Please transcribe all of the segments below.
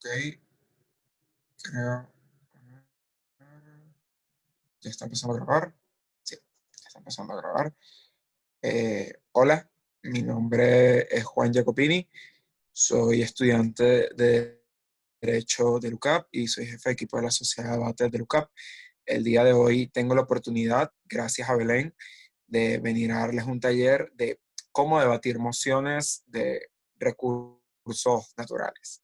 Ok, creo. Ya está empezando a grabar. Sí, ya está empezando a grabar. Hola, mi nombre es Juan Jacopini. Soy estudiante de Derecho de LUCAP y soy jefe de equipo de la Sociedad de Debate de LUCAP. El día de hoy tengo la oportunidad, gracias a Belén, de venir a darles un taller de cómo debatir mociones de recursos naturales.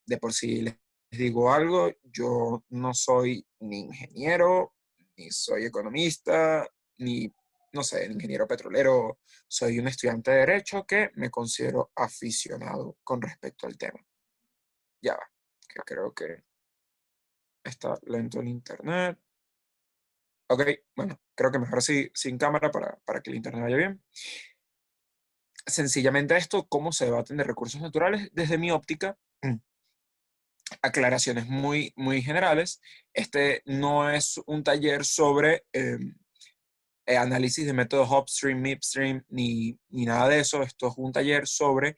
De por sí les digo algo, yo no soy ni ingeniero, ni soy economista, ni, no sé, ingeniero petrolero. Soy un estudiante de Derecho que me considero aficionado con respecto al tema. Ya va, que creo que está lento el internet. Ok, bueno, creo que mejor así sin cámara para que el internet vaya bien. Sencillamente esto, cómo se debaten de recursos naturales desde mi óptica. Aclaraciones muy generales. Este no es un taller sobre análisis de métodos upstream, midstream, ni nada de eso. Esto es un taller sobre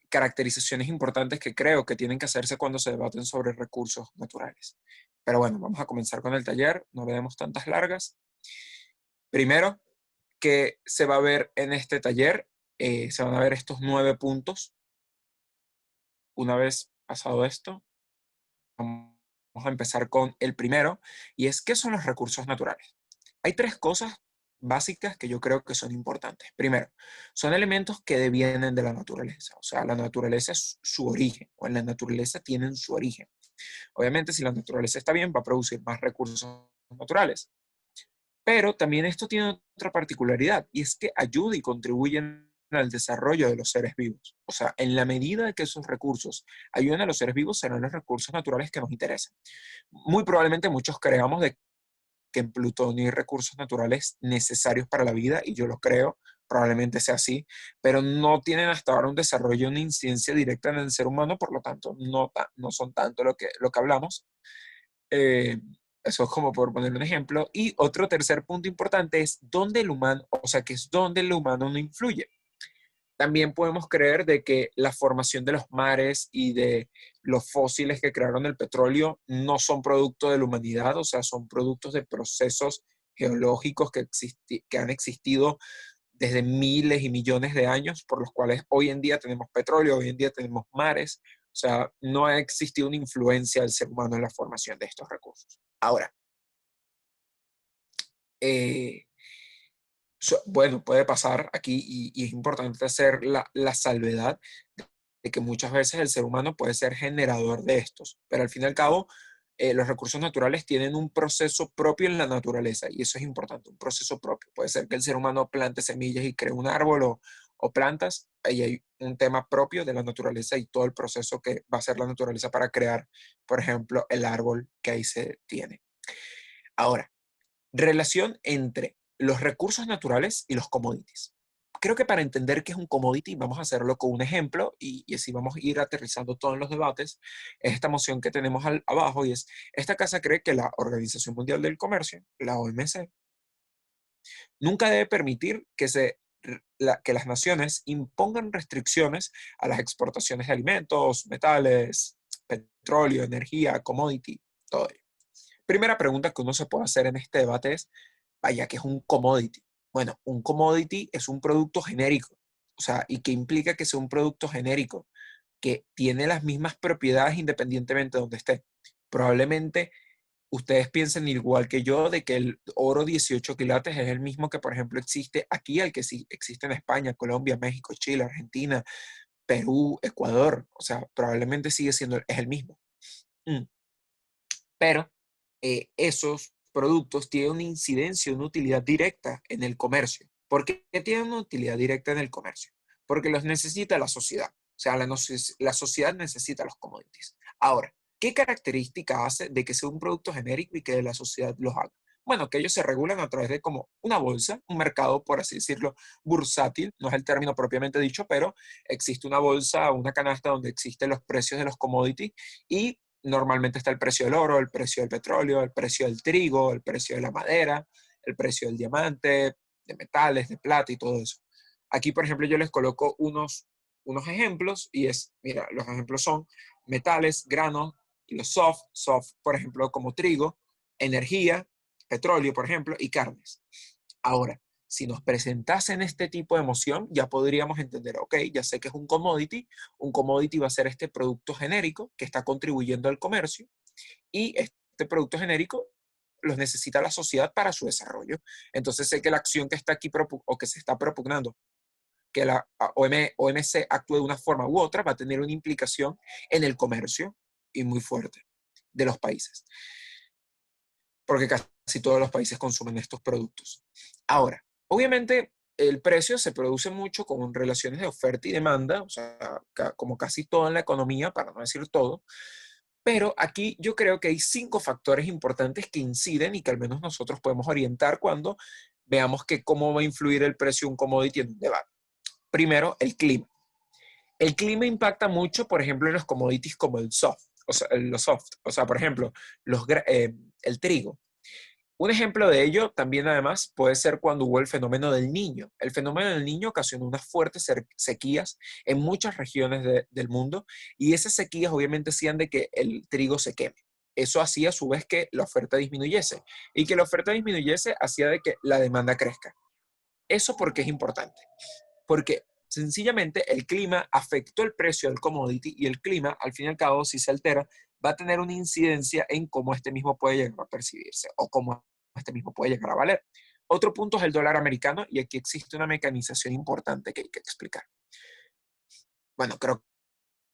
caracterizaciones importantes que creo que tienen que hacerse cuando se debaten sobre recursos naturales. Pero bueno, vamos a comenzar con el taller, no le demos tantas largas. Primero, que se va a ver en este taller, se van a ver estos 9 puntos. Una vez pasado esto, vamos a empezar con el primero, y es, ¿qué son los recursos naturales? Hay 3 cosas básicas que yo creo que son importantes. Primero, son elementos que devienen de la naturaleza, o sea, la naturaleza es su origen, o en la naturaleza tienen su origen. Obviamente, si la naturaleza está bien, va a producir más recursos naturales. Pero también esto tiene otra particularidad, y es que ayuda y contribuyen al desarrollo de los seres vivos. O sea, en la medida que esos recursos ayuden a los seres vivos, serán los recursos naturales que nos interesan. Muy probablemente muchos creamos de que en Plutón hay recursos naturales necesarios para la vida, y yo lo creo, probablemente sea así, pero no tienen hasta ahora un desarrollo, una incidencia directa en el ser humano, por lo tanto, no son tanto lo que hablamos. Eh, Eso es como por poner un ejemplo. Y otro tercer punto importante es dónde el humano, o sea, que es donde el humano no influye. También podemos creer de que la formación de los mares y de los fósiles que crearon el petróleo no son producto de la humanidad, o sea, son productos de procesos geológicos que han existido desde miles y millones de años, por los cuales hoy en día tenemos petróleo, hoy en día tenemos mares. O sea, no ha existido una influencia del ser humano en la formación de estos recursos. Ahora, eh, bueno, puede pasar aquí, y es importante hacer la salvedad de que muchas veces el ser humano puede ser generador de estos, pero al fin y al cabo, los recursos naturales tienen un proceso propio en la naturaleza, y eso es importante, un proceso propio. Puede ser que el ser humano plante semillas y cree un árbol, o plantas, ahí hay un tema propio de la naturaleza y todo el proceso que va a hacer la naturaleza para crear, por ejemplo, el árbol que ahí se tiene. Ahora, relación entre los recursos naturales y los commodities. Creo que para entender qué es un commodity, vamos a hacerlo con un ejemplo, y así vamos a ir aterrizando todos los debates. Es esta moción que tenemos abajo, y es, esta casa cree que la Organización Mundial del Comercio, la OMC, nunca debe permitir que las naciones impongan restricciones a las exportaciones de alimentos, metales, petróleo, energía, commodity, todo ello. Primera pregunta que uno se puede hacer en este debate es, vaya, ¿qué es un commodity? Bueno, un commodity es un producto genérico, o sea, ¿y qué implica que sea un producto genérico? Que tiene las mismas propiedades independientemente de donde esté. Probablemente ustedes piensen igual que yo de que el oro 18 quilates es el mismo que, por ejemplo, existe aquí, al que sí existe en España, Colombia, México, Chile, Argentina, Perú, Ecuador. O sea, probablemente sigue siendo, es el mismo. Mm. Pero esos productos tienen una incidencia, una utilidad directa en el comercio. ¿Por qué tienen una utilidad directa en el comercio? Porque los necesita la sociedad. O sea, la sociedad necesita los commodities. Ahora, ¿qué característica hace de que sea un producto genérico y que la sociedad los haga? Bueno, que ellos se regulan a través de como una bolsa, un mercado, por así decirlo, bursátil, no es el término propiamente dicho, pero existe una bolsa, una canasta donde existen los precios de los commodities, y normalmente está el precio del oro, el precio del petróleo, el precio del trigo, el precio de la madera, el precio del diamante, de metales, de plata y todo eso. Aquí, por ejemplo, yo les coloco unos ejemplos y mira, los ejemplos son metales, granos, y los soft, por ejemplo, como trigo, energía, petróleo, por ejemplo, y carnes. Ahora, si nos presentasen este tipo de emoción, ya podríamos entender, ok, ya sé que es un commodity va a ser este producto genérico que está contribuyendo al comercio y este producto genérico los necesita la sociedad para su desarrollo. Entonces sé que la acción que está aquí o que se está propugnando, que la OMC actúe de una forma u otra, va a tener una implicación en el comercio y muy fuerte de los países, porque casi todos los países consumen estos productos. Ahora, obviamente, el precio se produce mucho con relaciones de oferta y demanda, o sea, como casi todo en la economía, para no decir todo, pero aquí yo creo que hay 5 factores importantes que inciden y que al menos nosotros podemos orientar cuando veamos que cómo va a influir el precio de un commodity en un debate. Primero, el clima. El clima impacta mucho, por ejemplo, en los commodities como el soft, o sea, por ejemplo, el trigo. Un ejemplo de ello también además puede ser cuando hubo el fenómeno del Niño. El fenómeno del Niño ocasionó unas fuertes sequías en muchas regiones del mundo y esas sequías obviamente hacían de que el trigo se queme. Eso hacía a su vez que la oferta disminuyese y que la oferta disminuyese hacía de que la demanda crezca. ¿Eso por qué es importante? Porque sencillamente el clima afectó el precio del commodity y el clima, al fin y al cabo, si se altera, va a tener una incidencia en cómo este mismo puede llegar a percibirse o cómo este mismo puede llegar a valer. Otro punto es el dólar americano y aquí existe una mecanización importante que hay que explicar. Bueno, creo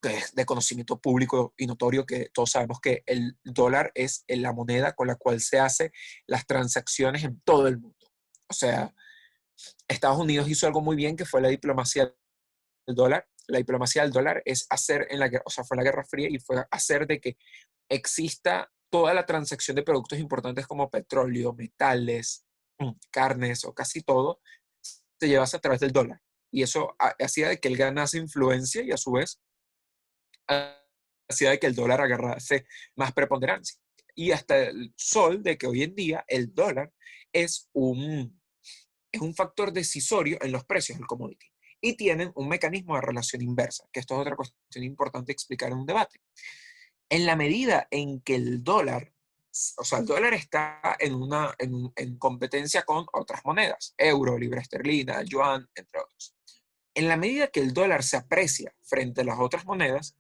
que es de conocimiento público y notorio que todos sabemos que el dólar es la moneda con la cual se hacen las transacciones en todo el mundo. O sea, Estados Unidos hizo algo muy bien que fue la diplomacia del dólar. La diplomacia del dólar es hacer o sea, fue la Guerra Fría y fue hacer de que exista toda la transacción de productos importantes como petróleo, metales, carnes o casi todo, se llevase a través del dólar. Y eso hacía de que él ganase influencia y a su vez hacía de que el dólar agarrase más preponderancia. Y hasta el sol de que hoy en día el dólar es es un factor decisorio en los precios del commodity. Y tienen un mecanismo de relación inversa, que esto es otra cuestión importante explicar en un debate. En la medida en que el dólar, o sea, el dólar está en competencia con otras monedas, euro, libra esterlina, yuan, entre otros. En la medida que el dólar se aprecia frente a las otras monedas,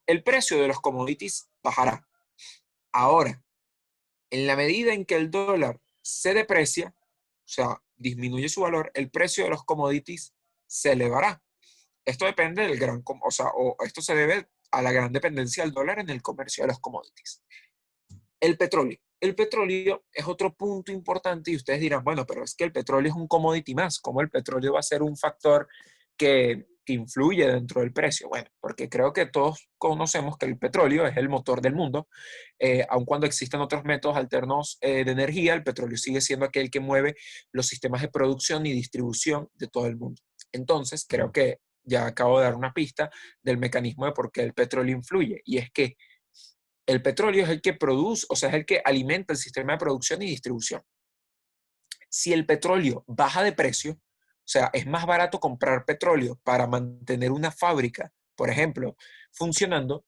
el precio de los commodities bajará. Ahora, en la medida en que el dólar se deprecia, o sea, disminuye su valor, el precio de los commodities se elevará. Esto depende del o sea, o esto se debe a la gran dependencia del dólar en el comercio de los commodities. El petróleo. El petróleo es otro punto importante y ustedes dirán, bueno, pero es que el petróleo es un commodity más. ¿Cómo el petróleo va a ser un factor que influye dentro del precio? Bueno, porque creo que todos conocemos que el petróleo es el motor del mundo. Aun cuando existen otros métodos alternos de energía, el petróleo sigue siendo aquel que mueve los sistemas de producción y distribución de todo el mundo. Entonces, creo que ya acabo de dar una pista del mecanismo de por qué el petróleo influye. Y es que el petróleo es el que produce, o sea, es el que alimenta el sistema de producción y distribución. Si el petróleo baja de precio, o sea, es más barato comprar petróleo para mantener una fábrica, por ejemplo, funcionando,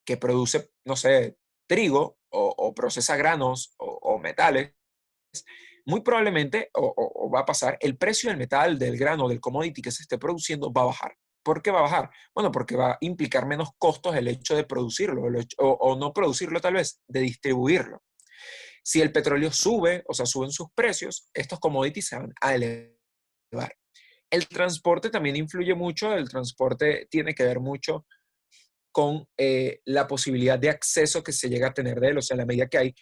que produce, no sé, trigo o procesa granos o metales, muy probablemente, o va a pasar, el precio del metal, del grano, del commodity que se esté produciendo va a bajar. ¿Por qué va a bajar? Bueno, porque va a implicar menos costos el hecho de producirlo, o no producirlo tal vez, de distribuirlo. Si el petróleo sube, o sea, suben sus precios, estos commodities se van a elevar. El transporte también influye mucho, el transporte tiene que ver mucho con la posibilidad de acceso que se llega a tener de él, o sea, a la medida que hay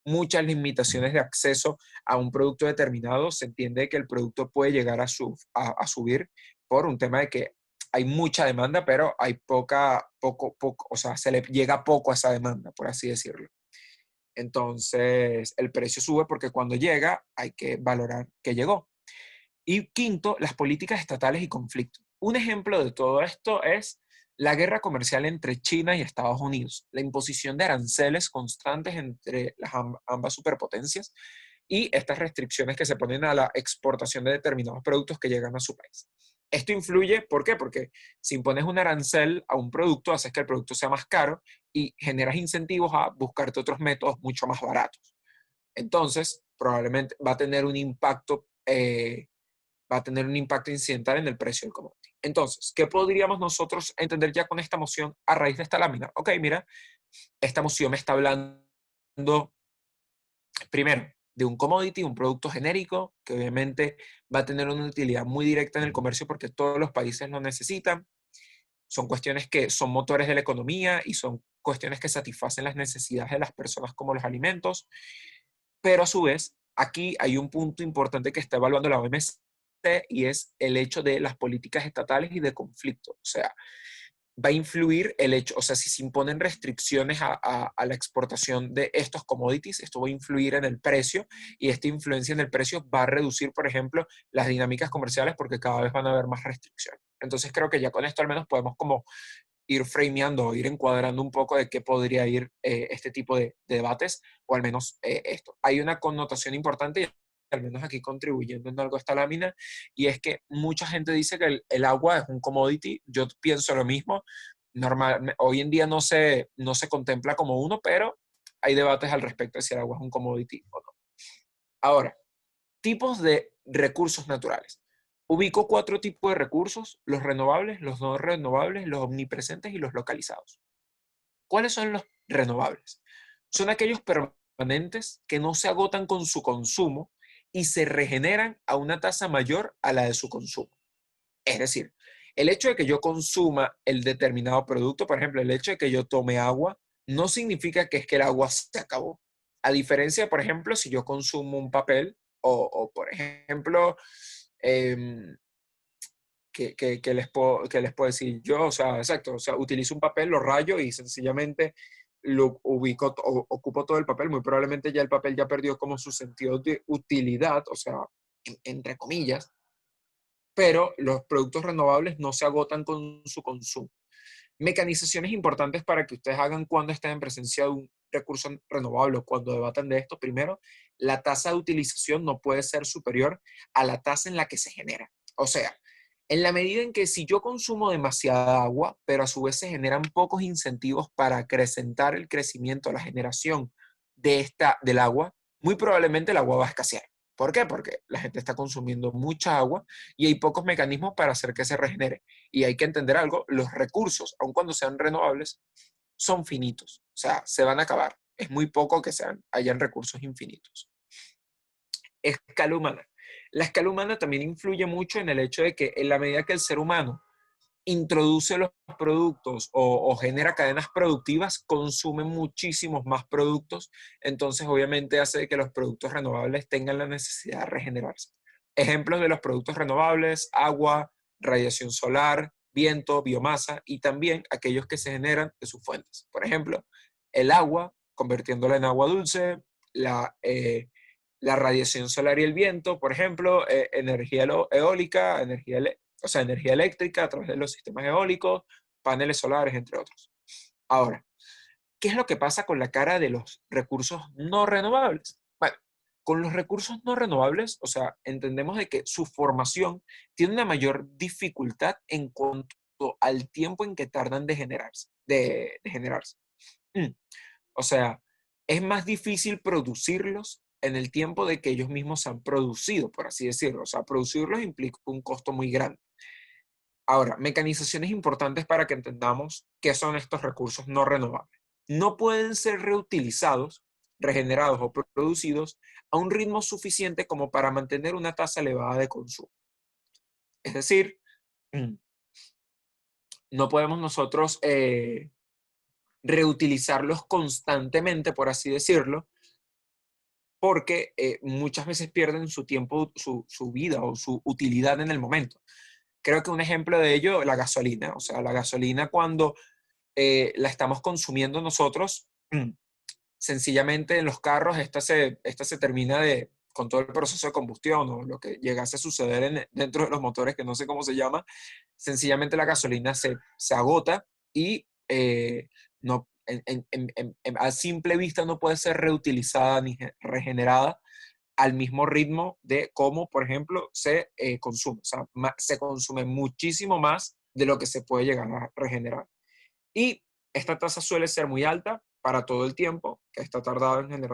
muchas limitaciones de acceso a un producto determinado, se entiende que el producto puede llegar a subir por un tema de que hay mucha demanda, pero hay o sea, se le llega poco a esa demanda, por así decirlo. Entonces, el precio sube porque cuando llega hay que valorar que llegó. Y quinto, las políticas estatales y conflictos. Un ejemplo de todo esto es la guerra comercial entre China y Estados Unidos, la imposición de aranceles constantes entre ambas superpotencias y estas restricciones que se ponen a la exportación de determinados productos que llegan a su país. Esto influye, ¿por qué? Porque si impones un arancel a un producto, haces que el producto sea más caro y generas incentivos a buscarte otros métodos mucho más baratos. Entonces, probablemente va a tener un impacto incidental en el precio del commodity. Entonces, ¿qué podríamos nosotros entender ya con esta moción a raíz de esta lámina? Ok, mira, esta moción me está hablando primero de un commodity, un producto genérico, que obviamente va a tener una utilidad muy directa en el comercio porque todos los países lo necesitan. Son cuestiones que son motores de la economía y son cuestiones que satisfacen las necesidades de las personas como los alimentos. Pero a su vez, aquí hay un punto importante que está evaluando la OMC y es el hecho de las políticas estatales y de conflicto. O sea, va a influir el hecho, o sea, si se imponen restricciones a la exportación de estos commodities, esto va a influir en el precio y esta influencia en el precio va a reducir, por ejemplo, las dinámicas comerciales porque cada vez van a haber más restricciones. Entonces creo que ya con esto al menos podemos como ir frameando o ir encuadrando un poco de qué podría ir este tipo de debates, o al menos esto. Hay una connotación importante, y al menos aquí contribuyendo en algo a esta lámina, y es que mucha gente dice que el agua es un commodity. Yo pienso lo mismo. Hoy en día no se contempla como uno, pero hay debates al respecto de si el agua es un commodity o no. Ahora, tipos de recursos naturales. Ubico 4 tipos de recursos: los renovables, los no renovables, los omnipresentes y los localizados. ¿Cuáles son los renovables? Son aquellos permanentes que no se agotan con su consumo y se regeneran a una tasa mayor a la de su consumo. Es decir, el hecho de que yo consuma el determinado producto, por ejemplo, el hecho de que yo tome agua, no significa que es que el agua se acabó. A diferencia, por ejemplo, si yo consumo un papel o por ejemplo, eh, que les puedo decir yo, o sea, exacto, o sea, utilizo un papel, lo rayo y sencillamente lo ubico, ocupo todo el papel. Muy probablemente ya el papel ya perdió como su sentido de utilidad, o sea, entre comillas, pero los productos renovables no se agotan con su consumo. Mecanizaciones importantes para que ustedes hagan cuando estén en presencia de un recurso renovable o cuando debatan de esto. Primero, la tasa de utilización no puede ser superior a la tasa en la que se genera. O sea, en la medida en que si yo consumo demasiada agua, pero a su vez se generan pocos incentivos para acrecentar el crecimiento, la generación del agua, muy probablemente el agua va a escasear. ¿Por qué? Porque la gente está consumiendo mucha agua y hay pocos mecanismos para hacer que se regenere. Y hay que entender algo: los recursos, aun cuando sean renovables, son finitos. O sea, se van a acabar. Es muy poco que hayan recursos infinitos. Escala humana. La escala humana también influye mucho en el hecho de que en la medida que el ser humano introduce los productos o genera cadenas productivas, consume muchísimos más productos. Entonces obviamente hace que los productos renovables tengan la necesidad de regenerarse. Ejemplos de los productos renovables: agua, radiación solar, viento, biomasa, y también aquellos que se generan de sus fuentes. Por ejemplo, el agua, convirtiéndola en agua dulce, la radiación solar y el viento, por ejemplo, energía eólica, o sea, energía eléctrica a través de los sistemas eólicos, paneles solares, entre otros. Ahora, ¿qué es lo que pasa con la cara de los recursos no renovables? Bueno, con los recursos no renovables, o sea, entendemos de que su formación tiene una mayor dificultad en cuanto al tiempo en que tardan de generarse. De generarse. Mm. O sea, es más difícil producirlos en el tiempo de que ellos mismos se han producido, por así decirlo. O sea, producirlos implica un costo muy grande. Ahora, mecanizaciones importantes para que entendamos qué son estos recursos no renovables. No pueden ser reutilizados, regenerados o producidos a un ritmo suficiente como para mantener una tasa elevada de consumo. Es decir, no podemos nosotros reutilizarlos constantemente, por así decirlo, porque muchas veces pierden su tiempo, su vida o su utilidad en el momento. Creo que un ejemplo de ello, la gasolina. O sea, la gasolina cuando la estamos consumiendo nosotros, sencillamente en los carros, esta se termina con todo el proceso de combustión o lo que llegase a suceder dentro de los motores, que no sé cómo se llama. Sencillamente la gasolina se agota y no, a simple vista no puede ser reutilizada ni regenerada al mismo ritmo de cómo, por ejemplo, se consume. O sea, se consume muchísimo más de lo que se puede llegar a regenerar. Y esta tasa suele ser muy alta para todo el tiempo que está tardado en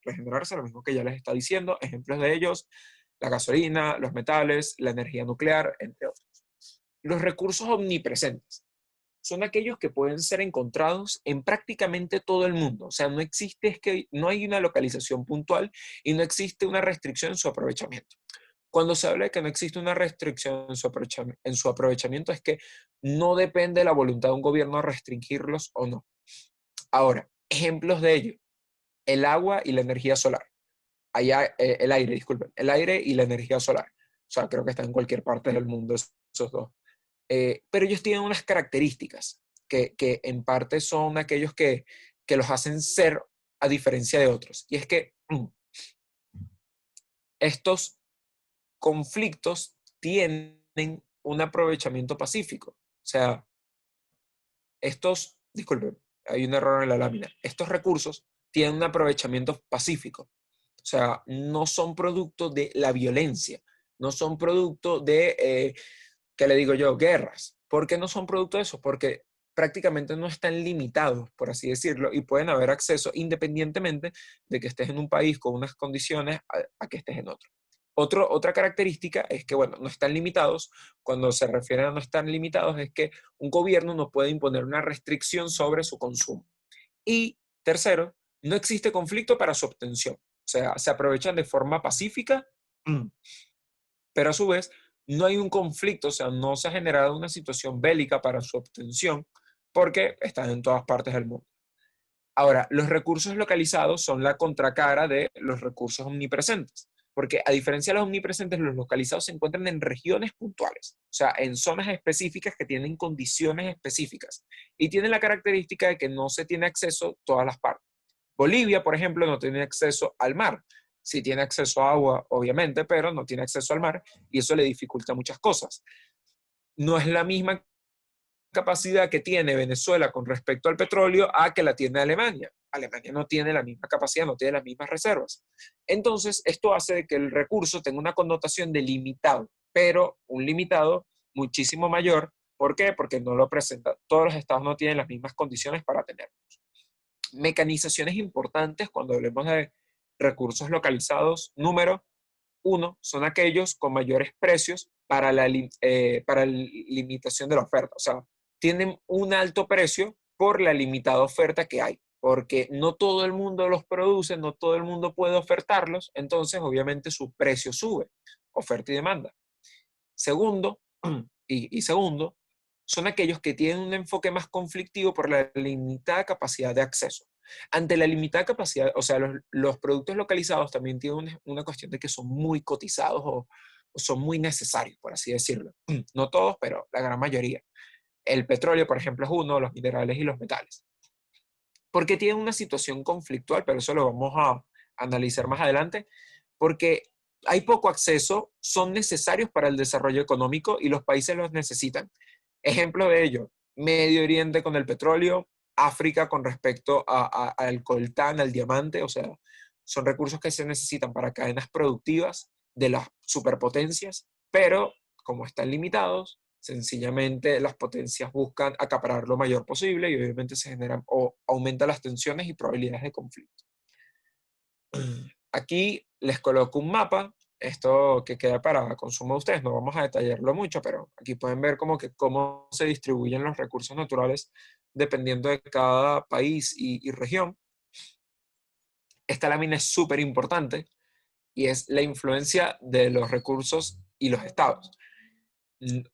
regenerarse, lo mismo que ya les está diciendo. Ejemplos de ellos, la gasolina, los metales, la energía nuclear, entre otros. Los recursos omnipresentes son aquellos que pueden ser encontrados en prácticamente todo el mundo. O sea, no existe, es que no hay una localización puntual y no existe una restricción en su aprovechamiento. Cuando se habla de que no existe una restricción en su aprovechamiento, es que no depende de la voluntad de un gobierno restringirlos o no. Ahora, ejemplos de ello, el agua y la energía solar. Allá, el aire, disculpen, el aire y la energía solar. O sea, creo que están en cualquier parte del mundo esos dos. Pero ellos tienen unas características que en parte son aquellos que los hacen ser a diferencia de otros. Y es que estos conflictos tienen un aprovechamiento pacífico. O sea, disculpen, hay un error en la lámina. Estos recursos tienen un aprovechamiento pacífico. O sea, no son producto de la violencia, no son producto de, ¿qué le digo yo? Guerras. ¿Por qué no son producto de eso? Porque prácticamente no están limitados, por así decirlo, y pueden haber acceso independientemente de que estés en un país con unas condiciones a que estés en otro. Otra característica es que, bueno, no están limitados. Cuando se refiere a no estar limitados, es que un gobierno no puede imponer una restricción sobre su consumo. Y tercero, no existe conflicto para su obtención. O sea, se aprovechan de forma pacífica, pero a su vez no hay un conflicto, o sea, no se ha generado una situación bélica para su obtención porque están en todas partes del mundo. Ahora, los recursos localizados son la contracara de los recursos omnipresentes, porque a diferencia de los omnipresentes, los localizados se encuentran en regiones puntuales, o sea, en zonas específicas que tienen condiciones específicas y tienen la característica de que no se tiene acceso a todas las partes. Bolivia, por ejemplo, no tiene acceso al mar. Sí tiene acceso a agua, obviamente, pero no tiene acceso al mar y eso le dificulta muchas cosas. No es la misma capacidad que tiene Venezuela con respecto al petróleo a que la tiene Alemania. Alemania no tiene la misma capacidad, no tiene las mismas reservas. Entonces, esto hace que el recurso tenga una connotación de limitado, pero un limitado muchísimo mayor. ¿Por qué? Porque no lo presenta. Todos los estados no tienen las mismas condiciones para tenerlo. Mecanizaciones importantes cuando hablemos de recursos localizados. Número uno, son aquellos con mayores precios para la limitación de la oferta. O sea, tienen un alto precio por la limitada oferta que hay, porque no todo el mundo los produce, no todo el mundo puede ofertarlos, entonces obviamente su precio sube, oferta y demanda. Segundo, y segundo, son aquellos que tienen un enfoque más conflictivo por la limitada capacidad de acceso. Ante la limitada capacidad, o sea, los productos localizados también tienen una cuestión de que son muy cotizados o son muy necesarios, por así decirlo. No todos, pero la gran mayoría. El petróleo, por ejemplo, es uno, los minerales y los metales. Porque tienen una situación conflictual, pero eso lo vamos a analizar más adelante, porque hay poco acceso, son necesarios para el desarrollo económico y los países los necesitan. Ejemplo de ello, Medio Oriente con el petróleo, África con respecto al coltán, al diamante, o sea, son recursos que se necesitan para cadenas productivas de las superpotencias, pero como están limitados, sencillamente las potencias buscan acaparar lo mayor posible y obviamente se generan o aumentan las tensiones y probabilidades de conflicto. Aquí les coloco un mapa, esto que queda para consumo de ustedes, no vamos a detallarlo mucho, pero aquí pueden ver cómo se distribuyen los recursos naturales dependiendo de cada país y región. Esta lámina es súper importante y es la influencia de los recursos y los estados.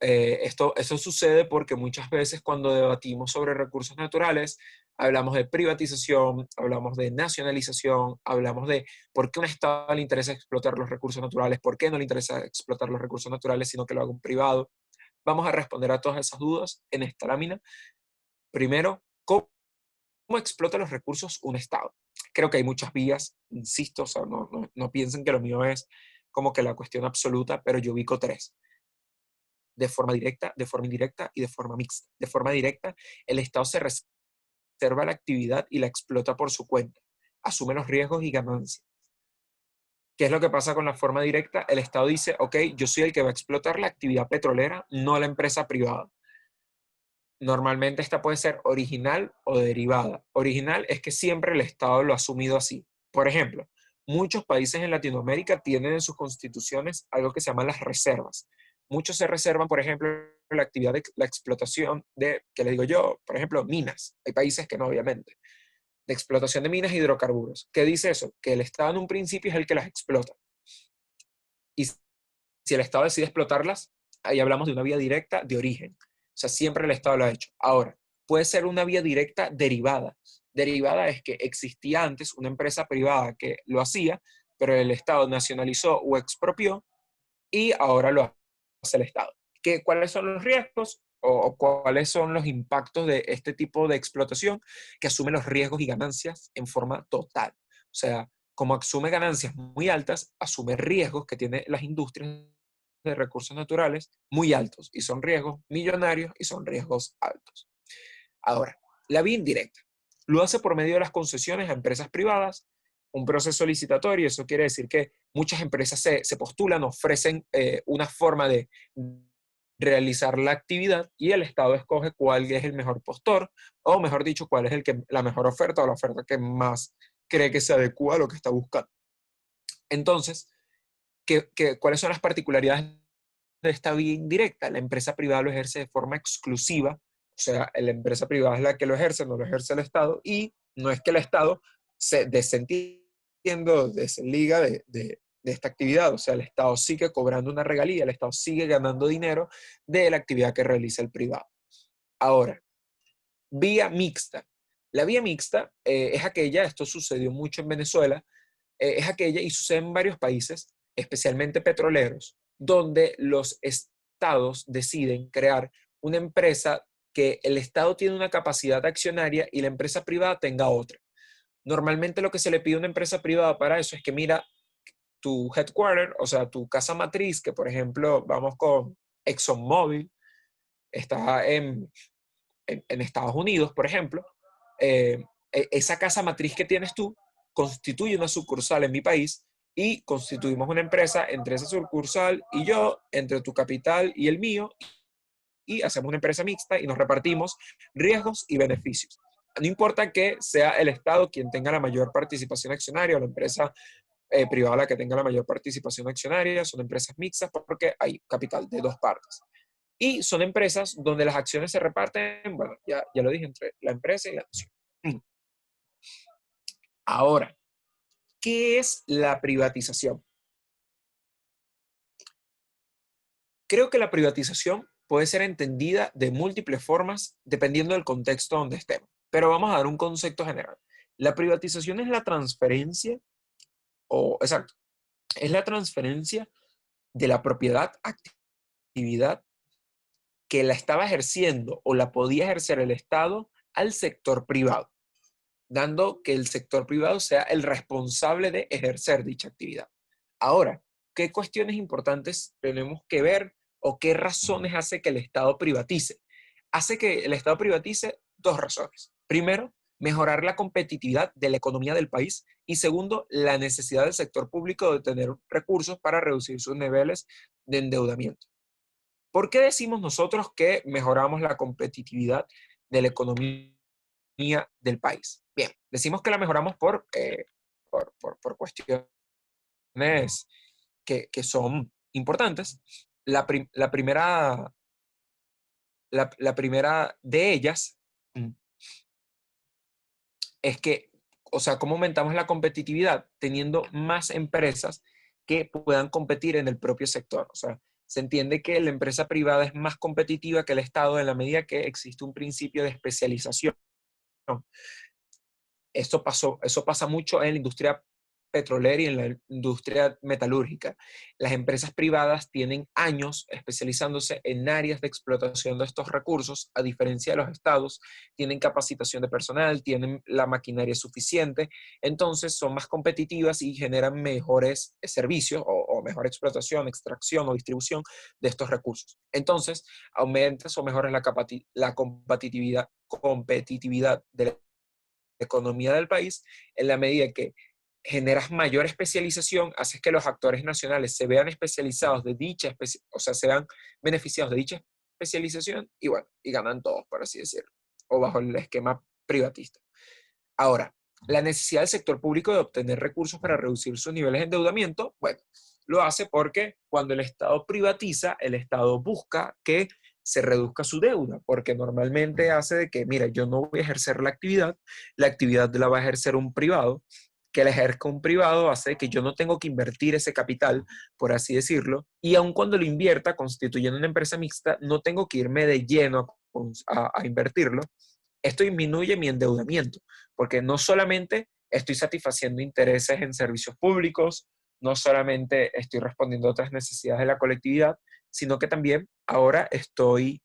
Esto sucede porque muchas veces cuando debatimos sobre recursos naturales, hablamos de privatización, hablamos de nacionalización, hablamos de por qué a un Estado le interesa explotar los recursos naturales, por qué no le interesa explotar los recursos naturales, sino que lo haga un privado. Vamos a responder a todas esas dudas en esta lámina. Primero, ¿cómo explota los recursos un Estado? Creo que hay muchas vías, insisto, o sea, no piensen que lo mío es como que la cuestión absoluta, pero yo ubico tres: de forma directa, de forma indirecta y de forma mixta. De forma directa, el Estado se reserva la actividad y la explota por su cuenta, asume los riesgos y ganancias. ¿Qué es lo que pasa con la forma directa? El Estado dice, ok, yo soy el que va a explotar la actividad petrolera, no la empresa privada. Normalmente esta puede ser original o derivada. Original es que siempre el Estado lo ha asumido así. Por ejemplo, muchos países en Latinoamérica tienen en sus constituciones algo que se llama las reservas. Muchos se reservan, por ejemplo, la actividad de la explotación de, ¿qué le digo yo? Por ejemplo, minas. Hay países que no, obviamente. De explotación de minas e hidrocarburos. ¿Qué dice eso? Que el Estado en un principio es el que las explota. Y si el Estado decide explotarlas, ahí hablamos de una vía directa de origen. O sea, siempre el Estado lo ha hecho. Ahora, puede ser una vía directa derivada. Derivada es que existía antes una empresa privada que lo hacía, pero el Estado nacionalizó o expropió y ahora lo hace el Estado. ¿Cuáles son los riesgos o cuáles son los impactos de este tipo de explotación? Que asume los riesgos y ganancias en forma total. O sea, como asume ganancias muy altas, asume riesgos que tienen las industrias de recursos naturales muy altos y son riesgos millonarios y son riesgos altos. Ahora, la vía indirecta lo hace por medio de las concesiones a empresas privadas, un proceso licitatorio. Eso quiere decir que muchas empresas se postulan, ofrecen una forma de realizar la actividad y el Estado escoge cuál es el mejor postor, o mejor dicho, cuál es la mejor oferta o la oferta que más cree que se adecua a lo que está buscando. Entonces, ¿cuáles son las particularidades de esta vía indirecta? La empresa privada lo ejerce de forma exclusiva, o sea, la empresa privada es la que lo ejerce, no lo ejerce el Estado, y no es que el Estado se desliga de esta actividad, o sea, el Estado sigue cobrando una regalía, el Estado sigue ganando dinero de la actividad que realiza el privado. Ahora, vía mixta. La vía mixta es aquella, esto sucedió mucho en Venezuela, es aquella y sucede en varios países, especialmente petroleros, donde los estados deciden crear una empresa que el estado tiene una capacidad accionaria y la empresa privada tenga otra. Normalmente lo que se le pide a una empresa privada para eso es que mira tu headquarter, o sea, tu casa matriz, que por ejemplo, vamos con ExxonMobil, está en Estados Unidos, por ejemplo, esa casa matriz que tienes tú constituye una sucursal en mi país y constituimos una empresa entre esa sucursal y yo, entre tu capital y el mío, y hacemos una empresa mixta y nos repartimos riesgos y beneficios. No importa que sea el Estado quien tenga la mayor participación accionaria o la empresa privada la que tenga la mayor participación accionaria, son empresas mixtas porque hay capital de dos partes. Y son empresas donde las acciones se reparten, bueno, ya lo dije, entre la empresa y la nación. Ahora, ¿qué es la privatización? Creo que la privatización puede ser entendida de múltiples formas dependiendo del contexto donde estemos, pero vamos a dar un concepto general. La privatización es la transferencia, exacto, es la transferencia de la propiedad, actividad que la estaba ejerciendo o la podía ejercer el Estado al sector privado, dando que el sector privado sea el responsable de ejercer dicha actividad. Ahora, ¿qué cuestiones importantes tenemos que ver o qué razones hace que el Estado privatice? Hace que el Estado privatice dos razones. Primero, mejorar la competitividad de la economía del país y segundo, la necesidad del sector público de tener recursos para reducir sus niveles de endeudamiento. ¿Por qué decimos nosotros que mejoramos la competitividad de la economía del país? Bien, decimos que la mejoramos por cuestiones que son importantes. La primera, la primera de ellas es que, o sea, ¿cómo aumentamos la competitividad? Teniendo más empresas que puedan competir en el propio sector. O sea, se entiende que la empresa privada es más competitiva que el Estado en la medida que existe un principio de especialización. Eso pasa mucho en la industria petrolera y en la industria metalúrgica. Las empresas privadas tienen años especializándose en áreas de explotación de estos recursos, a diferencia de los estados, tienen capacitación de personal, tienen la maquinaria suficiente, entonces son más competitivas y generan mejores servicios o mejor explotación, extracción o distribución de estos recursos. Entonces, aumentas o mejoras la competitividad de la economía del país en la medida que generas mayor especialización, haces que los actores nacionales se vean especializados de dicha, o sea, se vean beneficiados de dicha especialización y bueno, y ganan todos, por así decirlo, o bajo el esquema privatista. Ahora, la necesidad del sector público de obtener recursos para reducir sus niveles de endeudamiento, bueno, lo hace porque cuando el Estado privatiza, el Estado busca que se reduzca su deuda, porque normalmente hace de que, mira, yo no voy a ejercer la actividad la va a ejercer un privado, que la ejerza un privado hace que yo no tengo que invertir ese capital, por así decirlo, y aun cuando lo invierta constituyendo una empresa mixta, no tengo que irme de lleno a invertirlo. Esto disminuye mi endeudamiento, porque no solamente estoy satisfaciendo intereses en servicios públicos, no solamente estoy respondiendo a otras necesidades de la colectividad, sino que también ahora estoy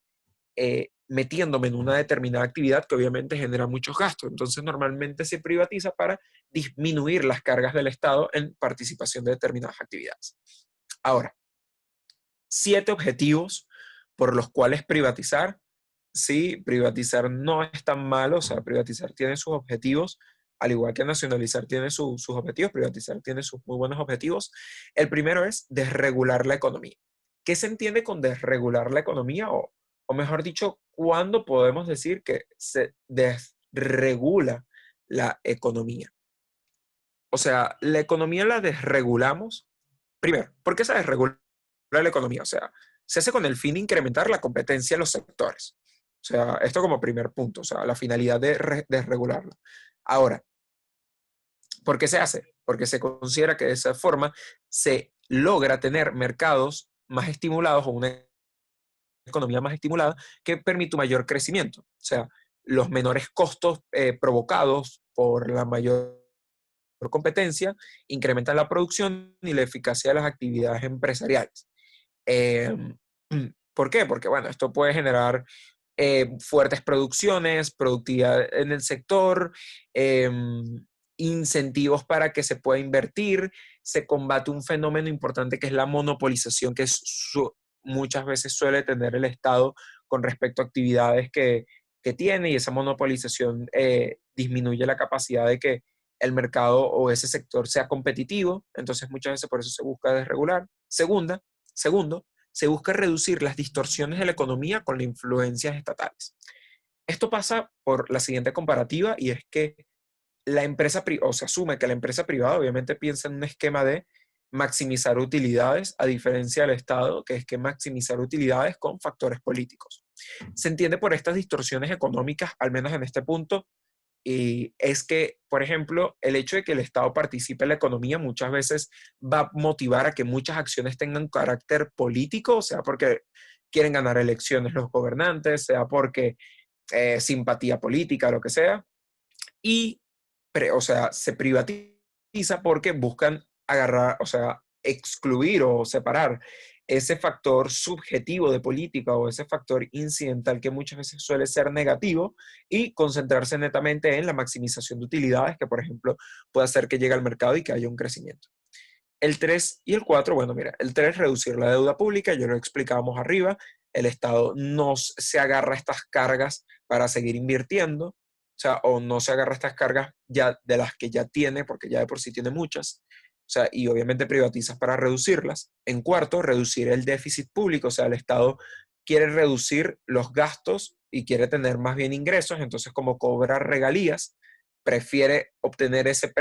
metiéndome en una determinada actividad que obviamente genera muchos gastos. Entonces normalmente se privatiza para disminuir las cargas del Estado en participación de determinadas actividades. Ahora, 7 objetivos por los cuales privatizar. Sí, privatizar no es tan malo, o sea, privatizar tiene sus objetivos, al igual que nacionalizar tiene sus objetivos, privatizar tiene sus muy buenos objetivos. El primero es desregular la economía. ¿Qué se entiende con desregular la economía? O mejor dicho, ¿cuándo podemos decir que se desregula la economía? O sea, la economía la desregulamos. Primero, ¿por qué se desregula la economía? O sea, se hace con el fin de incrementar la competencia en los sectores. O sea, esto como primer punto, o sea, la finalidad de desregularla. Ahora, ¿por qué se hace? Porque se considera que de esa forma se logra tener mercados más estimulados o una economía más estimulada que permite un mayor crecimiento. O sea, los menores costos provocados por la mayor competencia incrementan la producción y la eficacia de las actividades empresariales. Eh, ¿Por qué? Porque, bueno, esto puede generar fuertes producciones, productividad en el sector, eh, incentivos para que se pueda invertir, se combate un fenómeno importante que es la monopolización que muchas veces suele tener el Estado con respecto a actividades que tiene y esa monopolización disminuye la capacidad de que el mercado o ese sector sea competitivo, entonces muchas veces por eso se busca desregular. Segundo, se busca reducir las distorsiones de la economía con las influencias estatales. Esto pasa por la siguiente comparativa y es que la empresa, o se asume que la empresa privada obviamente piensa en un esquema de maximizar utilidades, a diferencia del Estado, que es que maximizar utilidades con factores políticos. Se entiende por estas distorsiones económicas, al menos en este punto, y es que, por ejemplo, el hecho de que el Estado participe en la economía muchas veces va a motivar a que muchas acciones tengan carácter político, sea porque quieren ganar elecciones los gobernantes, sea porque simpatía política, lo que sea, y, o sea, se privatiza porque buscan agarrar, o sea, excluir o separar ese factor subjetivo de política o ese factor incidental que muchas veces suele ser negativo y concentrarse netamente en la maximización de utilidades que, por ejemplo, puede hacer que llegue al mercado y que haya un crecimiento. El 3 y el 4, bueno, mira, el 3, reducir la deuda pública, ya lo explicábamos arriba, el Estado no se agarra a estas cargas para seguir invirtiendo, o sea, o no se agarra a estas cargas ya de las que ya tiene, porque ya de por sí tiene muchas, o sea, y obviamente privatizas para reducirlas. En cuarto, reducir el déficit público, o sea, el Estado quiere reducir los gastos y quiere tener más bien ingresos, entonces como cobra regalías, prefiere obtener ese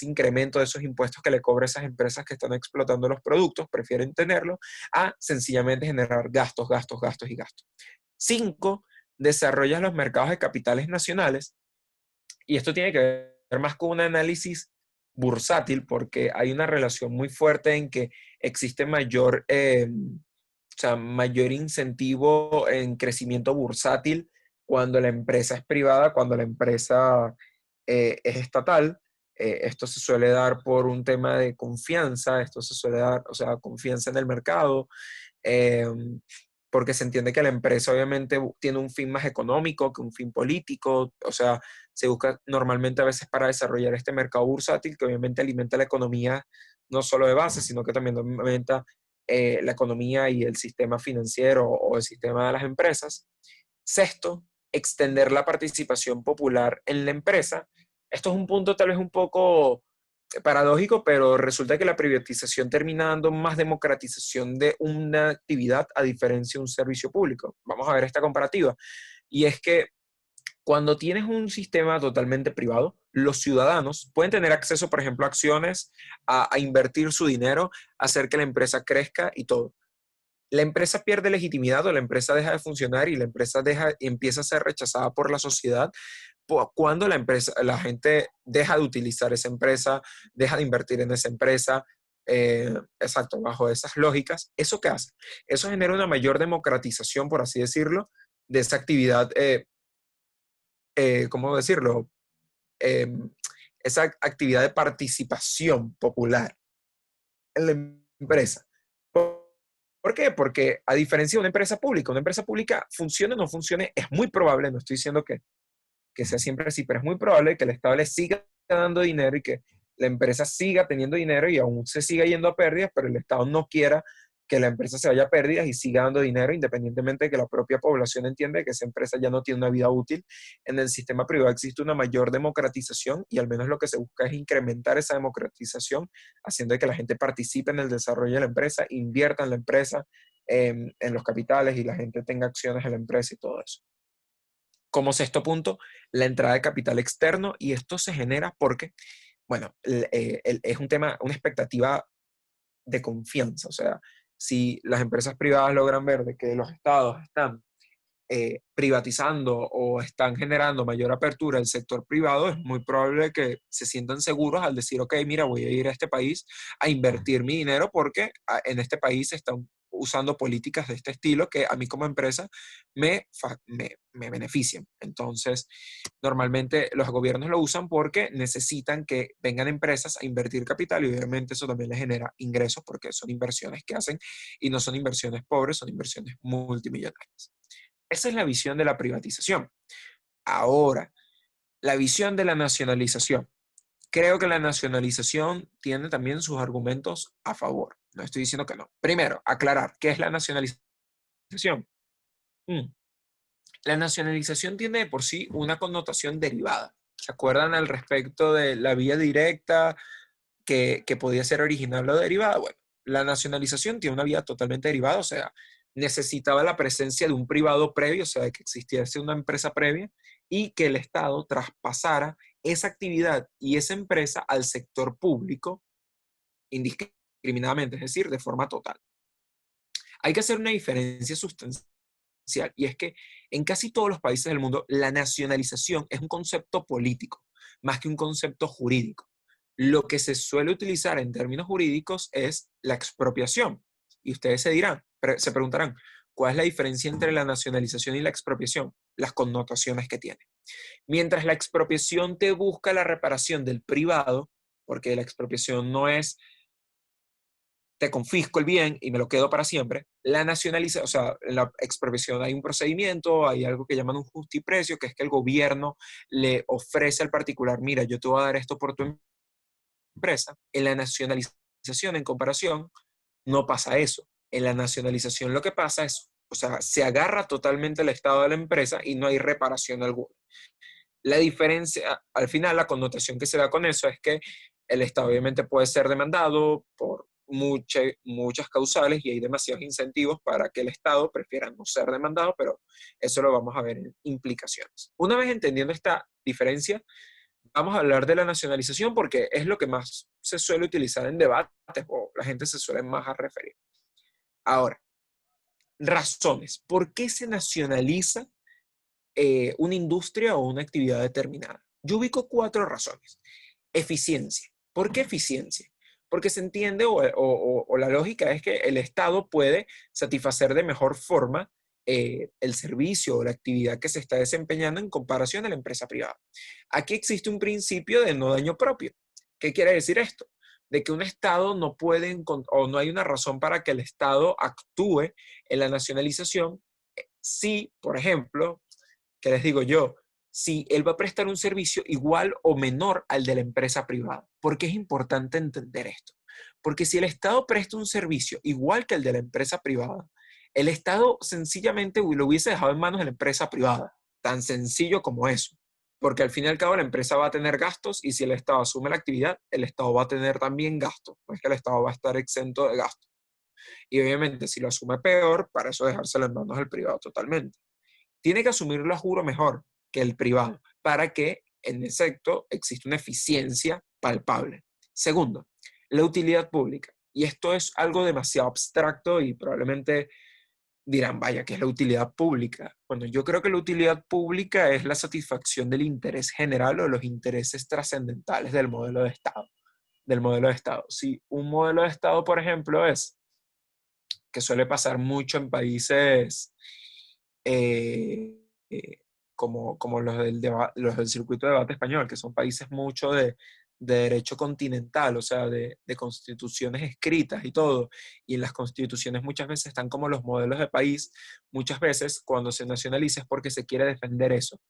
incremento de esos impuestos que le cobra esas empresas que están explotando los productos, prefieren tenerlo, a sencillamente generar gastos, gastos, gastos y gastos. 5, desarrollas los mercados de capitales nacionales, y esto tiene que ver más con un análisis bursátil, porque hay una relación muy fuerte en que existe o sea, mayor incentivo en crecimiento bursátil cuando la empresa es privada, cuando la empresa es estatal. Esto se suele dar por un tema de confianza, esto se suele dar, o sea, confianza en el mercado, eh, porque se entiende que la empresa obviamente tiene un fin más económico que un fin político, o sea, se busca normalmente a veces para desarrollar este mercado bursátil que obviamente alimenta la economía no solo de base, sino que también alimenta la economía y el sistema financiero o el sistema de las empresas. Sexto, extender la participación popular en la empresa. Esto es un punto tal vez un poco paradójico, pero resulta que la privatización termina dando más democratización de una actividad a diferencia de un servicio público. Vamos a ver esta comparativa. Y es que cuando tienes un sistema totalmente privado, los ciudadanos pueden tener acceso, por ejemplo, a acciones, a invertir su dinero, a hacer que la empresa crezca y todo. La empresa pierde legitimidad o la empresa deja de funcionar y la empresa deja y empieza a ser rechazada por la sociedad cuando la gente deja de utilizar esa empresa, deja de invertir en esa empresa, exacto, bajo esas lógicas. ¿Eso qué hace? Eso genera una mayor democratización, por así decirlo, de esa actividad, ¿cómo decirlo? Eh, esa actividad de participación popular en la empresa. ¿Por qué? Porque a diferencia de una empresa pública funcione o no funcione, es muy probable, no estoy diciendo que sea siempre así, pero es muy probable que el Estado le siga dando dinero y que la empresa siga teniendo dinero y aún se siga yendo a pérdidas, pero el Estado no quiera que la empresa se vaya a pérdidas y siga dando dinero, independientemente de que la propia población entiende que esa empresa ya no tiene una vida útil. En el sistema privado existe una mayor democratización y al menos lo que se busca es incrementar esa democratización, haciendo que la gente participe en el desarrollo de la empresa, invierta en la empresa, en los capitales y la gente tenga acciones en la empresa y todo eso. Como sexto punto, la entrada de capital externo, y esto se genera porque, bueno, es un tema, una expectativa de confianza. O sea, si las empresas privadas logran ver de que los estados están privatizando o están generando mayor apertura del sector privado, es muy probable que se sientan seguros al decir, ok, mira, voy a ir a este país a invertir mi dinero porque en este país se están usando políticas de este estilo que a mí como empresa me benefician. Entonces, normalmente los gobiernos lo usan porque necesitan que vengan empresas a invertir capital y obviamente eso también les genera ingresos porque son inversiones que hacen y no son inversiones pobres, son inversiones multimillonarias. Esa es la visión de la privatización. Ahora, la visión de la nacionalización. Creo que la nacionalización tiene también sus argumentos a favor. No estoy diciendo que no. Primero, aclarar, ¿qué es la nacionalización? Mm. La nacionalización tiene de por sí una connotación derivada. ¿Se acuerdan al respecto de la vía directa que podía ser original o derivada? Bueno, la nacionalización tiene una vía totalmente derivada, o sea, necesitaba la presencia de un privado previo, o sea, de que existiese una empresa previa y que el Estado traspasara esa actividad y esa empresa al sector público indiscriminadamente, es decir, de forma total. Hay que hacer una diferencia sustancial y es que en casi todos los países del mundo la nacionalización es un concepto político más que un concepto jurídico. Lo que se suele utilizar en términos jurídicos es la expropiación. Y ustedes se preguntarán, ¿cuál es la diferencia entre la nacionalización y la expropiación? Las connotaciones que tiene. Mientras la expropiación te busca la reparación del privado, porque la expropiación no es te confisco el bien y me lo quedo para siempre. La nacionalización, o sea, en la expropiación hay un procedimiento, hay algo que llaman un justiprecio, que es que el gobierno le ofrece al particular, mira, yo te voy a dar esto por tu empresa. En la nacionalización, en comparación, no pasa eso. En la nacionalización lo que pasa es, o sea, se agarra totalmente el estado de la empresa y no hay reparación alguna. La diferencia, al final, la connotación que se da con eso es que el Estado obviamente puede ser demandado por muchas causales y hay demasiados incentivos para que el Estado prefiera no ser demandado, pero eso lo vamos a ver en implicaciones. Una vez entendiendo esta diferencia, vamos a hablar de la nacionalización porque es lo que más se suele utilizar en debates o la gente se suele más a referir. Ahora, razones. ¿Por qué se nacionaliza una industria o una actividad determinada? Yo ubico cuatro razones. Eficiencia. ¿Por qué eficiencia? Porque se entiende o la lógica es que el Estado puede satisfacer de mejor forma el servicio o la actividad que se está desempeñando en comparación a la empresa privada. Aquí existe un principio de no daño propio. ¿Qué quiere decir esto? De que un Estado no puede o no hay una razón para que el Estado actúe en la nacionalización si, por ejemplo, ¿qué les digo yo? Si él va a prestar un servicio igual o menor al de la empresa privada. ¿Por qué es importante entender esto? Porque si el Estado presta un servicio igual que el de la empresa privada, el Estado sencillamente lo hubiese dejado en manos de la empresa privada. Tan sencillo como eso. porque al fin y al cabo la empresa va a tener gastos y si el Estado asume la actividad, el Estado va a tener también gastos, no es que el Estado va a estar exento de gastos. Y obviamente si lo asume peor, para eso dejárselo en manos del privado totalmente. Tiene que asumirlo a juro mejor que el privado, para que en efecto exista una eficiencia palpable. Segundo, la utilidad pública. Y esto es algo demasiado abstracto y probablemente dirán, vaya, ¿qué es la utilidad pública? Bueno, yo creo que la utilidad pública es la satisfacción del interés general o los intereses trascendentales del modelo de Estado. Del modelo de Estado. Si un modelo de Estado, por ejemplo, es que suele pasar mucho en países eh, eh, como los del circuito de debate español, que son países mucho de derecho continental, o sea, de constituciones escritas y todo. Y en las constituciones muchas veces están como los modelos de país, muchas veces cuando se nacionaliza es porque se quiere defender eso.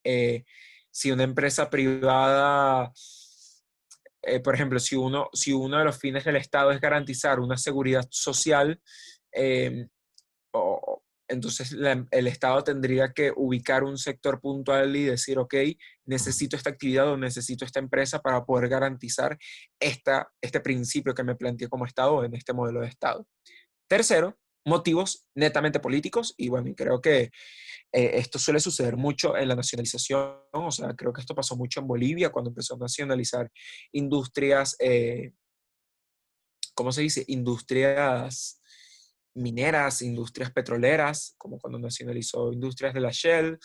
Eh, si una empresa privada, por ejemplo, si uno de los fines del Estado es garantizar una seguridad social, eh, entonces el Estado tendría que ubicar un sector puntual y decir, ok, necesito esta actividad o necesito esta empresa para poder garantizar este principio que me planteé como Estado en este modelo de Estado. Tercero, motivos netamente políticos, y bueno, y creo que esto suele suceder mucho en la nacionalización, o sea, creo que esto pasó mucho en Bolivia cuando empezó a nacionalizar industrias, ¿cómo se dice? Industrias mineras, industrias petroleras, como cuando nacionalizó industrias de la Shell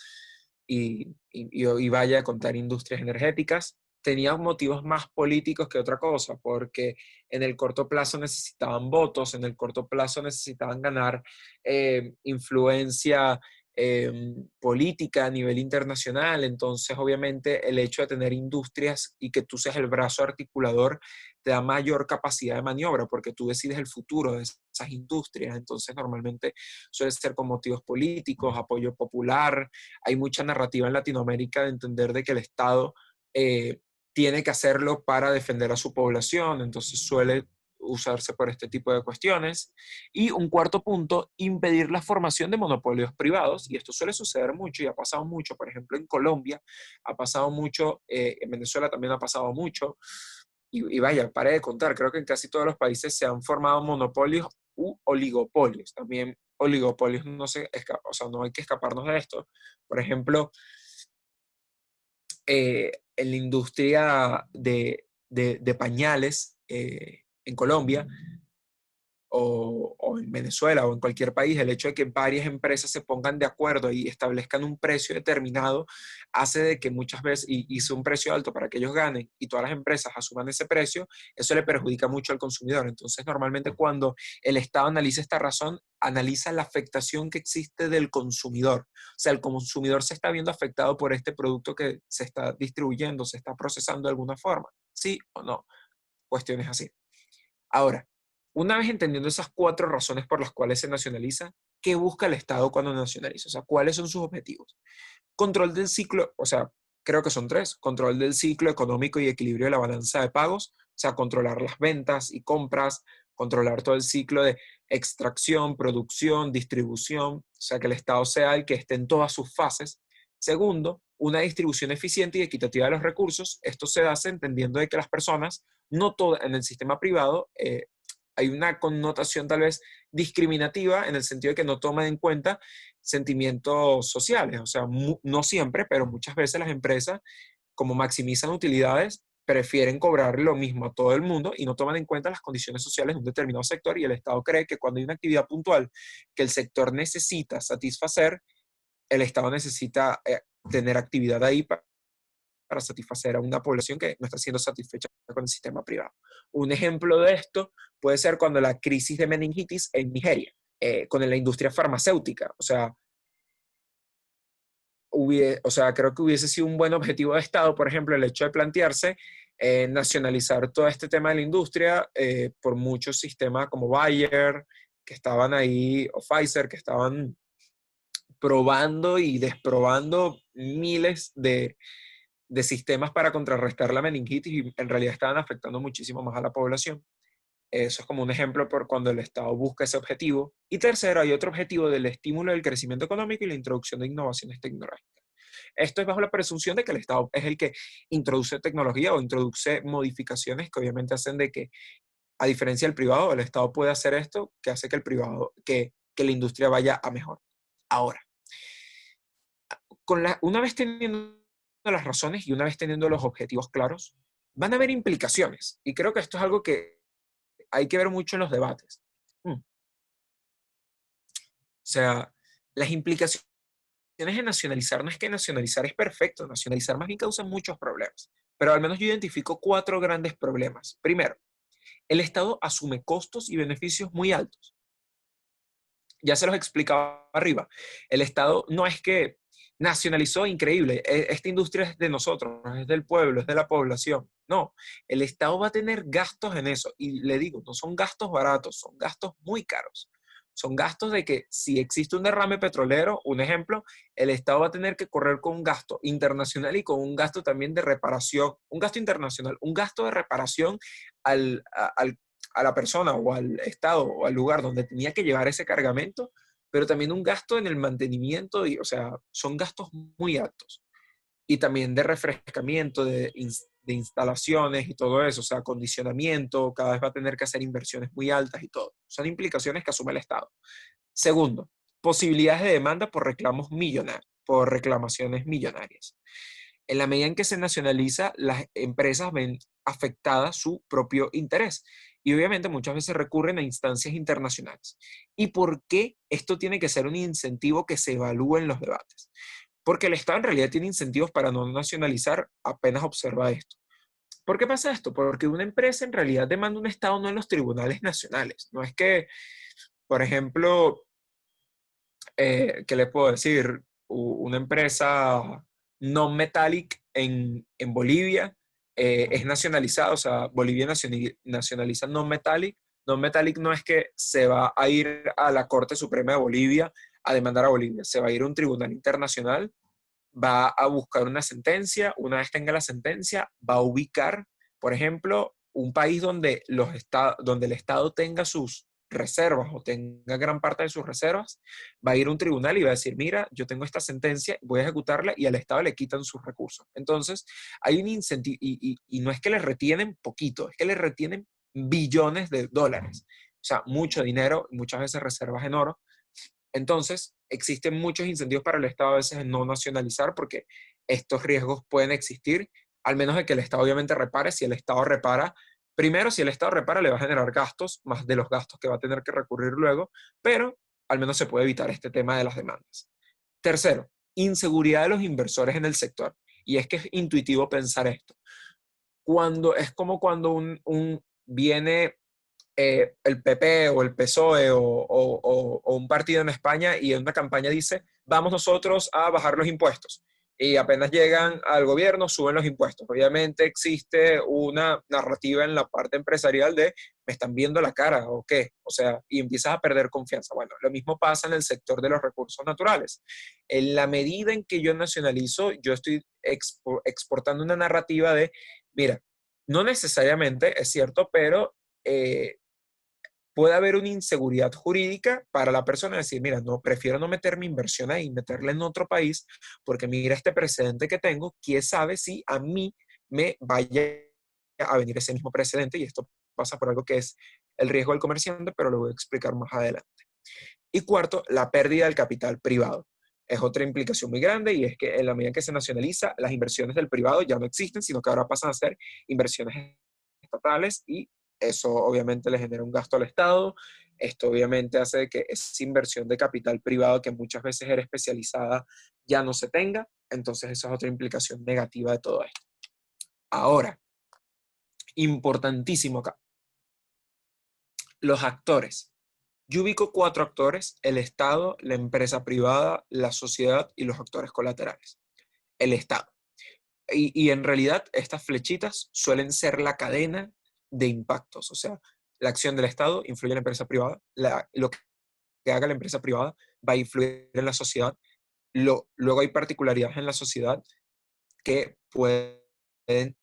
y vaya a contar industrias energéticas, tenían motivos más políticos que otra cosa, porque en el corto plazo necesitaban votos, en el corto plazo necesitaban ganar influencia política a nivel internacional, entonces obviamente el hecho de tener industrias y que tú seas el brazo articulador te da mayor capacidad de maniobra porque tú decides el futuro de esas industrias, entonces normalmente suele ser con motivos políticos, apoyo popular, hay mucha narrativa en Latinoamérica de entender de que el Estado tiene que hacerlo para defender a su población, entonces suele usarse por este tipo de cuestiones. Y un cuarto punto, impedir la formación de monopolios privados, y esto suele suceder mucho y ha pasado mucho, por ejemplo, en Colombia, ha pasado mucho, en Venezuela también ha pasado mucho, y vaya, pare de contar, creo que en casi todos los países se han formado monopolios u oligopolios. También oligopolios, no sé, o sea, no hay que escaparnos de esto. Por ejemplo, en la industria de pañales en Colombia, o en Venezuela o en cualquier país, el hecho de que varias empresas se pongan de acuerdo y establezcan un precio determinado hace de que muchas veces, y sea un precio alto para que ellos ganen y todas las empresas asuman ese precio, eso le perjudica mucho al consumidor. Entonces, normalmente cuando el Estado analiza esta razón, analiza la afectación que existe del consumidor. O sea, el consumidor se está viendo afectado por este producto que se está distribuyendo, se está procesando de alguna forma. ¿Sí o no? Cuestiones así. Ahora, una vez entendiendo esas cuatro razones por las cuales se nacionaliza, ¿qué busca el Estado cuando nacionaliza? O sea, ¿cuáles son sus objetivos? Control del ciclo, o sea, creo que son tres, control del ciclo económico y equilibrio de la balanza de pagos, o sea, controlar las ventas y compras, controlar todo el ciclo de extracción, producción, distribución, o sea, que el Estado sea el que esté en todas sus fases. Segundo, una distribución eficiente y equitativa de los recursos. Esto se hace entendiendo de que las personas, no todo en el sistema privado, hay una connotación tal vez discriminativa en el sentido de que no toma en cuenta sentimientos sociales. O sea, no siempre, pero muchas veces las empresas, como maximizan utilidades, prefieren cobrar lo mismo a todo el mundo y no toman en cuenta las condiciones sociales de un determinado sector y el Estado cree que cuando hay una actividad puntual que el sector necesita satisfacer, el Estado necesita tener actividad ahí para satisfacer a una población que no está siendo satisfecha con el sistema privado. Un ejemplo de esto puede ser cuando la crisis de meningitis en Nigeria, con la industria farmacéutica. O sea, creo que hubiese sido un buen objetivo de Estado, por ejemplo, el hecho de plantearse nacionalizar todo este tema de la industria por muchos sistemas como Bayer, que estaban ahí, o Pfizer, que estaban probando y desprobando miles de sistemas para contrarrestar la meningitis y en realidad estaban afectando muchísimo más a la población. Eso es como un ejemplo por cuando el Estado busca ese objetivo. Y tercero, hay otro objetivo del estímulo del crecimiento económico y la introducción de innovaciones tecnológicas. Esto es bajo la presunción de que el Estado es el que introduce tecnología o introduce modificaciones que obviamente hacen de que, a diferencia del privado, el Estado puede hacer esto que hace que el privado, que la industria vaya a mejor. Ahora, una vez teniendo las razones y una vez teniendo los objetivos claros, van a haber implicaciones. Y creo que esto es algo que hay que ver mucho en los debates. O sea, las implicaciones de nacionalizar no es que nacionalizar es perfecto, nacionalizar más bien causa muchos problemas. Pero al menos yo identifico cuatro grandes problemas. Primero, el Estado asume costos y beneficios muy altos. Ya se los explicaba arriba. El Estado no es que nacionalizó, increíble, esta industria es de nosotros, es del pueblo, es de la población. No, el Estado va a tener gastos en eso. Y le digo, no son gastos baratos, son gastos muy caros. Son gastos de que si existe un derrame petrolero, un ejemplo, el Estado va a tener que correr con un gasto internacional y con un gasto también de reparación, un gasto internacional, un gasto de reparación al, al a la persona o al estado o al lugar donde tenía que llevar ese cargamento, pero también un gasto en el mantenimiento, y, o sea, son gastos muy altos. Y también de refrescamiento, de instalaciones y todo eso, o sea, acondicionamiento, cada vez va a tener que hacer inversiones muy altas y todo. Son implicaciones que asume el Estado. Segundo, posibilidades de demanda por reclamos millonarios, por reclamaciones millonarias. En la medida en que se nacionaliza, las empresas ven afectada su propio interés y obviamente muchas veces recurren a instancias internacionales. ¿Y por qué esto tiene que ser un incentivo que se evalúe en los debates? Porque el Estado en realidad tiene incentivos para no nacionalizar, apenas observa esto. ¿Por qué pasa esto? Porque una empresa en realidad demanda un Estado no en los tribunales nacionales. No es que, por ejemplo, ¿qué le puedo decir? Una empresa non-metallic en Bolivia es nacionalizada, o sea, Bolivia nacionaliza non-metallic. Non-metallic no es que se va a ir a la Corte Suprema de Bolivia a demandar a Bolivia, se va a ir a un tribunal internacional, va a buscar una sentencia, una vez tenga la sentencia, va a ubicar, por ejemplo, un país donde, donde el Estado tenga sus reservas o tenga gran parte de sus reservas, va a ir a un tribunal y va a decir, mira, yo tengo esta sentencia, voy a ejecutarla y al Estado le quitan sus recursos. Entonces, hay un incentivo y no es que le retienen poquito, es que le retienen billones de dólares. O sea, mucho dinero, muchas veces reservas en oro, entonces, existen muchos incentivos para el Estado a veces en no nacionalizar porque estos riesgos pueden existir, al menos de que el Estado obviamente repare. Si el Estado repara, primero, si el Estado repara, le va a generar gastos, más de los gastos que va a tener que recurrir luego, pero al menos se puede evitar este tema de las demandas. Tercero, inseguridad de los inversores en el sector. Y es que es intuitivo pensar esto. Es como cuando viene el PP o el PSOE o un partido en España y en una campaña dice, vamos nosotros a bajar los impuestos. Y apenas llegan al gobierno, suben los impuestos. Obviamente existe una narrativa en la parte empresarial de, ¿me están viendo la cara o qué? O sea, y empiezas a perder confianza. Bueno, lo mismo pasa en el sector de los recursos naturales. En la medida en que yo nacionalizo, yo estoy exportando una narrativa de, mira, no necesariamente es cierto, pero eh, puede haber una inseguridad jurídica para la persona decir, mira, no, prefiero no meter mi inversión ahí, meterla en otro país, porque mira este precedente que tengo, quién sabe si a mí me vaya a venir ese mismo precedente, y esto pasa por algo que es el riesgo del comerciante, pero lo voy a explicar más adelante. Y cuarto, la pérdida del capital privado. Es otra implicación muy grande y es que en la medida que se nacionaliza, las inversiones del privado ya no existen, sino que ahora pasan a ser inversiones estatales y eso obviamente le genera un gasto al Estado. Esto obviamente hace que esa inversión de capital privado que muchas veces era especializada ya no se tenga. Entonces, esa es otra implicación negativa de todo esto. Ahora, importantísimo acá, los actores. Yo ubico cuatro actores: el Estado, la empresa privada, la sociedad y los actores colaterales. El Estado. Y en realidad estas flechitas suelen ser la cadena de impactos, o sea, la acción del Estado influye en la empresa privada, lo que haga la empresa privada va a influir en la sociedad, luego hay particularidades en la sociedad que pueden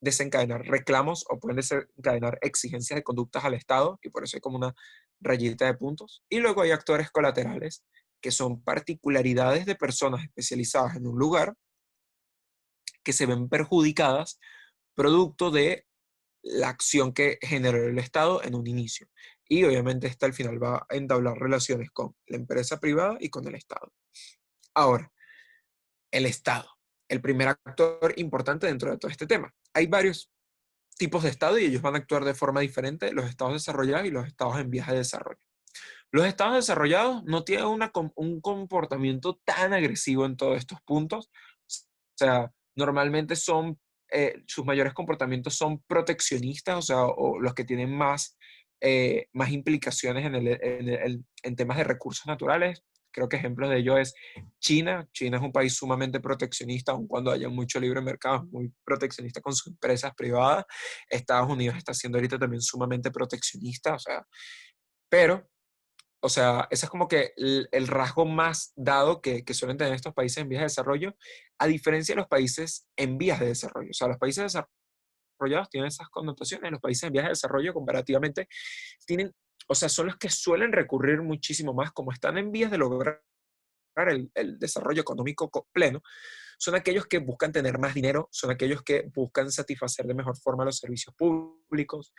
desencadenar reclamos o pueden desencadenar exigencias de conductas al Estado, y por eso hay como una rayita de puntos, y luego hay actores colaterales que son particularidades de personas especializadas en un lugar que se ven perjudicadas producto de la acción que generó el Estado en un inicio. Y obviamente esta al final va a entablar relaciones con la empresa privada y con el Estado. Ahora, el Estado, el primer actor importante dentro de todo este tema. Hay varios tipos de Estado y ellos van a actuar de forma diferente, los estados desarrollados y los estados en vías de desarrollo. Los estados desarrollados no tienen un comportamiento tan agresivo en todos estos puntos. O sea, normalmente sus mayores comportamientos son proteccionistas, o sea, o los que tienen más implicaciones en temas de recursos naturales. Creo que ejemplos de ello es China. China es un país sumamente proteccionista, aun cuando haya mucho libre mercado, es muy proteccionista con sus empresas privadas. Estados Unidos está siendo ahorita también sumamente proteccionista, o sea, pero o sea, ese es como que el rasgo más dado que suelen tener estos países en vías de desarrollo, a diferencia de los países en vías de desarrollo. O sea, los países desarrollados tienen esas connotaciones, los países en vías de desarrollo comparativamente tienen, o sea, son los que suelen recurrir muchísimo más, como están en vías de lograr el desarrollo económico pleno, son aquellos que buscan tener más dinero, son aquellos que buscan satisfacer de mejor forma los servicios públicos,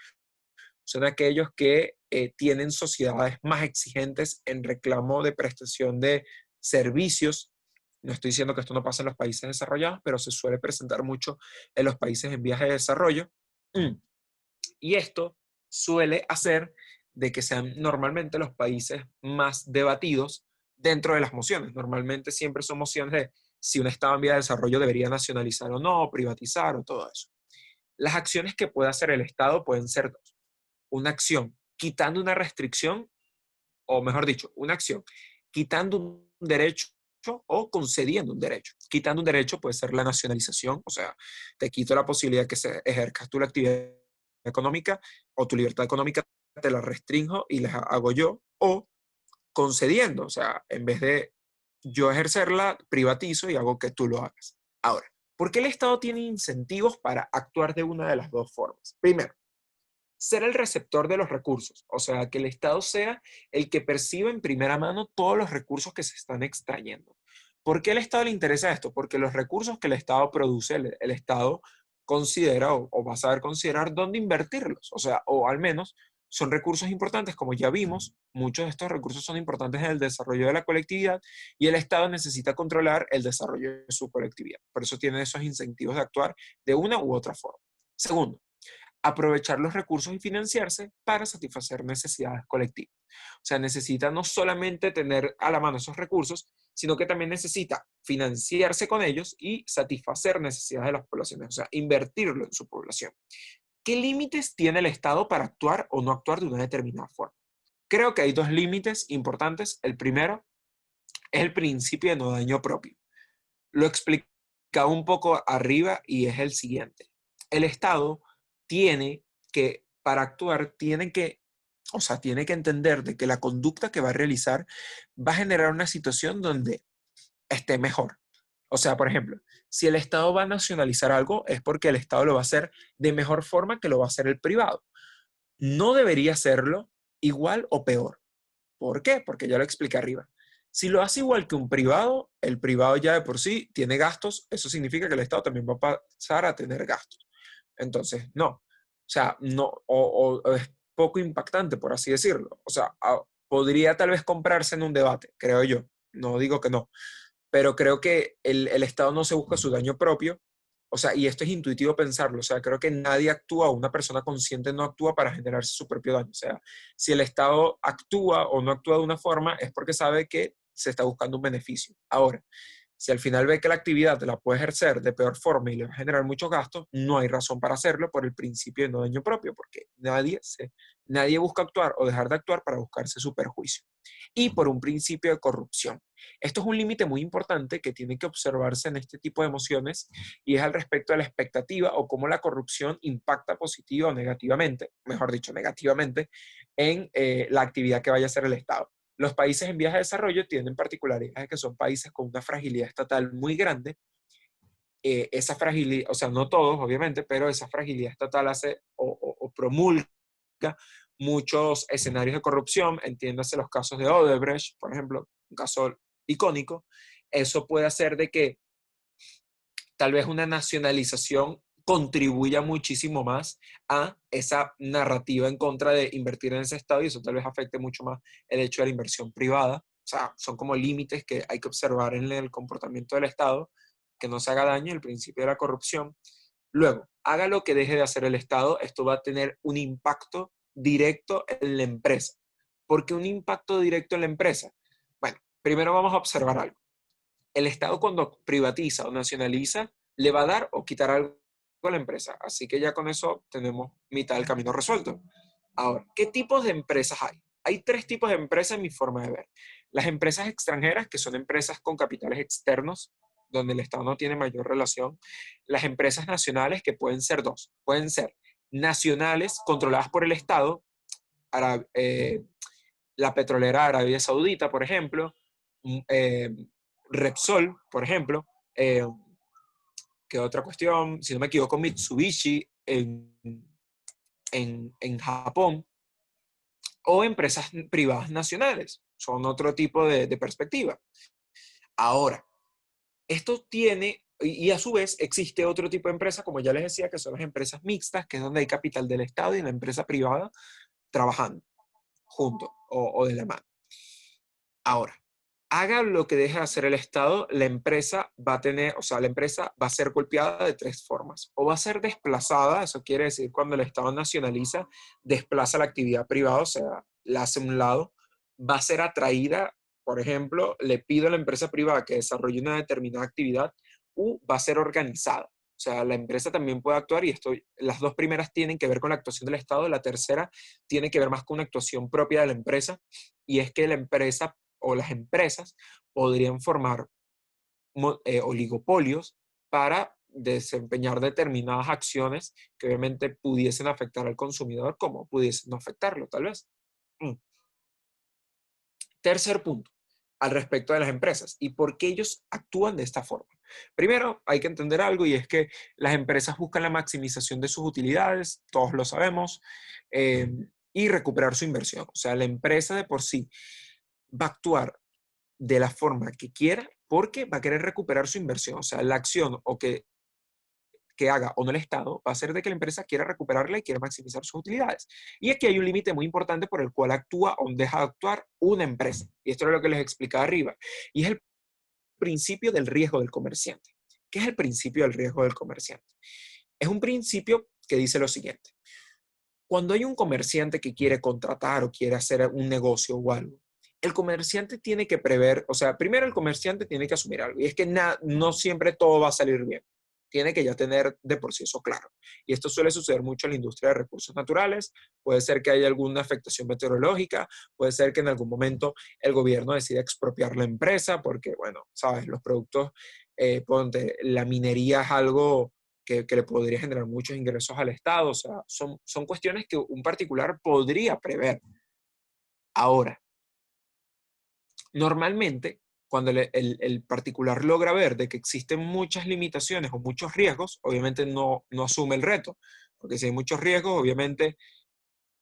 son aquellos que tienen sociedades más exigentes en reclamo de prestación de servicios. No estoy diciendo que esto no pasa en los países desarrollados, pero se suele presentar mucho en los países en vías de desarrollo. Y esto suele hacer de que sean normalmente los países más debatidos dentro de las mociones. Normalmente siempre son mociones de si un Estado en vía de desarrollo debería nacionalizar o no, privatizar o todo eso. Las acciones que puede hacer el Estado pueden ser dos: una acción quitando una restricción, o mejor dicho, una acción quitando un derecho o concediendo un derecho. Quitando un derecho puede ser la nacionalización, o sea, te quito la posibilidad que se ejerzas tu actividad económica o tu libertad económica, te la restringo y la hago yo, o concediendo, o sea, en vez de yo ejercerla, privatizo y hago que tú lo hagas. Ahora, ¿por qué el Estado tiene incentivos para actuar de una de las dos formas? Primero, ser el receptor de los recursos, o sea, que el Estado sea el que perciba en primera mano todos los recursos que se están extrayendo. ¿Por qué al Estado le interesa esto? Porque los recursos que el Estado produce, el Estado considera o va a saber considerar dónde invertirlos, o sea, o al menos son recursos importantes, como ya vimos, muchos de estos recursos son importantes en el desarrollo de la colectividad y el Estado necesita controlar el desarrollo de su colectividad. Por eso tiene esos incentivos de actuar de una u otra forma. Segundo, aprovechar los recursos y financiarse para satisfacer necesidades colectivas. O sea, necesita no solamente tener a la mano esos recursos, sino que también necesita financiarse con ellos y satisfacer necesidades de las poblaciones, o sea, invertirlo en su población. ¿Qué límites tiene el Estado para actuar o no actuar de una determinada forma? Creo que hay dos límites importantes. El primero es el principio de no daño propio. Lo explicaba un poco arriba y es el siguiente. El Estado tiene que, para actuar, tiene que entender de que la conducta que va a realizar va a generar una situación donde esté mejor. O sea, por ejemplo, si el Estado va a nacionalizar algo, es porque el Estado lo va a hacer de mejor forma que lo va a hacer el privado. No debería hacerlo igual o peor. ¿Por qué? Porque ya lo expliqué arriba. Si lo hace igual que un privado, el privado ya de por sí tiene gastos, eso significa que el Estado también va a pasar a tener gastos. Entonces, no. O sea, no, o es poco impactante, por así decirlo. O sea, podría tal vez comprarse en un debate, creo yo. No digo que no, pero creo que el Estado no se busca su daño propio. O sea, y esto es intuitivo pensarlo. O sea, creo que nadie actúa, una persona consciente no actúa para generarse su propio daño. O sea, si el Estado actúa o no actúa de una forma, es porque sabe que se está buscando un beneficio. Ahora, si al final ve que la actividad la puede ejercer de peor forma y le va a generar muchos gastos, no hay razón para hacerlo por el principio de no daño propio, porque nadie busca actuar o dejar de actuar para buscarse su perjuicio. Y por un principio de corrupción. Esto es un límite muy importante que tiene que observarse en este tipo de emociones y es al respecto de la expectativa o cómo la corrupción impacta positiva o negativamente, mejor dicho, negativamente, en la actividad que vaya a hacer el Estado. Los países en vías de desarrollo tienen particularidades que son países con una fragilidad estatal muy grande. Esa fragilidad, o sea, no todos, obviamente, pero esa fragilidad estatal hace o promulga muchos escenarios de corrupción, entiéndase los casos de Odebrecht, por ejemplo, un caso icónico. Eso puede hacer de que tal vez una nacionalización contribuya muchísimo más a esa narrativa en contra de invertir en ese Estado y eso tal vez afecte mucho más el hecho de la inversión privada. O sea, son como límites que hay que observar en el comportamiento del Estado, que no se haga daño, el principio de la corrupción. Luego, haga lo que deje de hacer el Estado, esto va a tener un impacto directo en la empresa. ¿Por qué un impacto directo en la empresa? Bueno, primero vamos a observar algo. El Estado cuando privatiza o nacionaliza, le va a dar o quitar algo a la empresa. Así que ya con eso tenemos mitad del camino resuelto. Ahora, ¿qué tipos de empresas hay? Hay tres tipos de empresas en mi forma de ver. Las empresas extranjeras, que son empresas con capitales externos, donde el Estado no tiene mayor relación. Las empresas nacionales, que pueden ser dos. Pueden ser nacionales, controladas por el Estado, la petrolera Arabia Saudita, por ejemplo, Repsol, por ejemplo, ¿qué otra cuestión? Si no me equivoco, Mitsubishi en Japón, o empresas privadas nacionales. Son otro tipo de perspectiva. Ahora, esto tiene, y a su vez existe otro tipo de empresa, como ya les decía, que son las empresas mixtas, que es donde hay capital del Estado y la empresa privada trabajando juntos o de la mano. Ahora, haga lo que deje de hacer el Estado, la empresa va a tener, o sea, la empresa va a ser golpeada de tres formas. O va a ser desplazada, eso quiere decir cuando el Estado nacionaliza, desplaza la actividad privada, o sea, la hace a un lado. Va a ser atraída, por ejemplo, le pido a la empresa privada que desarrolle una determinada actividad, o va a ser organizada. O sea, la empresa también puede actuar y esto, las dos primeras tienen que ver con la actuación del Estado, la tercera tiene que ver más con una actuación propia de la empresa y es que la empresa o las empresas podrían formar oligopolios para desempeñar determinadas acciones que obviamente pudiesen afectar al consumidor como pudiesen no afectarlo, tal vez. Mm. Tercer punto, al respecto de las empresas y por qué ellos actúan de esta forma. Primero, hay que entender algo y es que las empresas buscan la maximización de sus utilidades, todos lo sabemos, eh, y recuperar su inversión. O sea, la empresa de por sí va a actuar de la forma que quiera porque va a querer recuperar su inversión. O sea, la acción o que haga o no el Estado va a ser de que la empresa quiera recuperarla y quiera maximizar sus utilidades. Y aquí hay un límite muy importante por el cual actúa o deja de actuar una empresa. Y esto es lo que les explicaba arriba. Y es el principio del riesgo del comerciante. ¿Qué es el principio del riesgo del comerciante? Es un principio que dice lo siguiente. Cuando hay un comerciante que quiere contratar o quiere hacer un negocio o algo, el comerciante tiene que prever, o sea, primero el comerciante tiene que asumir algo, y es que no siempre todo va a salir bien. Tiene que ya tener de por sí eso claro. Y esto suele suceder mucho en la industria de recursos naturales. Puede ser que haya alguna afectación meteorológica, puede ser que en algún momento el gobierno decida expropiar la empresa, porque, bueno, sabes, los productos, ponte, la minería es algo que le podría generar muchos ingresos al Estado. O sea, son cuestiones que un particular podría prever. Ahora, normalmente, cuando el particular logra ver de que existen muchas limitaciones o muchos riesgos, obviamente no asume el reto, porque si hay muchos riesgos, obviamente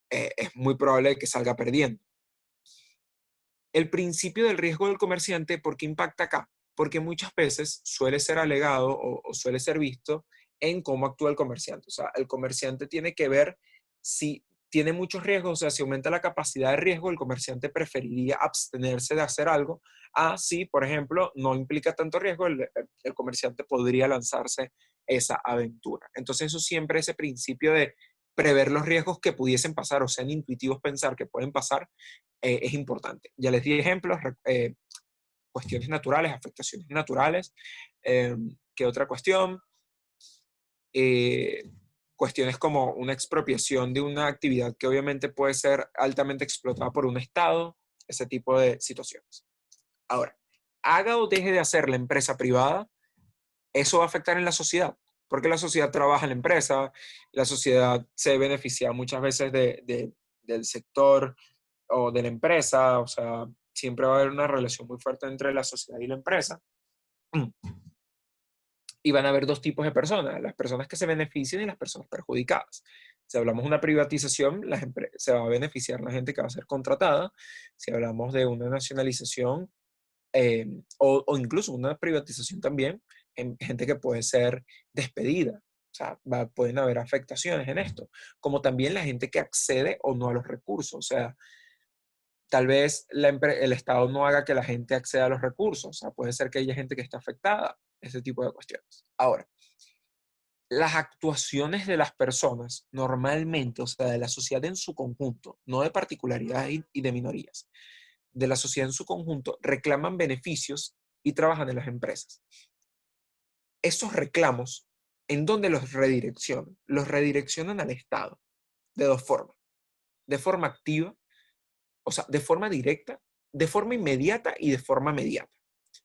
es muy probable que salga perdiendo. El principio del riesgo del comerciante, ¿por qué impacta acá? Porque muchas veces suele ser alegado o suele ser visto en cómo actúa el comerciante. O sea, el comerciante tiene que ver si tiene muchos riesgos, o sea, si aumenta la capacidad de riesgo, el comerciante preferiría abstenerse de hacer algo, a si, por ejemplo, no implica tanto riesgo, el comerciante podría lanzarse esa aventura. Entonces, eso siempre, ese principio de prever los riesgos que pudiesen pasar, o sean intuitivos pensar que pueden pasar, es importante. Ya les di ejemplos, cuestiones naturales, afectaciones naturales. ¿Qué otra cuestión? Eh, Cuestiones como una expropiación de una actividad que obviamente puede ser altamente explotada por un Estado, ese tipo de situaciones. Ahora, haga o deje de hacer la empresa privada, eso va a afectar en la sociedad, porque la sociedad trabaja en la empresa, la sociedad se beneficia muchas veces del sector o de la empresa, o sea, siempre va a haber una relación muy fuerte entre la sociedad y la empresa. Y van a haber dos tipos de personas, las personas que se benefician y las personas perjudicadas. Si hablamos de una privatización, se va a beneficiar la gente que va a ser contratada. Si hablamos de una nacionalización o incluso una privatización también, gente que puede ser despedida. O sea, pueden haber afectaciones en esto, como también la gente que accede o no a los recursos. O sea, tal vez el Estado no haga que la gente acceda a los recursos. O sea, puede ser que haya gente que esté afectada, ese tipo de cuestiones. Ahora, las actuaciones de las personas normalmente, o sea, de la sociedad en su conjunto, no de particularidades y de minorías, de la sociedad en su conjunto, reclaman beneficios y trabajan en las empresas. Esos reclamos, ¿en dónde los redireccionan? Los redireccionan al Estado de dos formas. De forma activa, o sea, de forma directa, de forma inmediata y de forma mediata.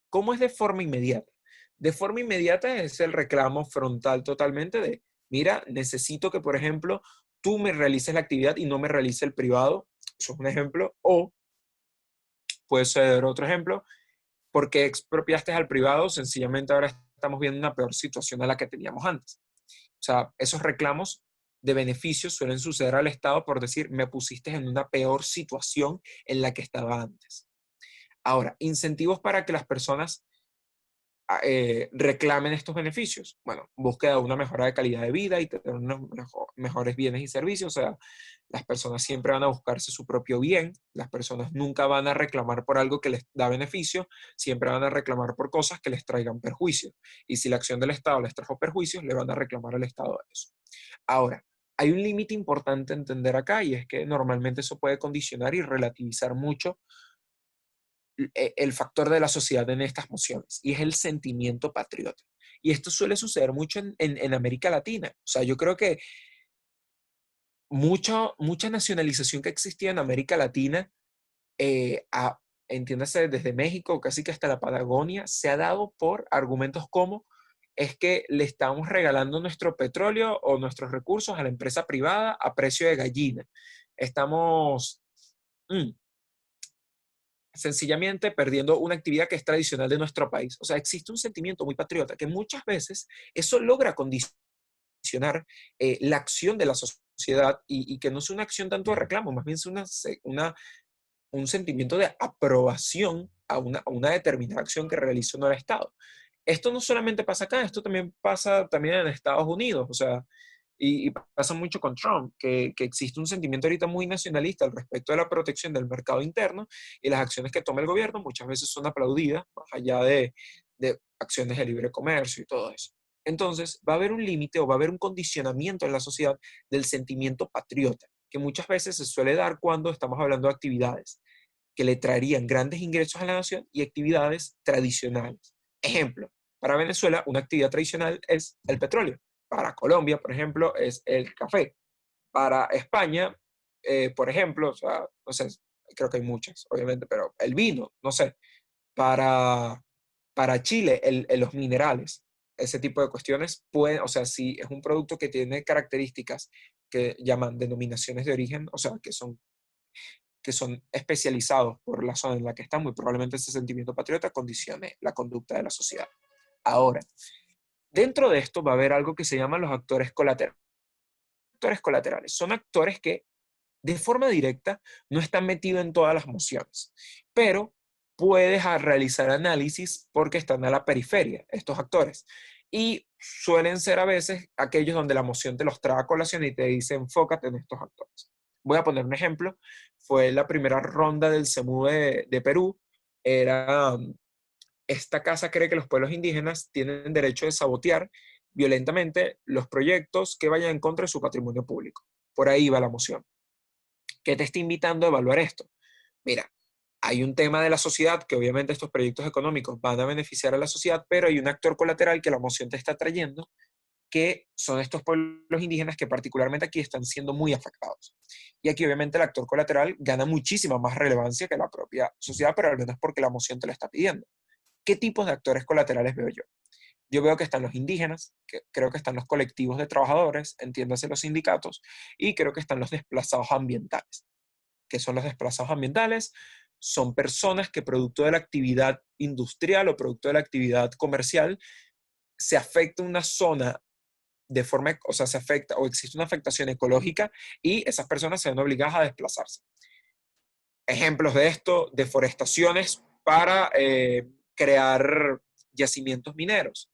¿Cómo es de forma inmediata? De forma inmediata es el reclamo frontal totalmente de, mira, necesito que, por ejemplo, tú me realices la actividad y no me realice el privado. Eso es un ejemplo. O puede ser otro ejemplo, porque expropiaste al privado, sencillamente ahora estamos viendo una peor situación a la que teníamos antes. O sea, esos reclamos de beneficios suelen suceder al Estado por decir, me pusiste en una peor situación en la que estaba antes. Ahora, incentivos para que las personas reclamen estos beneficios. Bueno, búsqueda de una mejora de calidad de vida y tener unos mejores bienes y servicios. O sea, las personas siempre van a buscarse su propio bien. Las personas nunca van a reclamar por algo que les da beneficio, siempre van a reclamar por cosas que les traigan perjuicios. Y si la acción del Estado les trajo perjuicios, le van a reclamar al Estado eso. Ahora, hay un límite importante a entender acá y es que normalmente eso puede condicionar y relativizar mucho el factor de la sociedad en estas mociones y es el sentimiento patriota. Y esto suele suceder mucho en América Latina. O sea, yo creo que mucha nacionalización que existía en América Latina, entiéndase desde México, casi que hasta la Patagonia, se ha dado por argumentos como es que le estamos regalando nuestro petróleo o nuestros recursos a la empresa privada a precio de gallina. Estamos sencillamente perdiendo una actividad que es tradicional de nuestro país. O sea, existe un sentimiento muy patriota que muchas veces eso logra condicionar la acción de la sociedad y que no es una acción tanto de reclamo, más bien es un sentimiento de aprobación a una determinada acción que realizó no el Estado. Esto no solamente pasa acá, esto también pasa también en Estados Unidos, o sea, y pasa mucho con Trump, que existe un sentimiento ahorita muy nacionalista al respecto de la protección del mercado interno y las acciones que toma el gobierno muchas veces son aplaudidas, más allá de acciones de libre comercio y todo eso. Entonces, va a haber un límite o va a haber un condicionamiento en la sociedad del sentimiento patriota, que muchas veces se suele dar cuando estamos hablando de actividades que le traerían grandes ingresos a la nación y actividades tradicionales. Ejemplo, para Venezuela una actividad tradicional es el petróleo. Para Colombia, por ejemplo, es el café. Para España, por ejemplo, o sea, no sé, creo que hay muchas, obviamente, pero el vino, no sé. Para, para Chile, los minerales, ese tipo de cuestiones pueden, o sea, si es un producto que tiene características que llaman denominaciones de origen, o sea, que son especializados por la zona en la que están, muy probablemente ese sentimiento patriota condicione la conducta de la sociedad. Ahora, dentro de esto va a haber algo que se llama los actores colaterales. Actores colaterales son actores que de forma directa no están metidos en todas las mociones, pero puedes realizar análisis porque están a la periferia, estos actores. Y suelen ser a veces aquellos donde la moción te los trae a colación y te dice enfócate en estos actores. Voy a poner un ejemplo. Fue la primera ronda del CEMU de Perú. Era, esta casa cree que los pueblos indígenas tienen derecho de sabotear violentamente los proyectos que vayan en contra de su patrimonio público. Por ahí va la moción. ¿Qué te está invitando a evaluar esto? Mira, hay un tema de la sociedad que obviamente estos proyectos económicos van a beneficiar a la sociedad, pero hay un actor colateral que la moción te está trayendo, que son estos pueblos indígenas que particularmente aquí están siendo muy afectados. Y aquí obviamente el actor colateral gana muchísima más relevancia que la propia sociedad, pero al menos porque la moción te lo está pidiendo. ¿Qué tipos de actores colaterales veo yo? Yo veo que están los indígenas, que creo que están los colectivos de trabajadores, entiéndase los sindicatos, y creo que están los desplazados ambientales. ¿Qué son los desplazados ambientales? Son personas que producto de la actividad industrial o producto de la actividad comercial se afecta una zona de forma, o sea, se afecta o existe una afectación ecológica y esas personas se ven obligadas a desplazarse. Ejemplos de esto, deforestaciones para crear yacimientos mineros.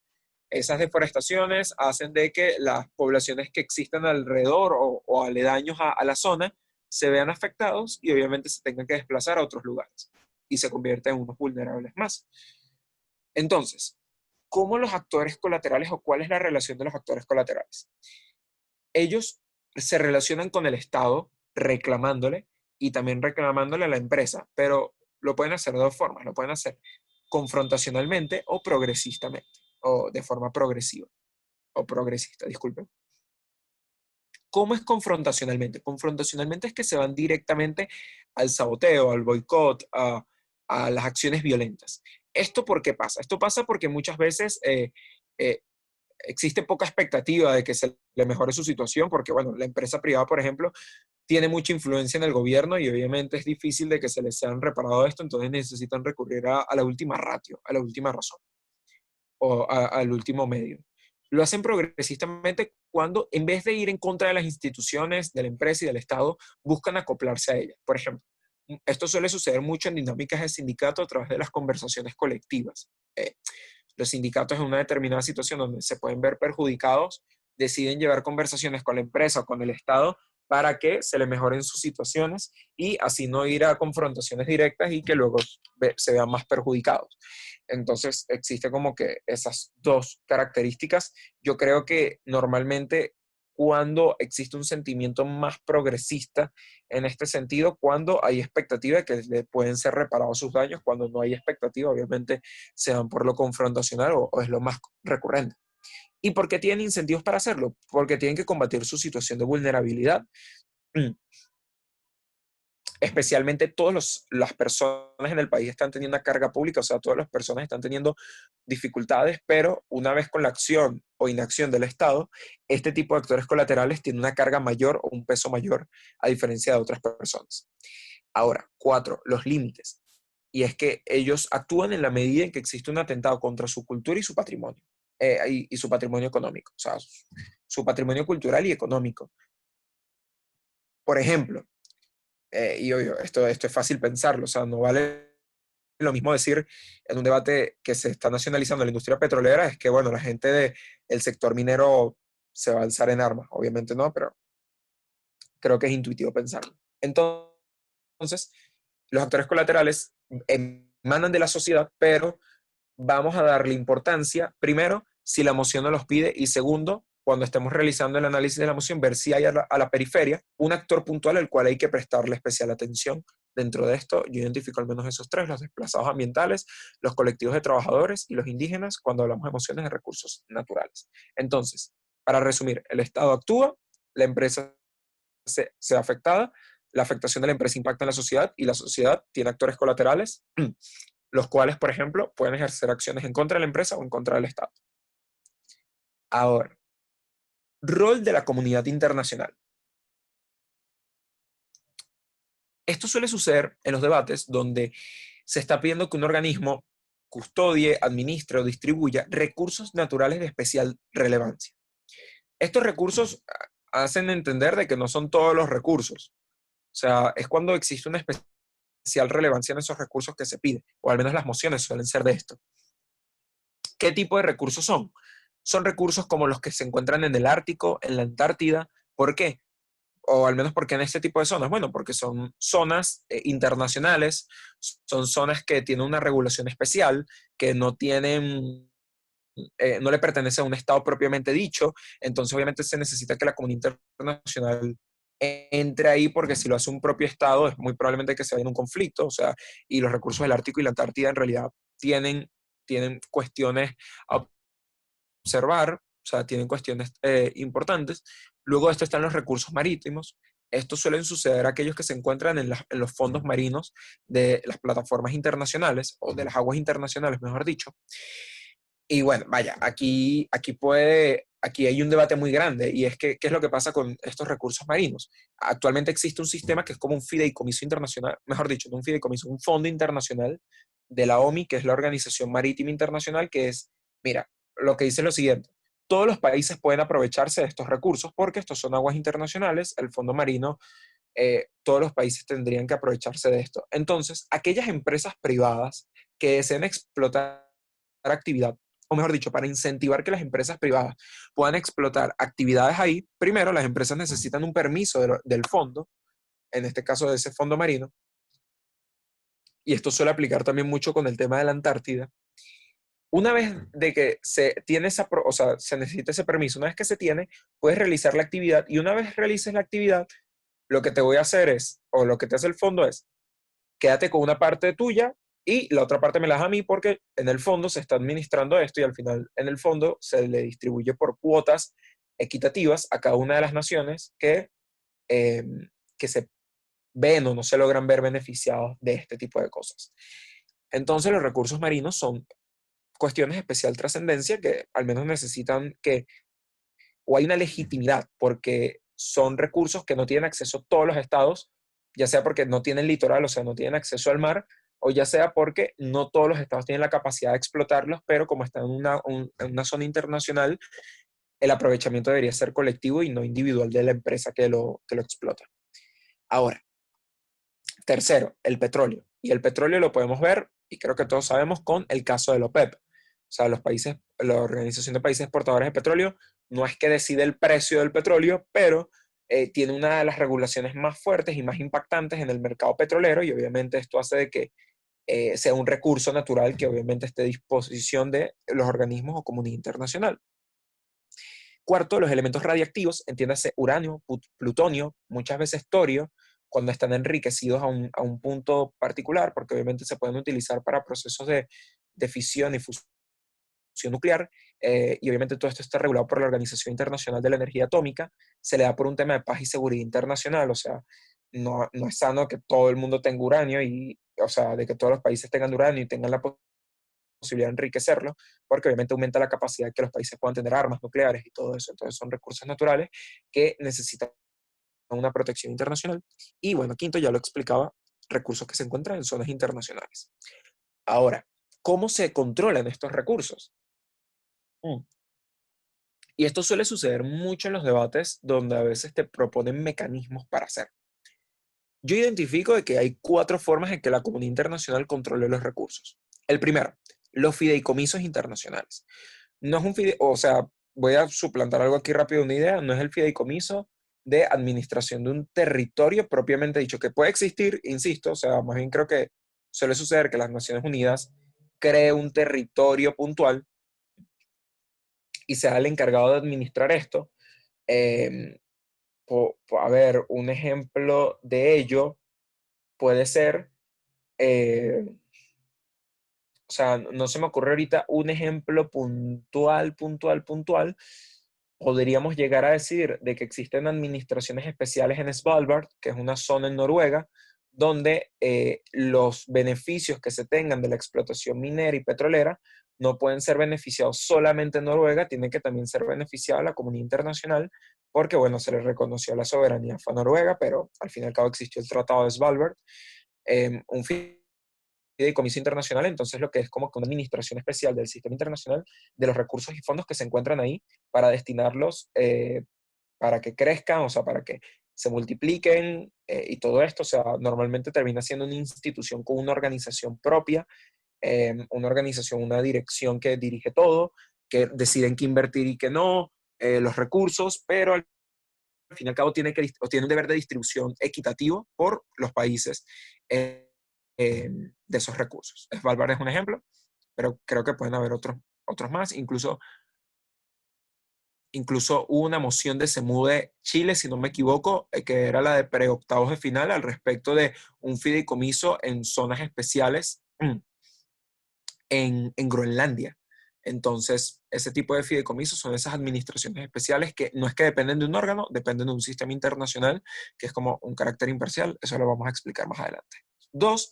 Esas deforestaciones hacen de que las poblaciones que existen alrededor o aledaños a la zona se vean afectados y obviamente se tengan que desplazar a otros lugares y se convierten en unos vulnerables más. Entonces, ¿cómo los actores colaterales o cuál es la relación de los actores colaterales? Ellos se relacionan con el Estado reclamándole y también reclamándole a la empresa, pero lo pueden hacer de dos formas, lo pueden hacer confrontacionalmente o progresistamente, o de forma progresiva, o progresista, disculpen. ¿Cómo es confrontacionalmente? Confrontacionalmente es que se van directamente al saboteo, al boicot, a las acciones violentas. ¿Esto por qué pasa? Esto pasa porque muchas veces eh, existe poca expectativa de que se le mejore su situación, porque, bueno, la empresa privada, por ejemplo, tiene mucha influencia en el gobierno y obviamente es difícil de que se les sean reparado esto, entonces necesitan recurrir a la última ratio, a la última razón o al último medio. Lo hacen progresistamente cuando, en vez de ir en contra de las instituciones, de la empresa y del Estado, buscan acoplarse a ellas. Por ejemplo, esto suele suceder mucho en dinámicas de sindicato a través de las conversaciones colectivas. Los sindicatos en una determinada situación donde se pueden ver perjudicados, deciden llevar conversaciones con la empresa o con el Estado para que se le mejoren sus situaciones y así no ir a confrontaciones directas y que luego se vean más perjudicados. Entonces, existe como que esas dos características. Yo creo que normalmente cuando existe un sentimiento más progresista en este sentido, cuando hay expectativa de que le pueden ser reparados sus daños, cuando no hay expectativa, obviamente se van por lo confrontacional o es lo más recurrente. ¿Y por qué tienen incentivos para hacerlo? Porque tienen que combatir su situación de vulnerabilidad. Especialmente todas las personas en el país están teniendo una carga pública, o sea, todas las personas están teniendo dificultades, pero una vez con la acción o inacción del Estado, este tipo de actores colaterales tienen una carga mayor o un peso mayor a diferencia de otras personas. Ahora, 4, los límites. Y es que ellos actúan en la medida en que existe un atentado contra su cultura y su patrimonio, y su patrimonio económico, o sea, su patrimonio cultural y económico. Por ejemplo, y obvio, esto es fácil pensarlo, o sea, no vale lo mismo decir en un debate que se está nacionalizando la industria petrolera, es que, bueno, la gente del sector minero se va a alzar en armas, obviamente no, pero creo que es intuitivo pensarlo. Entonces, los actores colaterales emanan de la sociedad, pero vamos a darle importancia, primero, si la moción nos los pide, y segundo, cuando estemos realizando el análisis de la moción, ver si hay a la periferia un actor puntual al cual hay que prestarle especial atención. Dentro de esto, yo identifico al menos esos tres: los desplazados ambientales, los colectivos de trabajadores y los indígenas, cuando hablamos de emociones de recursos naturales. Entonces, para resumir, el Estado actúa, la empresa se ve afectada, la afectación de la empresa impacta en la sociedad y la sociedad tiene actores colaterales los cuales, por ejemplo, pueden ejercer acciones en contra de la empresa o en contra del Estado. Ahora, rol de la comunidad internacional. Esto suele suceder en los debates donde se está pidiendo que un organismo custodie, administre o distribuya recursos naturales de especial relevancia. Estos recursos hacen entender de que no son todos los recursos. O sea, es cuando existe una especial relevancia en esos recursos que se pide, o al menos las mociones suelen ser de esto. ¿Qué tipo de recursos son? Son recursos como los que se encuentran en el Ártico, en la Antártida. ¿Por qué? O al menos porque en este tipo de zonas. Bueno, porque son zonas internacionales, son zonas que tienen una regulación especial, que no tienen, no le pertenece a un Estado propiamente dicho. Entonces, obviamente, se necesita que la comunidad internacional entre ahí, porque si lo hace un propio Estado, es muy probablemente que se vaya en un conflicto. O sea, y los recursos del Ártico y la Antártida en realidad tienen cuestiones a observar, o sea, tienen cuestiones importantes. Luego de esto están los recursos marítimos. Estos suelen suceder a aquellos que se encuentran en los fondos marinos de las plataformas internacionales, o de las aguas internacionales, mejor dicho. Y bueno, vaya, aquí hay un debate muy grande, y es que, ¿qué es lo que pasa con estos recursos marinos? Actualmente existe un sistema que es como un fideicomiso internacional, mejor dicho, no un fideicomiso, un fondo internacional de la OMI, que es la Organización Marítima Internacional, que es, mira, lo que dice es lo siguiente: todos los países pueden aprovecharse de estos recursos porque estos son aguas internacionales, el fondo marino, todos los países tendrían que aprovecharse de esto. Entonces, aquellas empresas privadas que deseen explotar actividad o mejor dicho, para incentivar que las empresas privadas puedan explotar actividades ahí, primero las empresas necesitan un permiso del fondo, en este caso de ese fondo marino, y esto suele aplicar también mucho con el tema de la Antártida. Una vez de que se tiene o sea, se necesita ese permiso, una vez que se tiene, puedes realizar la actividad y una vez realices la actividad, lo que te voy a hacer es, o lo que te hace el fondo es, quédate con una parte tuya y la otra parte me la das a mí porque en el fondo se está administrando esto y al final en el fondo se le distribuye por cuotas equitativas a cada una de las naciones eh, que se ven o no se logran ver beneficiados de este tipo de cosas. Entonces los recursos marinos son cuestiones de especial trascendencia que al menos necesitan que, o hay una legitimidad, porque son recursos que no tienen acceso todos los estados, ya sea porque no tienen litoral, o sea, no tienen acceso al mar, o ya sea porque no todos los estados tienen la capacidad de explotarlos, pero como están en una zona internacional, el aprovechamiento debería ser colectivo y no individual de la empresa que lo explota. Ahora, tercero, el petróleo. Y el petróleo lo podemos ver, y creo que todos sabemos, con el caso de la OPEP. O sea, los países, la Organización de Países Exportadores de Petróleo, no es que decide el precio del petróleo, pero tiene una de las regulaciones más fuertes y más impactantes en el mercado petrolero, y obviamente esto hace de que sea un recurso natural que obviamente esté a disposición de los organismos o comunidad internacional. Cuarto, los elementos radiactivos, entiéndase uranio, plutonio, muchas veces torio, cuando están enriquecidos a un punto particular, porque obviamente se pueden utilizar para procesos de fisión y fusión nuclear, y obviamente todo esto está regulado por la Organización Internacional de la Energía Atómica, se le da por un tema de paz y seguridad internacional, o sea, no es sano que todo el mundo tenga uranio, o sea, de que todos los países tengan uranio y tengan la posibilidad de enriquecerlo, porque obviamente aumenta la capacidad que los países puedan tener armas nucleares y todo eso. Entonces son recursos naturales que necesitan una protección internacional. Y bueno, quinto, ya lo explicaba, recursos que se encuentran en zonas internacionales. Ahora, ¿cómo se controlan estos recursos? Mm. Y esto suele suceder mucho en los debates donde a veces te proponen mecanismos para hacer. Yo identifico de que hay cuatro formas en que la comunidad internacional controle los recursos. El primero, los fideicomisos internacionales. No es un o sea, voy a suplantar algo aquí rápido, una idea, no es el fideicomiso de administración de un territorio propiamente dicho, que puede existir, insisto, o sea, más bien creo que suele suceder que las Naciones Unidas cree un territorio puntual y sea el encargado de administrar esto. Eh, a ver, un ejemplo de ello puede ser, eh, o sea, no se me ocurre ahorita un ejemplo puntual. Podríamos llegar a decir de que existen administraciones especiales en Svalbard, que es una zona en Noruega, donde los beneficios que se tengan de la explotación minera y petrolera no pueden ser beneficiados solamente en Noruega, tiene que también ser beneficiada la comunidad internacional, porque bueno, se le reconoció la soberanía fue a Noruega, pero al fin y al cabo existió el Tratado de Svalbard, un fideicomiso internacional, entonces lo que es como que una administración especial del sistema internacional de los recursos y fondos que se encuentran ahí para destinarlos para que crezcan, o sea, para que se multipliquen y todo esto, o sea, normalmente termina siendo una institución con una organización propia, una organización, una dirección que dirige todo, que deciden qué invertir y qué no, los recursos, pero al fin y al cabo tiene un deber de distribución equitativo por los países de esos recursos. Svalbard es un ejemplo, pero creo que pueden haber otros más. Incluso hubo una moción de se mude Chile, si no me equivoco, que era la de preoctavos de final al respecto de un fideicomiso en zonas especiales en Groenlandia. Entonces, ese tipo de fideicomisos son esas administraciones especiales que no es que dependen de un órgano, dependen de un sistema internacional que es como un carácter imparcial. Eso lo vamos a explicar más adelante. Dos,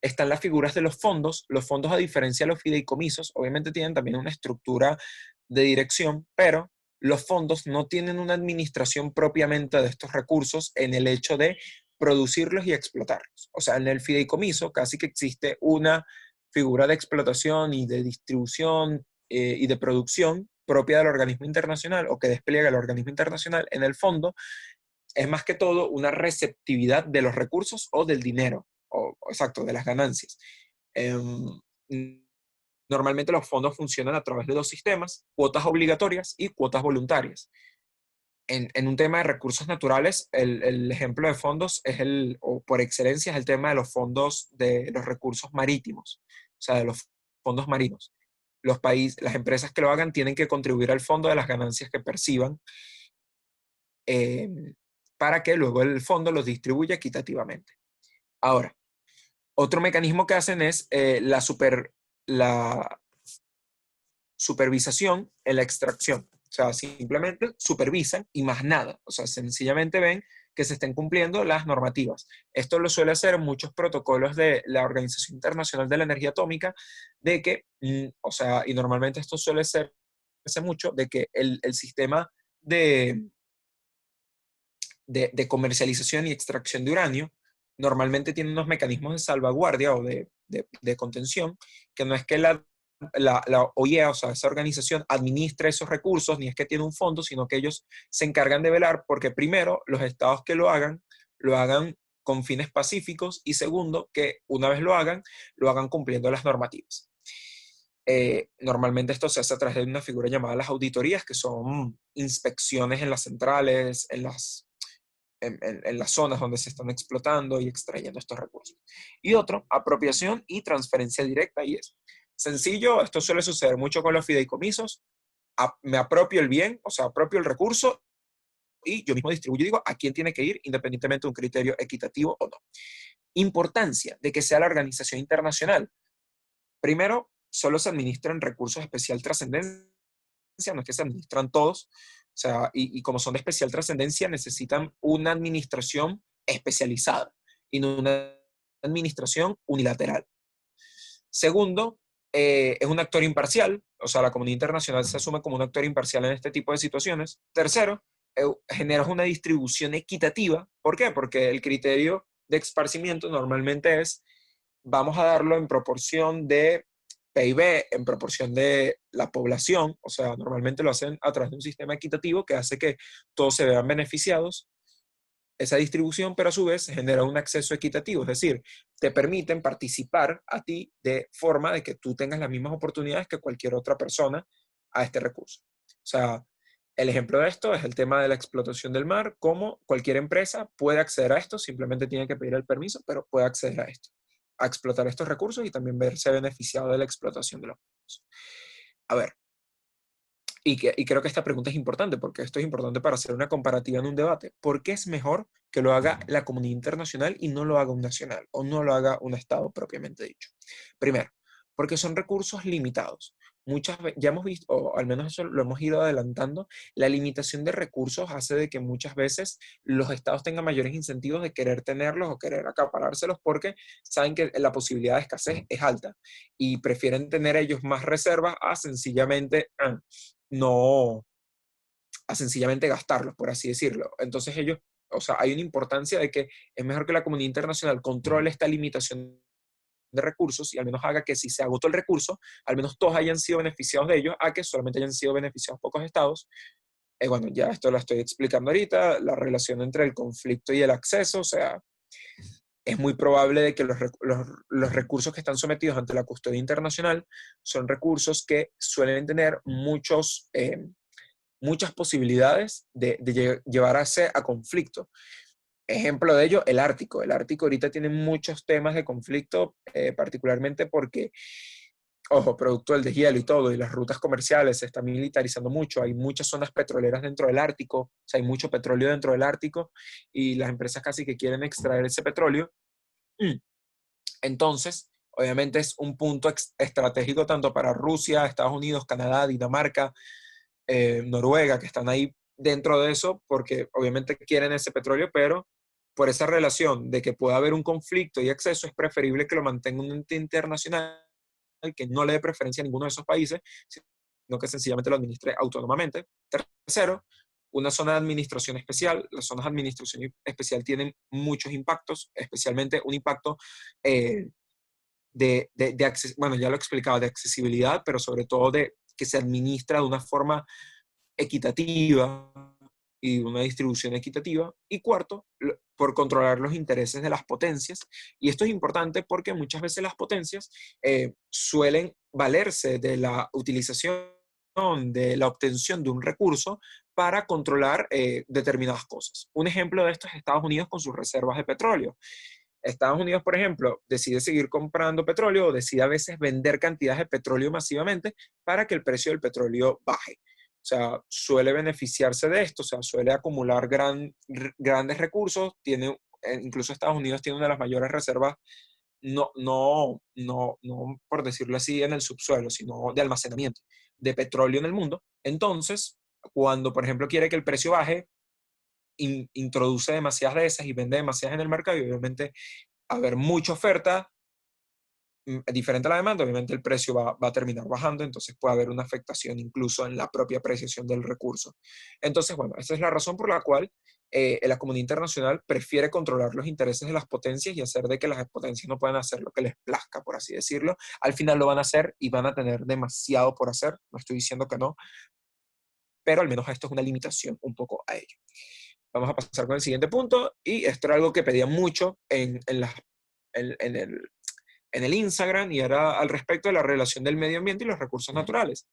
están las figuras de los fondos. Los fondos, a diferencia de los fideicomisos, obviamente tienen también una estructura de dirección, pero los fondos no tienen una administración propiamente de estos recursos en el hecho de producirlos y explotarlos. O sea, en el fideicomiso casi que existe una figura de explotación y de distribución y de producción propia del organismo internacional o que despliega el organismo internacional. En el fondo es más que todo una receptividad de los recursos o del dinero, exacto, de las ganancias. Normalmente los fondos funcionan a través de dos sistemas, cuotas obligatorias y cuotas voluntarias. En un tema de recursos naturales, el ejemplo de fondos es o por excelencia, es el tema de los fondos de los recursos marítimos, o sea, de los fondos marinos. Las empresas que lo hagan tienen que contribuir al fondo de las ganancias que perciban, eh, para que luego el fondo los distribuya equitativamente. Ahora, otro mecanismo que hacen es la supervisación en la extracción. O sea, simplemente supervisan y más nada. O sea, sencillamente ven que se estén cumpliendo las normativas. Esto lo suele hacer muchos protocolos de la Organización Internacional de la Energía Atómica, de que, o sea, y normalmente esto suele ser hace mucho, de que el sistema de, de comercialización y extracción de uranio normalmente tiene unos mecanismos de salvaguardia o de contención, que no es que la OIEA, o sea, esa organización, administra esos recursos, ni es que tiene un fondo, sino que ellos se encargan de velar porque primero, los estados que lo hagan con fines pacíficos y segundo, que una vez lo hagan cumpliendo las normativas. Normalmente esto se hace a través de una figura llamada las auditorías, que son inspecciones en las centrales, en las zonas donde se están explotando y extrayendo estos recursos. Y otro, apropiación y transferencia directa, y es sencillo, esto suele suceder mucho con los fideicomisos, me apropio el bien, o sea, apropio el recurso y yo mismo distribuyo y digo a quién tiene que ir independientemente de un criterio equitativo o no. Importancia de que sea la organización internacional. Primero, solo se administran recursos de especial trascendencia, no es que se administran todos, o sea, y como son de especial trascendencia, necesitan una administración especializada y no una administración unilateral. Segundo, es un actor imparcial, o sea, la comunidad internacional se asume como un actor imparcial en este tipo de situaciones. Tercero, generas una distribución equitativa. ¿Por qué? Porque el criterio de esparcimiento normalmente es, vamos a darlo en proporción de PIB, en proporción de la población, o sea, normalmente lo hacen a través de un sistema equitativo que hace que todos se vean beneficiados esa distribución, pero a su vez genera un acceso equitativo, es decir, te permiten participar a ti de forma de que tú tengas las mismas oportunidades que cualquier otra persona a este recurso. O sea, el ejemplo de esto es el tema de la explotación del mar, cómo cualquier empresa puede acceder a esto, simplemente tiene que pedir el permiso, pero puede acceder a esto, a explotar estos recursos y también verse beneficiado de la explotación de los recursos. A ver, y creo que esta pregunta es importante porque esto es importante para hacer una comparativa en un debate. ¿Por qué es mejor que lo haga la comunidad internacional y no lo haga un nacional o no lo haga un Estado propiamente dicho? Primero, porque son recursos limitados. Muchas veces, ya hemos visto, o al menos eso lo hemos ido adelantando, la limitación de recursos hace de que muchas veces los estados tengan mayores incentivos de querer tenerlos o querer acaparárselos porque saben que la posibilidad de escasez es alta y prefieren tener ellos más reservas a sencillamente no, a sencillamente gastarlos, por así decirlo. Entonces ellos, o sea, hay una importancia de que es mejor que la comunidad internacional controle esta limitación de recursos y al menos haga que si se agotó el recurso, al menos todos hayan sido beneficiados de ellos, a que solamente hayan sido beneficiados pocos estados. Bueno, ya esto lo estoy explicando ahorita, la relación entre el conflicto y el acceso, o sea, es muy probable de que los recursos que están sometidos ante la custodia internacional son recursos que suelen tener muchas posibilidades de llevarse a conflicto. Ejemplo de ello, el Ártico. El Ártico ahorita tiene muchos temas de conflicto, particularmente porque, ojo, producto del deshielo y todo, y las rutas comerciales se están militarizando mucho. Hay muchas zonas petroleras dentro del Ártico, o sea, hay mucho petróleo dentro del Ártico y las empresas casi que quieren extraer ese petróleo. Entonces, obviamente es un punto estratégico tanto para Rusia, Estados Unidos, Canadá, Dinamarca, Noruega, que están ahí dentro de eso, porque obviamente quieren ese petróleo, pero por esa relación de que pueda haber un conflicto y acceso, es preferible que lo mantenga un ente internacional que no le dé preferencia a ninguno de esos países, sino que sencillamente lo administre autónomamente. Tercero, una zona de administración especial. Las zonas de administración especial tienen muchos impactos, especialmente un impacto bueno, ya lo explicaba, de accesibilidad, pero sobre todo de que se administra de una forma equitativa y de una distribución equitativa. Y cuarto, por controlar los intereses de las potencias. Y esto es importante porque muchas veces las potencias suelen valerse de la utilización, de la obtención de un recurso para controlar determinadas cosas. Un ejemplo de esto es Estados Unidos con sus reservas de petróleo. Estados Unidos, por ejemplo, decide seguir comprando petróleo o decide a veces vender cantidades de petróleo masivamente para que el precio del petróleo baje. O sea, suele beneficiarse de esto, o sea, suele acumular grandes recursos, tiene, incluso Estados Unidos tiene una de las mayores reservas, no por decirlo así en el subsuelo, sino de almacenamiento de petróleo en el mundo. Entonces, cuando, por ejemplo, quiere que el precio baje, introduce demasiadas de esas y vende demasiadas en el mercado y obviamente haber mucha oferta diferente a la demanda, obviamente el precio va a terminar bajando, entonces puede haber una afectación incluso en la propia apreciación del recurso. Entonces, bueno, esta es la razón por la cual la comunidad internacional prefiere controlar los intereses de las potencias y hacer de que las potencias no puedan hacer lo que les plazca, por así decirlo. Al final lo van a hacer y van a tener demasiado por hacer, no estoy diciendo que no, pero al menos esto es una limitación un poco a ello. Vamos a pasar con el siguiente punto, y esto era algo que pedían mucho en el Instagram, y era al respecto de la relación del medio ambiente y los recursos naturales.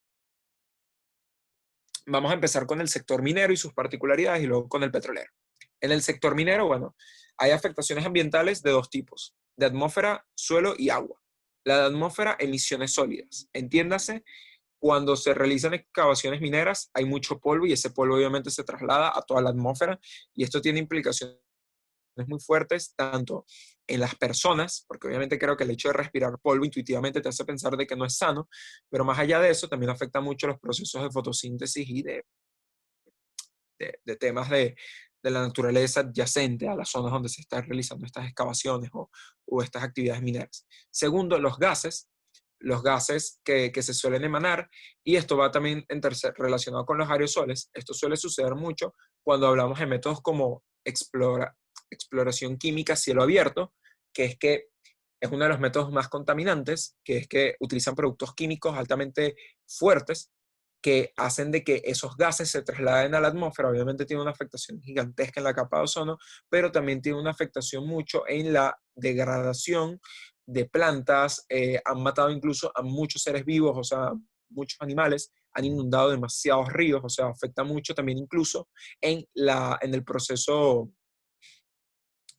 Vamos a empezar con el sector minero y sus particularidades y luego con el petrolero. En el sector minero, bueno, hay afectaciones ambientales de dos tipos, de atmósfera, suelo y agua. La de atmósfera, emisiones sólidas. Entiéndase, cuando se realizan excavaciones mineras hay mucho polvo y ese polvo obviamente se traslada a toda la atmósfera y esto tiene implicaciones muy fuertes, tanto en las personas, porque obviamente creo que el hecho de respirar polvo intuitivamente te hace pensar de que no es sano, pero más allá de eso también afecta mucho los procesos de fotosíntesis y de temas de la naturaleza adyacente a las zonas donde se están realizando estas excavaciones o estas actividades mineras. Segundo, los gases que se suelen emanar, y esto va también relacionado con los aerosoles. Esto suele suceder mucho cuando hablamos de métodos como exploración química a cielo abierto, que es uno de los métodos más contaminantes, que es que utilizan productos químicos altamente fuertes que hacen de que esos gases se trasladen a la atmósfera. Obviamente tiene una afectación gigantesca en la capa de ozono, pero también tiene una afectación mucho en la degradación de plantas, han matado incluso a muchos seres vivos, o sea, muchos animales, han inundado demasiados ríos, o sea, afecta mucho también incluso en el proceso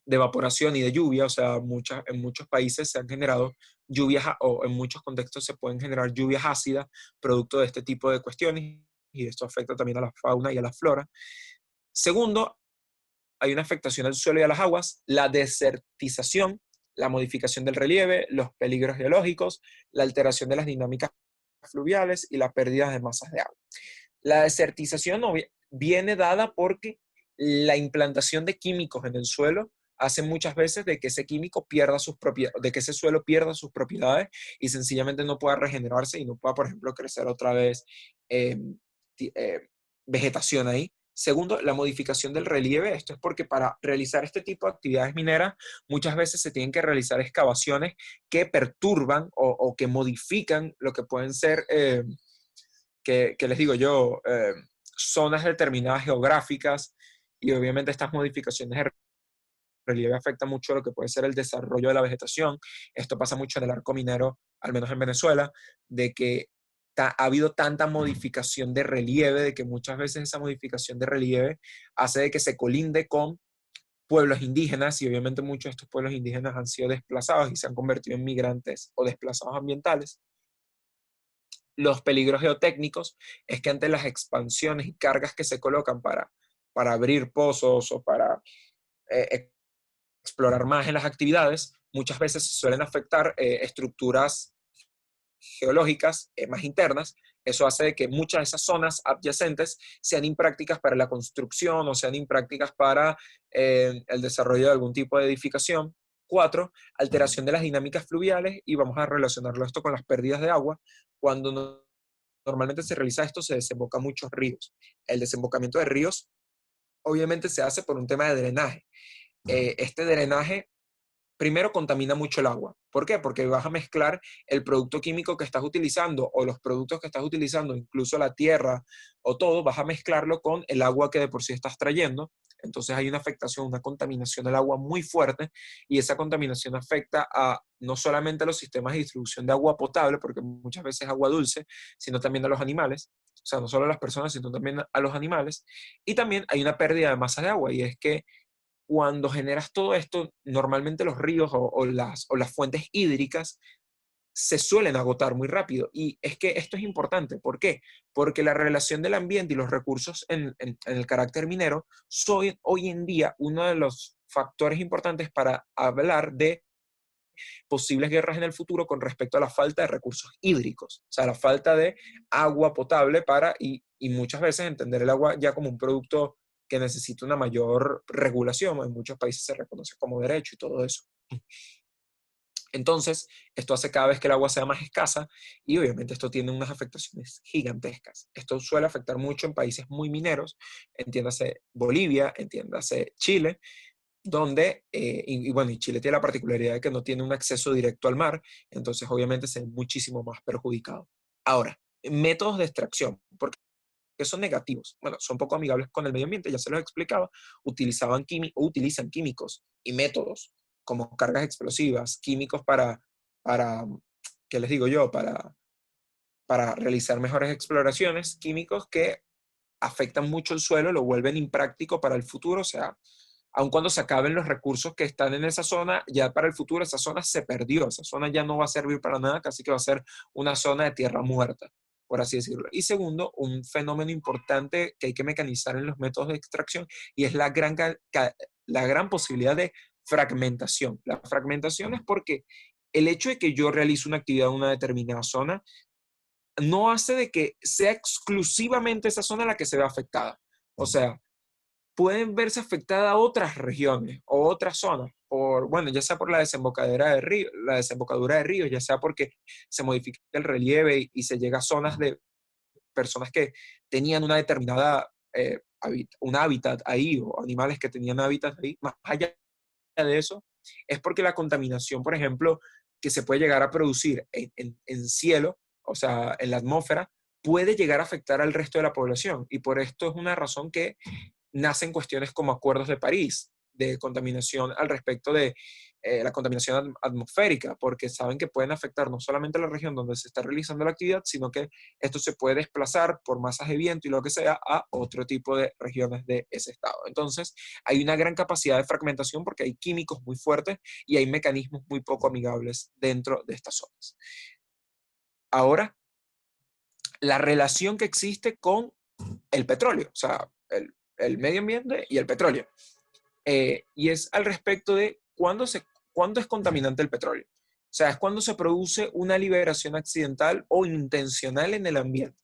de evaporación y de lluvia, o sea, en muchos países se han generado lluvias, o en muchos contextos se pueden generar lluvias ácidas, producto de este tipo de cuestiones, y esto afecta también a la fauna y a la flora. Segundo, hay una afectación al suelo y a las aguas, la desertización, la modificación del relieve, los peligros geológicos, la alteración de las dinámicas fluviales y la pérdida de masas de agua. La desertización viene dada porque la implantación de químicos en el suelo hace muchas veces de que ese químico pierda sus propiedades, de que ese suelo pierda sus propiedades y sencillamente no pueda regenerarse y no pueda, por ejemplo, crecer otra vez eh, vegetación ahí. Segundo, la modificación del relieve. Esto es porque para realizar este tipo de actividades mineras muchas veces se tienen que realizar excavaciones que perturban o que modifican lo que pueden ser que les digo yo, zonas determinadas geográficas, y obviamente estas modificaciones de relieve afectan mucho lo que puede ser el desarrollo de la vegetación. Esto pasa mucho en el arco minero, al menos en Venezuela, de que ha habido tanta modificación de relieve, de que muchas veces esa modificación de relieve hace de que se colinde con pueblos indígenas, y obviamente muchos de estos pueblos indígenas han sido desplazados y se han convertido en migrantes o desplazados ambientales. Los peligros geotécnicos es que ante las expansiones y cargas que se colocan para abrir pozos o para eh, explorar más en las actividades, muchas veces se suelen afectar estructuras geológicas más internas. Eso hace de que muchas de esas zonas adyacentes sean imprácticas para la construcción o sean imprácticas para el desarrollo de algún tipo de edificación. Cuatro, alteración de las dinámicas fluviales, y vamos a relacionarlo esto con las pérdidas de agua. Cuando normalmente se realiza esto, se desemboca muchos ríos. El desembocamiento de ríos obviamente se hace por un tema de drenaje. Este drenaje primero contamina mucho el agua. ¿Por qué? Porque vas a mezclar el producto químico que estás utilizando o los productos que estás utilizando, incluso la tierra o todo, vas a mezclarlo con el agua que de por sí estás trayendo. Entonces hay una afectación, una contaminación del agua muy fuerte y esa contaminación afecta a no solamente a los sistemas de distribución de agua potable, porque muchas veces es agua dulce, sino también a los animales. O sea, no solo a las personas, sino también a los animales. Y también hay una pérdida de masa de agua y es que cuando generas todo esto, normalmente los ríos o las fuentes hídricas se suelen agotar muy rápido. Y es que esto es importante. ¿Por qué? Porque la relación del ambiente y los recursos en el carácter minero son hoy en día uno de los factores importantes para hablar de posibles guerras en el futuro con respecto a la falta de recursos hídricos, o sea, la falta de agua potable y muchas veces entender el agua ya como un producto que necesita una mayor regulación. En muchos países se reconoce como derecho y todo eso. Entonces, esto hace cada vez que el agua sea más escasa y obviamente esto tiene unas afectaciones gigantescas. Esto suele afectar mucho en países muy mineros, entiéndase Bolivia, entiéndase Chile, donde, bueno, y Chile tiene la particularidad de que no tiene un acceso directo al mar, entonces obviamente se ve muchísimo más perjudicado. Ahora, métodos de extracción, porque son negativos, bueno, son poco amigables con el medio ambiente, ya se los explicaba, utilizan químicos y métodos como cargas explosivas, químicos para ¿qué les digo yo? Para realizar mejores exploraciones, químicos que afectan mucho el suelo, lo vuelven impráctico para el futuro, o sea, aun cuando se acaben los recursos que están en esa zona, ya para el futuro esa zona se perdió, esa zona ya no va a servir para nada, casi que va a ser una zona de tierra muerta, por así decirlo. Y segundo, un fenómeno importante que hay que mecanizar en los métodos de extracción y es la gran posibilidad de fragmentación. La fragmentación es porque el hecho de que yo realice una actividad en una determinada zona no hace de que sea exclusivamente esa zona la que se vea afectada. O sea, pueden verse afectadas otras regiones o otras zonas, bueno, ya sea por la desembocadura de río, la desembocadura de ríos, ya sea porque se modifica el relieve y se llega a zonas de personas que tenían una determinada, un hábitat ahí o animales que tenían hábitat ahí. Más allá de eso, es porque la contaminación, por ejemplo, que se puede llegar a producir en cielo, o sea, en la atmósfera, puede llegar a afectar al resto de la población. Y por esto es una razón que nacen cuestiones como acuerdos de París, de contaminación al respecto de la contaminación atmosférica, porque saben que pueden afectar no solamente la región donde se está realizando la actividad, sino que esto se puede desplazar por masas de viento y lo que sea a otro tipo de regiones de ese estado. Entonces, hay una gran capacidad de fragmentación porque hay químicos muy fuertes y hay mecanismos muy poco amigables dentro de estas zonas. Ahora, la relación que existe con el petróleo, o sea, el medio ambiente y el petróleo. Y es al respecto de cuándo es contaminante el petróleo. O sea, es cuando se produce una liberación accidental o intencional en el ambiente,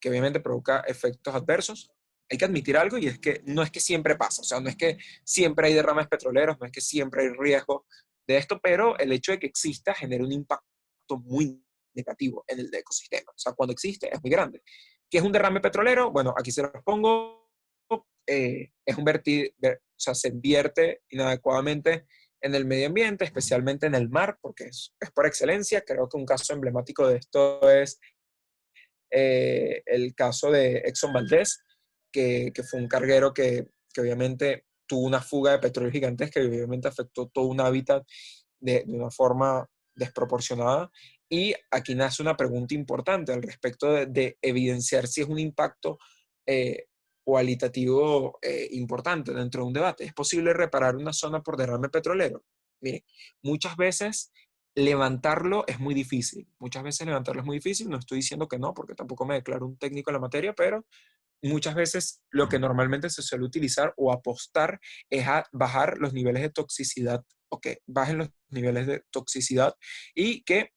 que obviamente provoca efectos adversos. Hay que admitir algo y es que no es que siempre pasa, o sea, no es que siempre hay derrames petroleros, no es que siempre hay riesgo de esto, pero el hecho de que exista genera un impacto muy negativo en el ecosistema. O sea, cuando existe es muy grande. ¿Qué es un derrame petrolero? Bueno, aquí se los pongo. Es o sea, se invierte inadecuadamente en el medio ambiente, especialmente en el mar, porque es por excelencia. Creo que un caso emblemático de esto es el caso de Exxon Valdez, que fue un carguero que obviamente tuvo una fuga de petróleo gigantesca y obviamente afectó todo un hábitat de una forma desproporcionada. Y aquí nace una pregunta importante al respecto de evidenciar si es un impacto eh, cualitativo importante dentro de un debate. ¿Es posible reparar una zona por derrame petrolero? Miren, muchas veces levantarlo es muy difícil. Muchas veces levantarlo es muy difícil. No estoy diciendo que no, porque tampoco me declaro un técnico en la materia, pero muchas veces lo que normalmente se suele utilizar o apostar es a bajar los niveles de toxicidad, o que bajen los niveles de toxicidad y que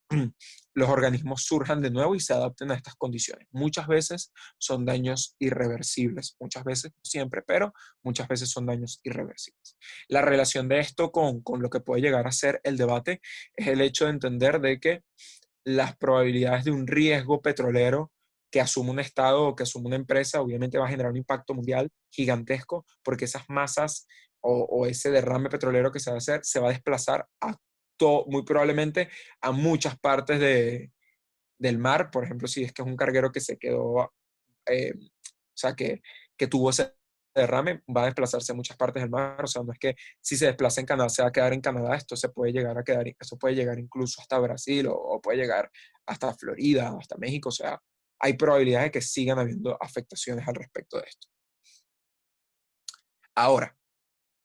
los organismos surjan de nuevo y se adapten a estas condiciones. Muchas veces son daños irreversibles, muchas veces, no siempre, pero muchas veces son daños irreversibles. La relación de esto con lo que puede llegar a ser el debate es el hecho de entender de que las probabilidades de un riesgo petrolero que asume un Estado o que asume una empresa, obviamente va a generar un impacto mundial gigantesco porque esas masas o ese derrame petrolero que se va a hacer se va a desplazar muy probablemente a muchas partes del mar. Por ejemplo, si es que es un carguero que se quedó, o sea, que tuvo ese derrame, va a desplazarse a muchas partes del mar. O sea, no es que si se desplaza en Canadá se va a quedar en Canadá, esto se puede llegar a quedar, esto puede llegar incluso hasta Brasil o puede llegar hasta Florida, hasta México. O sea, hay probabilidades de que sigan habiendo afectaciones al respecto de esto. Ahora,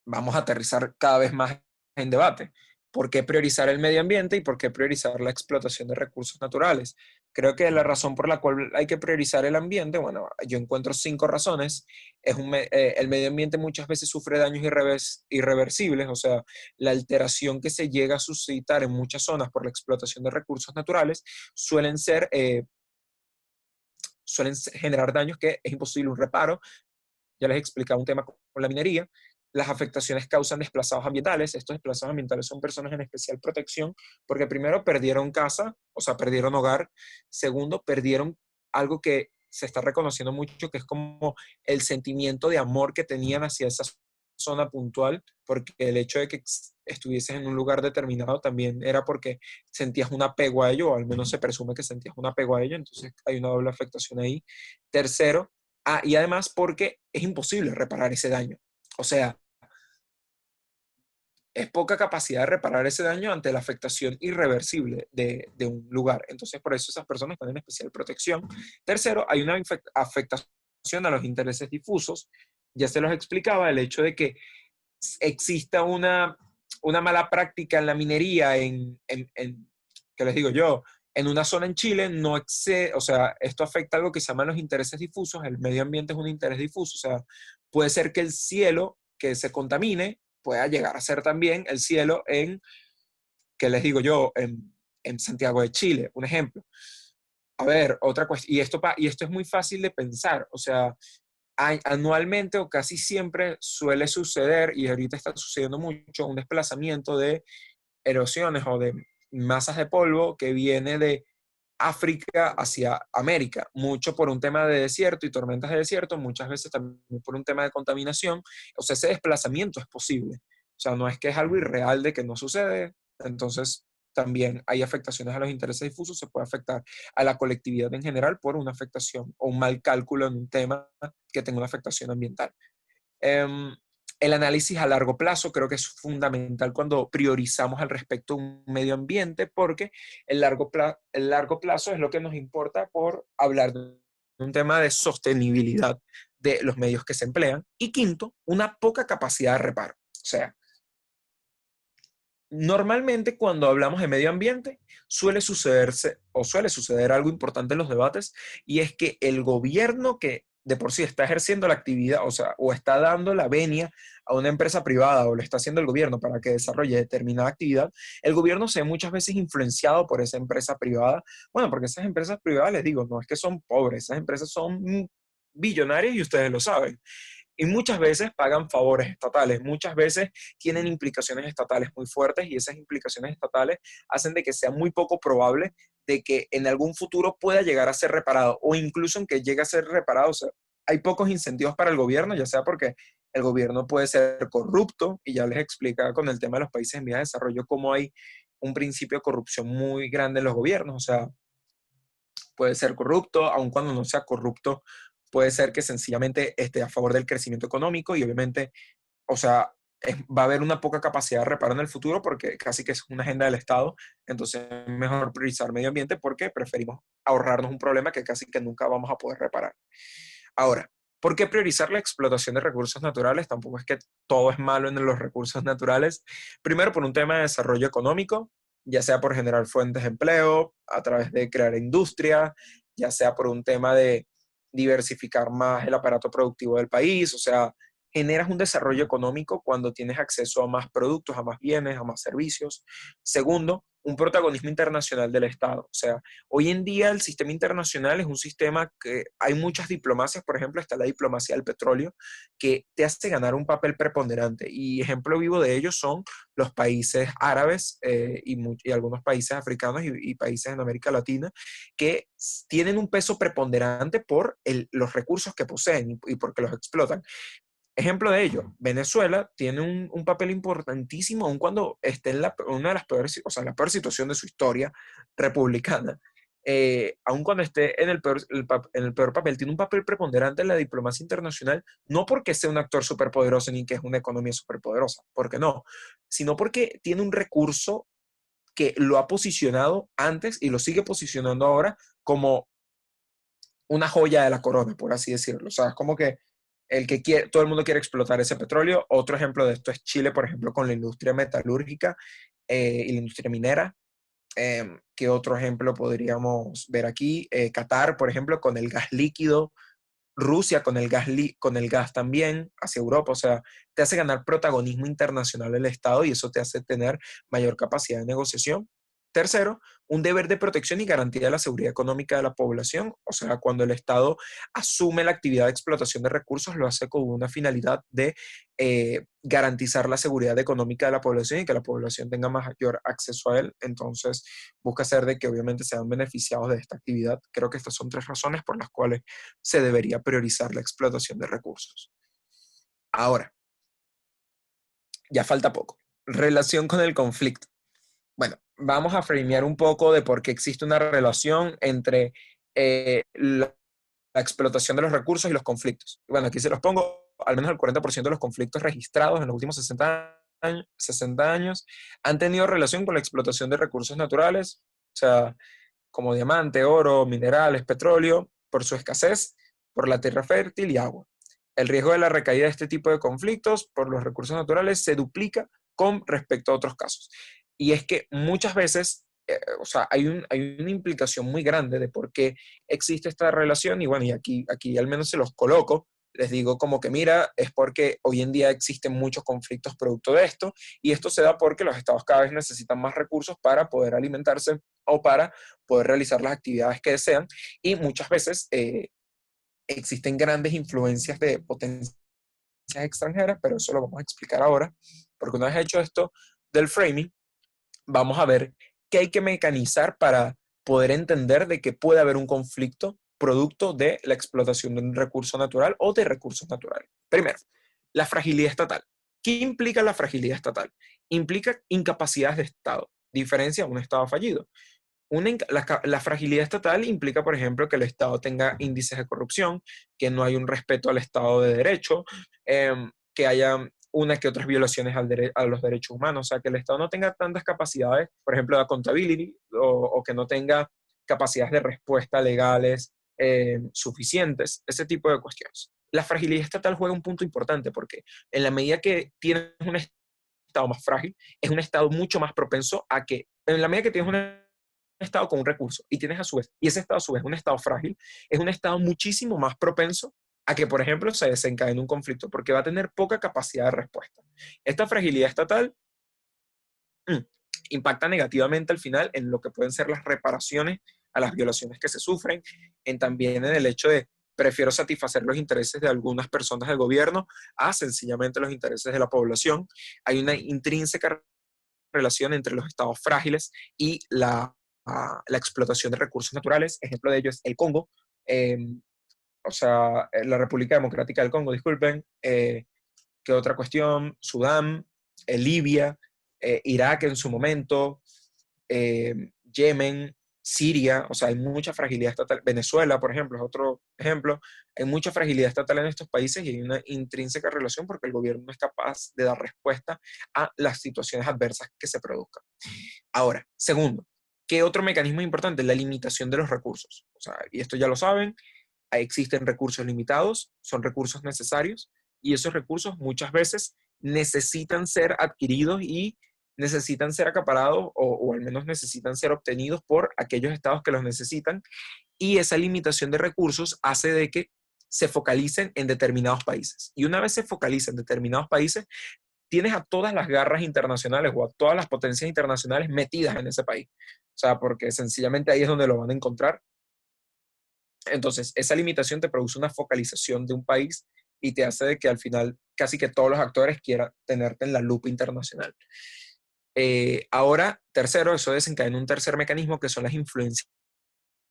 vamos a aterrizar cada vez más en debate. ¿Por qué priorizar el medio ambiente y por qué priorizar la explotación de recursos naturales? Creo que la razón por la cual hay que priorizar el ambiente, bueno, yo encuentro 5 razones. El medio ambiente muchas veces sufre daños irreversibles, o sea, la alteración que se llega a suscitar en muchas zonas por la explotación de recursos naturales suelen ser, generar daños que es imposible un reparo. Ya les he explicado un tema con la minería. Las afectaciones causan desplazados ambientales. Estos desplazados ambientales son personas en especial protección porque primero perdieron casa, o sea, perdieron hogar. Segundo, perdieron algo que se está reconociendo mucho, que es como el sentimiento de amor que tenían hacia esa zona puntual, porque el hecho de que estuvieses en un lugar determinado también era porque sentías un apego a ello, o al menos se presume que sentías un apego a ello, entonces hay una doble afectación ahí. Tercero, y además porque es imposible reparar ese daño. O sea, es poca capacidad de reparar ese daño ante la afectación irreversible de un lugar. Entonces, por eso esas personas están en especial protección. Tercero, hay una afectación a los intereses difusos. Ya se los explicaba, el hecho de que exista una mala práctica en la minería, ¿qué les digo yo? En una zona en Chile no excede, o sea, esto afecta algo que se llaman los intereses difusos. El medio ambiente es un interés difuso, o sea, puede ser que el cielo que se contamine pueda llegar a ser también el cielo ¿qué les digo yo? En Santiago de Chile, un ejemplo. A ver, otra cuestión, y esto es muy fácil de pensar, o sea, anualmente o casi siempre suele suceder, y ahorita está sucediendo mucho, un desplazamiento de erosiones o de masas de polvo que viene de África hacia América, mucho por un tema de desierto y tormentas de desierto, muchas veces también por un tema de contaminación. O sea, ese desplazamiento es posible. O sea, no es que es algo irreal de que no sucede. Entonces, también hay afectaciones a los intereses difusos, se puede afectar a la colectividad en general por una afectación o un mal cálculo en un tema que tenga una afectación ambiental. Um, el análisis a largo plazo creo que es fundamental cuando priorizamos al respecto un medio ambiente, porque el largo plazo es lo que nos importa por hablar de un tema de sostenibilidad de los medios que se emplean. Y quinto, una poca capacidad de reparo. O sea, normalmente cuando hablamos de medio ambiente suele suceder algo importante en los debates, y es que el gobierno que de por sí está ejerciendo la actividad, o sea, o está dando la venia a una empresa privada, o lo está haciendo el gobierno para que desarrolle determinada actividad, el gobierno se ve muchas veces influenciado por esa empresa privada. Bueno, porque esas empresas privadas, les digo, no es que son pobres, esas empresas son billonarias y ustedes lo saben. Y muchas veces pagan favores estatales, muchas veces tienen implicaciones estatales muy fuertes, y esas implicaciones estatales hacen de que sea muy poco probable de que en algún futuro pueda llegar a ser reparado, o incluso en que llegue a ser reparado. O sea, hay pocos incentivos para el gobierno, ya sea porque el gobierno puede ser corrupto, y ya les explicaba con el tema de los países en vías de desarrollo cómo hay un principio de corrupción muy grande en los gobiernos. O sea, puede ser corrupto, aun cuando no sea corrupto, puede ser que sencillamente esté a favor del crecimiento económico, y obviamente, o sea, va a haber una poca capacidad de reparar en el futuro porque casi que es una agenda del Estado. Entonces es mejor priorizar medio ambiente porque preferimos ahorrarnos un problema que casi que nunca vamos a poder reparar. Ahora, ¿por qué priorizar la explotación de recursos naturales? Tampoco es que todo es malo en los recursos naturales. Primero, por un tema de desarrollo económico, ya sea por generar fuentes de empleo, a través de crear industria, ya sea por un tema de diversificar más el aparato productivo del país. O sea, generas un desarrollo económico cuando tienes acceso a más productos, a más bienes, a más servicios. Segundo, un protagonismo internacional del Estado. O sea, hoy en día el sistema internacional es un sistema que hay muchas diplomacias. Por ejemplo, está la diplomacia del petróleo, que te hace ganar un papel preponderante. Y ejemplo vivo de ello son los países árabes, y algunos países africanos y países en América Latina, que tienen un peso preponderante por los recursos que poseen y porque los explotan. Ejemplo de ello, Venezuela tiene un papel importantísimo, aun cuando esté en una de las peores, o sea, la peor situación de su historia republicana, aun cuando esté en en el peor papel, tiene un papel preponderante en la diplomacia internacional, no porque sea un actor superpoderoso ni que es una economía superpoderosa, porque no, sino porque tiene un recurso que lo ha posicionado antes y lo sigue posicionando ahora como una joya de la corona, por así decirlo. O sea, es como que todo el mundo quiere explotar ese petróleo. Otro ejemplo de esto es Chile, por ejemplo, con la industria metalúrgica y la industria minera. ¿Qué otro ejemplo podríamos ver aquí? Qatar, por ejemplo, con el gas líquido. Rusia con con el gas también hacia Europa, o sea, te hace ganar protagonismo internacional el Estado y eso te hace tener mayor capacidad de negociación. Tercero, un deber de protección y garantía de la seguridad económica de la población, o sea, cuando el Estado asume la actividad de explotación de recursos, lo hace con una finalidad de garantizar la seguridad económica de la población y que la población tenga mayor acceso a él. Entonces, busca hacer de que obviamente sean beneficiados de esta actividad. Creo que estas son tres razones por las cuales se debería priorizar la explotación de recursos. Ahora, ya falta poco. Relación con el conflicto. Bueno, vamos a framear un poco de por qué existe una relación entre la explotación de los recursos y los conflictos. Bueno, aquí se los pongo, al menos el 40% de los conflictos registrados en los últimos 60 años han tenido relación con la explotación de recursos naturales, o sea, como diamante, oro, minerales, petróleo, por su escasez, por la tierra fértil y agua. El riesgo de la recaída de este tipo de conflictos por los recursos naturales se duplica con respecto a otros casos. Y es que muchas veces, o sea, hay una implicación muy grande de por qué existe esta relación y bueno, y aquí al menos se los coloco, les digo como que mira, es porque hoy en día existen muchos conflictos producto de esto y esto se da porque los estados cada vez necesitan más recursos para poder alimentarse o para poder realizar las actividades que desean y muchas veces existen grandes influencias de potencias extranjeras, pero eso lo vamos a explicar ahora, porque una vez hecho esto del framing, vamos a ver qué hay que mecanizar para poder entender de que puede haber un conflicto producto de la explotación de un recurso natural o de recursos naturales. Primero, la fragilidad estatal. ¿Qué implica la fragilidad estatal? Implica incapacidades de Estado, diferencia a un Estado fallido. La fragilidad estatal implica, por ejemplo, que el Estado tenga índices de corrupción, que no hay un respeto al Estado de Derecho, que haya unas que otras violaciones a los derechos humanos, o sea, que el Estado no tenga tantas capacidades, por ejemplo, de accountability, o que no tenga capacidades de respuesta legales suficientes, ese tipo de cuestiones. La fragilidad estatal juega un punto importante porque en la medida que tienes un Estado más frágil, es un Estado mucho más propenso a que, en la medida que tienes un estado con un recurso y tienes a su vez, y ese estado a su vez es un estado frágil, es un estado muchísimo más propenso a que, por ejemplo, se desencadene un conflicto, porque va a tener poca capacidad de respuesta. Esta fragilidad estatal mm, impacta negativamente al final en lo que pueden ser las reparaciones a las violaciones que se sufren, también en el hecho de prefiero satisfacer los intereses de algunas personas del gobierno a sencillamente los intereses de la población. Hay una intrínseca relación entre los estados frágiles y la explotación de recursos naturales. Ejemplo de ello es el Congo, eh, o sea, la República Democrática del Congo, disculpen. ¿Qué otra cuestión? Sudán, Libia, Irak en su momento, Yemen, Siria, o sea, hay mucha fragilidad estatal. Venezuela, por ejemplo, es otro ejemplo. Hay mucha fragilidad estatal en estos países y hay una intrínseca relación porque el gobierno no es capaz de dar respuesta a las situaciones adversas que se produzcan. Ahora, segundo, ¿qué otro mecanismo importante? La limitación de los recursos. O sea, y esto ya lo saben, existen recursos limitados, son recursos necesarios, y esos recursos muchas veces necesitan ser adquiridos y necesitan ser acaparados o al menos necesitan ser obtenidos por aquellos estados que los necesitan, y esa limitación de recursos hace de que se focalicen en determinados países. Y una vez se focaliza en determinados países, tienes a todas las garras internacionales o a todas las potencias internacionales metidas en ese país. O sea, porque sencillamente ahí es donde lo van a encontrar. Entonces, esa limitación te produce una focalización de un país y te hace de que al final casi que todos los actores quieran tenerte en la lupa internacional. Ahora, tercero, eso desencadena un tercer mecanismo que son las influencias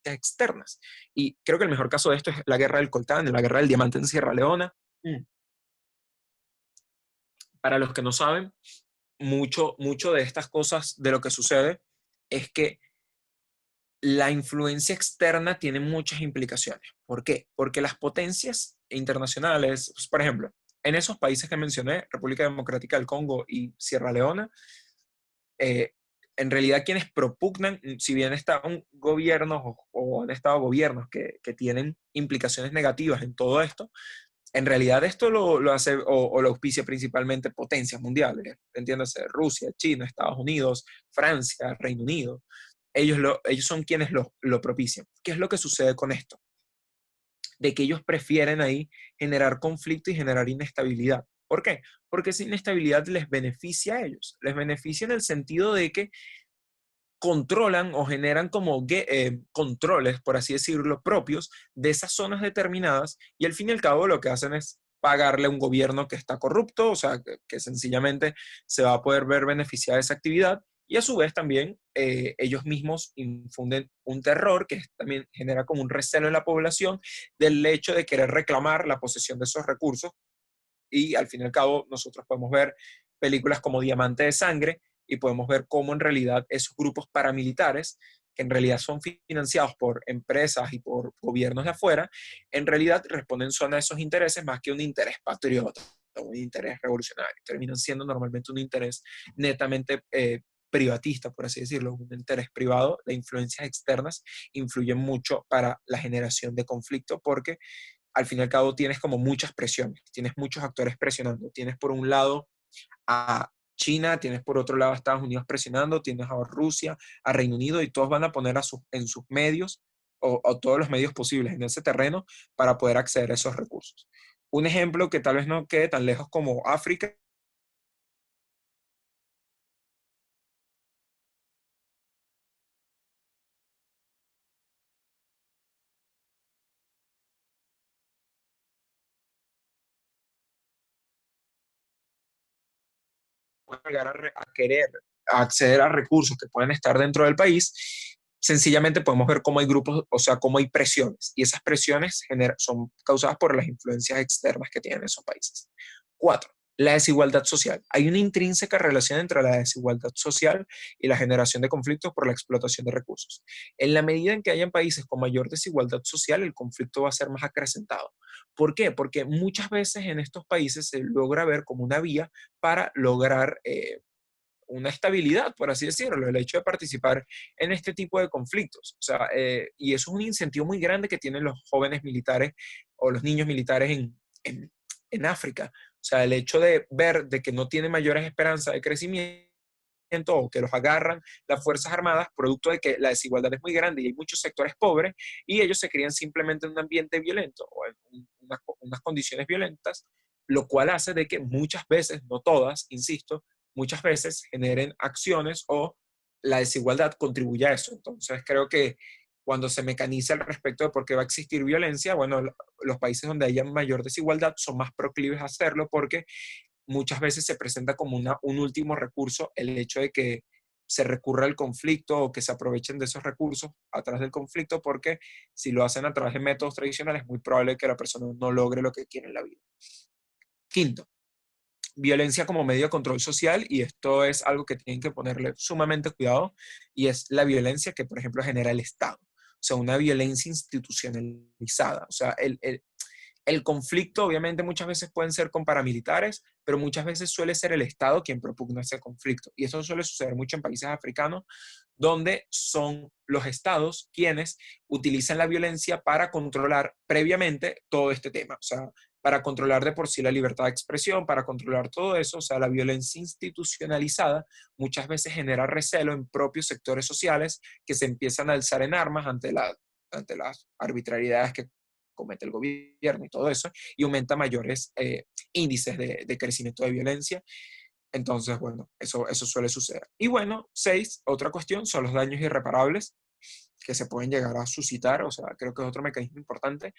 externas. Y creo que el mejor caso de esto es la guerra del coltán, la guerra del diamante en Sierra Leona. Para los que no saben, mucho de estas cosas, de lo que sucede, es que la influencia externa tiene muchas implicaciones. ¿Por qué? Porque las potencias internacionales, pues, por ejemplo, en esos países que mencioné, República Democrática del Congo y Sierra Leona, eh, en realidad quienes propugnan, si bien está un gobierno o han estado gobiernos que tienen implicaciones negativas en todo esto, en realidad esto lo hace o lo auspicia principalmente potencias mundiales, entiéndase, Rusia, China, Estados Unidos, Francia, Reino Unido. Ellos son quienes lo propician. ¿Qué es lo que sucede con esto? De que ellos prefieren ahí generar conflicto y generar inestabilidad. ¿Por qué? Porque esa inestabilidad les beneficia a ellos. Les beneficia en el sentido de que controlan o generan como controles, por así decirlo, propios de esas zonas determinadas y al fin y al cabo lo que hacen es pagarle a un gobierno que está corrupto, o sea, que sencillamente se va a poder ver beneficiada de esa actividad y a su vez también ellos mismos infunden un terror que también genera como un recelo en la población del hecho de querer reclamar la posesión de esos recursos y al fin y al cabo nosotros podemos ver películas como Diamante de Sangre y podemos ver cómo en realidad esos grupos paramilitares, que en realidad son financiados por empresas y por gobiernos de afuera, en realidad responden son a esos intereses más que un interés patriota o un interés revolucionario. Terminan siendo normalmente un interés netamente privatista, por así decirlo, un interés privado. Las influencias externas influyen mucho para la generación de conflicto porque al fin y al cabo tienes como muchas presiones, tienes muchos actores presionando. Tienes por un lado a China, tienes por otro lado a Estados Unidos presionando, tienes a Rusia, a Reino Unido y todos van a poner en sus medios o todos los medios posibles en ese terreno para poder acceder a esos recursos. Un ejemplo que tal vez no quede tan lejos como África, puede llegar a querer acceder a recursos que pueden estar dentro del país, sencillamente podemos ver cómo hay grupos, o sea, cómo hay presiones, y esas presiones son causadas por las influencias externas que tienen esos países. Cuatro, la desigualdad social. Hay una intrínseca relación entre la desigualdad social y la generación de conflictos por la explotación de recursos. En la medida en que hayan países con mayor desigualdad social, el conflicto va a ser más acrecentado. ¿Por qué? Porque muchas veces en estos países se logra ver como una vía para lograr una estabilidad, por así decirlo, el hecho de participar en este tipo de conflictos. O sea, y eso es un incentivo muy grande que tienen los jóvenes militares o los niños militares en África. O sea, el hecho de ver de que no tienen mayores esperanzas de crecimiento o que los agarran las Fuerzas Armadas, producto de que la desigualdad es muy grande y hay muchos sectores pobres, y ellos se crían simplemente en un ambiente violento o en unas condiciones violentas, lo cual hace de que muchas veces, no todas, insisto, muchas veces generen acciones o la desigualdad contribuye a eso. Entonces creo que cuando se mecaniza al respecto de por qué va a existir violencia, bueno, los países donde haya mayor desigualdad son más proclives a hacerlo porque muchas veces se presenta como un último recurso el hecho de que se recurra al conflicto o que se aprovechen de esos recursos a través del conflicto, porque si lo hacen a través de métodos tradicionales es muy probable que la persona no logre lo que quiere en la vida. Quinto, violencia como medio de control social, y esto es algo que tienen que ponerle sumamente cuidado, y es la violencia que, por ejemplo, genera el Estado. O sea, una violencia institucionalizada. O sea, el conflicto obviamente muchas veces pueden ser con paramilitares, pero muchas veces suele ser el Estado quien propugna ese conflicto. Y eso suele suceder mucho en países africanos, donde son los estados quienes utilizan la violencia para controlar previamente todo este tema. O sea, para controlar de por sí la libertad de expresión, para controlar todo eso, o sea, la violencia institucionalizada muchas veces genera recelo en propios sectores sociales que se empiezan a alzar en armas ante las arbitrariedades que comete el gobierno y todo eso, y aumenta mayores índices de crecimiento de violencia. Entonces, bueno, eso suele suceder. Y bueno, seis, otra cuestión son los daños irreparables que se pueden llegar a suscitar, o sea, creo que es otro mecanismo importante.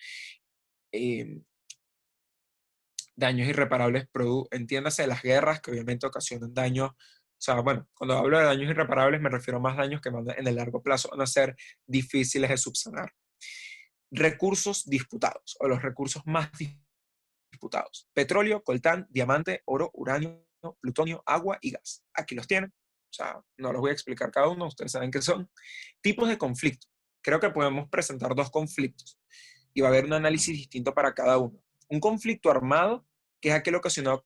Eh, daños irreparables, entiéndase, las guerras que obviamente ocasionan daños. O sea, bueno, cuando hablo de daños irreparables me refiero a más daños que en el largo plazo van a ser difíciles de subsanar. Recursos disputados o los recursos más disputados: petróleo, coltán, diamante, oro, uranio, plutonio, agua y gas. Aquí los tienen. O sea, no los voy a explicar cada uno, ustedes saben qué son. Tipos de conflicto. Creo que podemos presentar dos conflictos y va a haber un análisis distinto para cada uno. Un conflicto armado, que es aquel ocasionado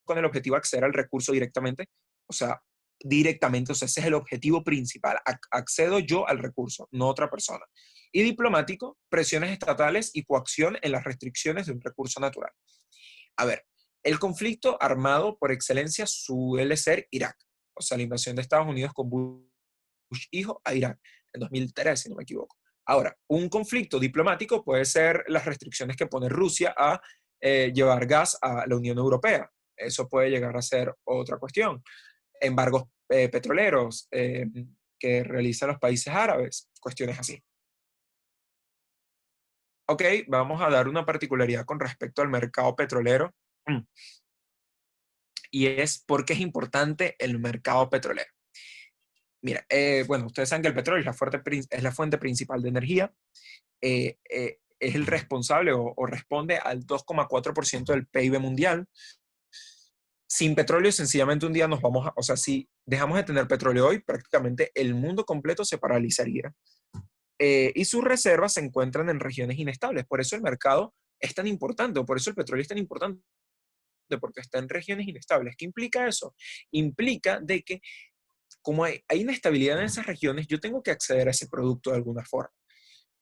con el objetivo de acceder al recurso directamente, o sea, directamente, o sea, ese es el objetivo principal, accedo yo al recurso, no otra persona. Y diplomático, presiones estatales y coacción en las restricciones de un recurso natural. A ver, el conflicto armado por excelencia suele ser Irak, o sea, la invasión de Estados Unidos con Bush hijo a Irak en 2003, si no me equivoco. Ahora, un conflicto diplomático puede ser las restricciones que pone Rusia a llevar gas a la Unión Europea. Eso puede llegar a ser otra cuestión. Embargos petroleros que realizan los países árabes, cuestiones así. Ok, vamos a dar una particularidad con respecto al mercado petrolero. Y es por qué es importante el mercado petrolero. Mira, bueno, ustedes saben que el petróleo es la fuente principal de energía, es el responsable o responde al 2,4% del PIB mundial. Sin petróleo, sencillamente un día nos vamos a, o sea, si dejamos de tener petróleo hoy, prácticamente el mundo completo se paralizaría. Y sus reservas se encuentran en regiones inestables. Por eso el mercado es tan importante, o por eso el petróleo es tan importante, porque está en regiones inestables. ¿Qué implica eso? Implica de que como hay inestabilidad en esas regiones, yo tengo que acceder a ese producto de alguna forma.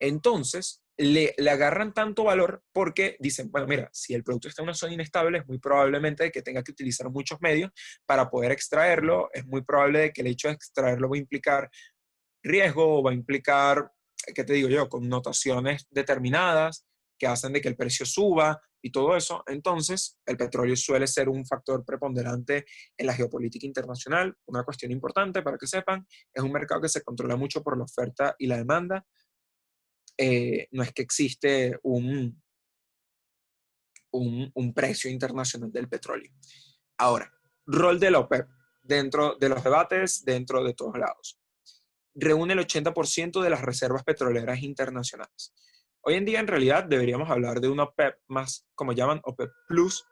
Entonces, le agarran tanto valor porque dicen, bueno, mira, si el producto está en una zona inestable, es muy probablemente que tenga que utilizar muchos medios para poder extraerlo, es muy probable de que el hecho de extraerlo va a implicar riesgo o va a implicar, ¿qué te digo yo?, connotaciones determinadas que hacen de que el precio suba y todo eso. Entonces, el petróleo suele ser un factor preponderante en la geopolítica internacional. Una cuestión importante para que sepan, es un mercado que se controla mucho por la oferta y la demanda. No es que existe un precio internacional del petróleo. Ahora, rol de la OPEP dentro de los debates, dentro de todos lados. Reúne el 80% de las reservas petroleras internacionales. Hoy en día, en realidad, deberíamos hablar de una OPEP más, como llaman, OPEP Plus,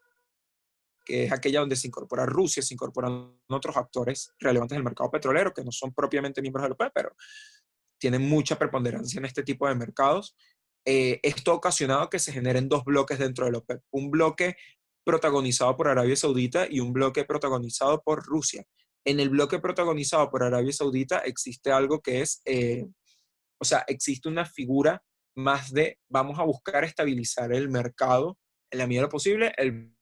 que es aquella donde se incorpora Rusia, se incorporan otros actores relevantes del mercado petrolero, que no son propiamente miembros de la OPEP, pero tienen mucha preponderancia en este tipo de mercados. Esto ha ocasionado que se generen dos bloques dentro de la OPEP. Un bloque protagonizado por Arabia Saudita y un bloque protagonizado por Rusia. En el bloque protagonizado por Arabia Saudita existe algo que es, o sea, existe una figura más de vamos a buscar estabilizar el mercado en la medida de lo posible. El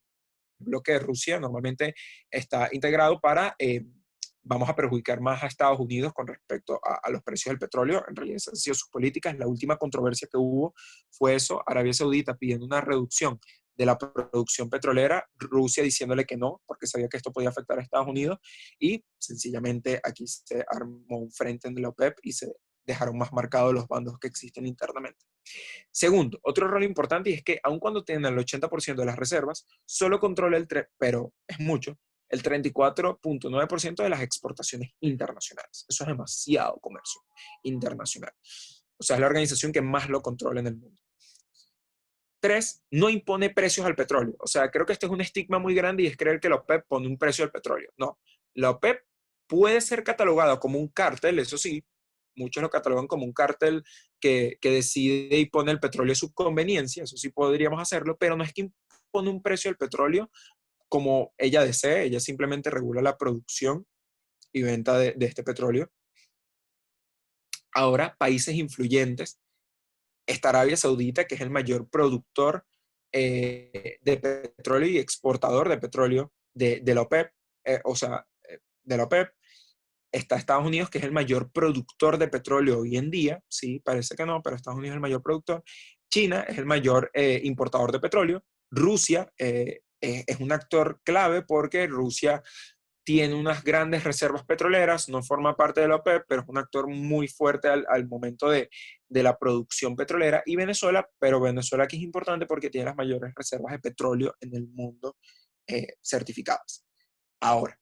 bloque de Rusia normalmente está integrado para vamos a perjudicar más a Estados Unidos con respecto a los precios del petróleo. En realidad, esas han sido sus políticas. La última controversia que hubo fue eso, Arabia Saudita pidiendo una reducción de la producción petrolera, Rusia diciéndole que no, porque sabía que esto podía afectar a Estados Unidos, y sencillamente aquí se armó un frente en la OPEP y se dejaron más marcados los bandos que existen internamente. Segundo, otro rol importante y es que aun cuando tienen el 80% de las reservas, solo controla pero es mucho, el 34,9% de las exportaciones internacionales. Eso es demasiado comercio internacional. O sea, es la organización que más lo controla en el mundo. Tres, no impone precios al petróleo. O sea, creo que este es un estigma muy grande y es creer que la OPEP pone un precio al petróleo. No, la OPEP puede ser catalogada como un cártel, eso sí, muchos lo catalogan como un cártel que decide y pone el petróleo a su conveniencia, eso sí podríamos hacerlo, pero no es que impone un precio al petróleo como ella desee, ella simplemente regula la producción y venta de este petróleo. Ahora, países influyentes, está Arabia Saudita, que es el mayor productor de petróleo y exportador de petróleo de la OPEP, o sea, de la OPEP. Está Estados Unidos, que es el mayor productor de petróleo hoy en día. Sí, parece que no, pero Estados Unidos es el mayor productor. China es el mayor importador de petróleo. Rusia es un actor clave porque Rusia tiene unas grandes reservas petroleras, no forma parte de la OPEP, pero es un actor muy fuerte al momento de la producción petrolera. Y Venezuela, pero Venezuela aquí es importante porque tiene las mayores reservas de petróleo en el mundo certificadas. Ahora,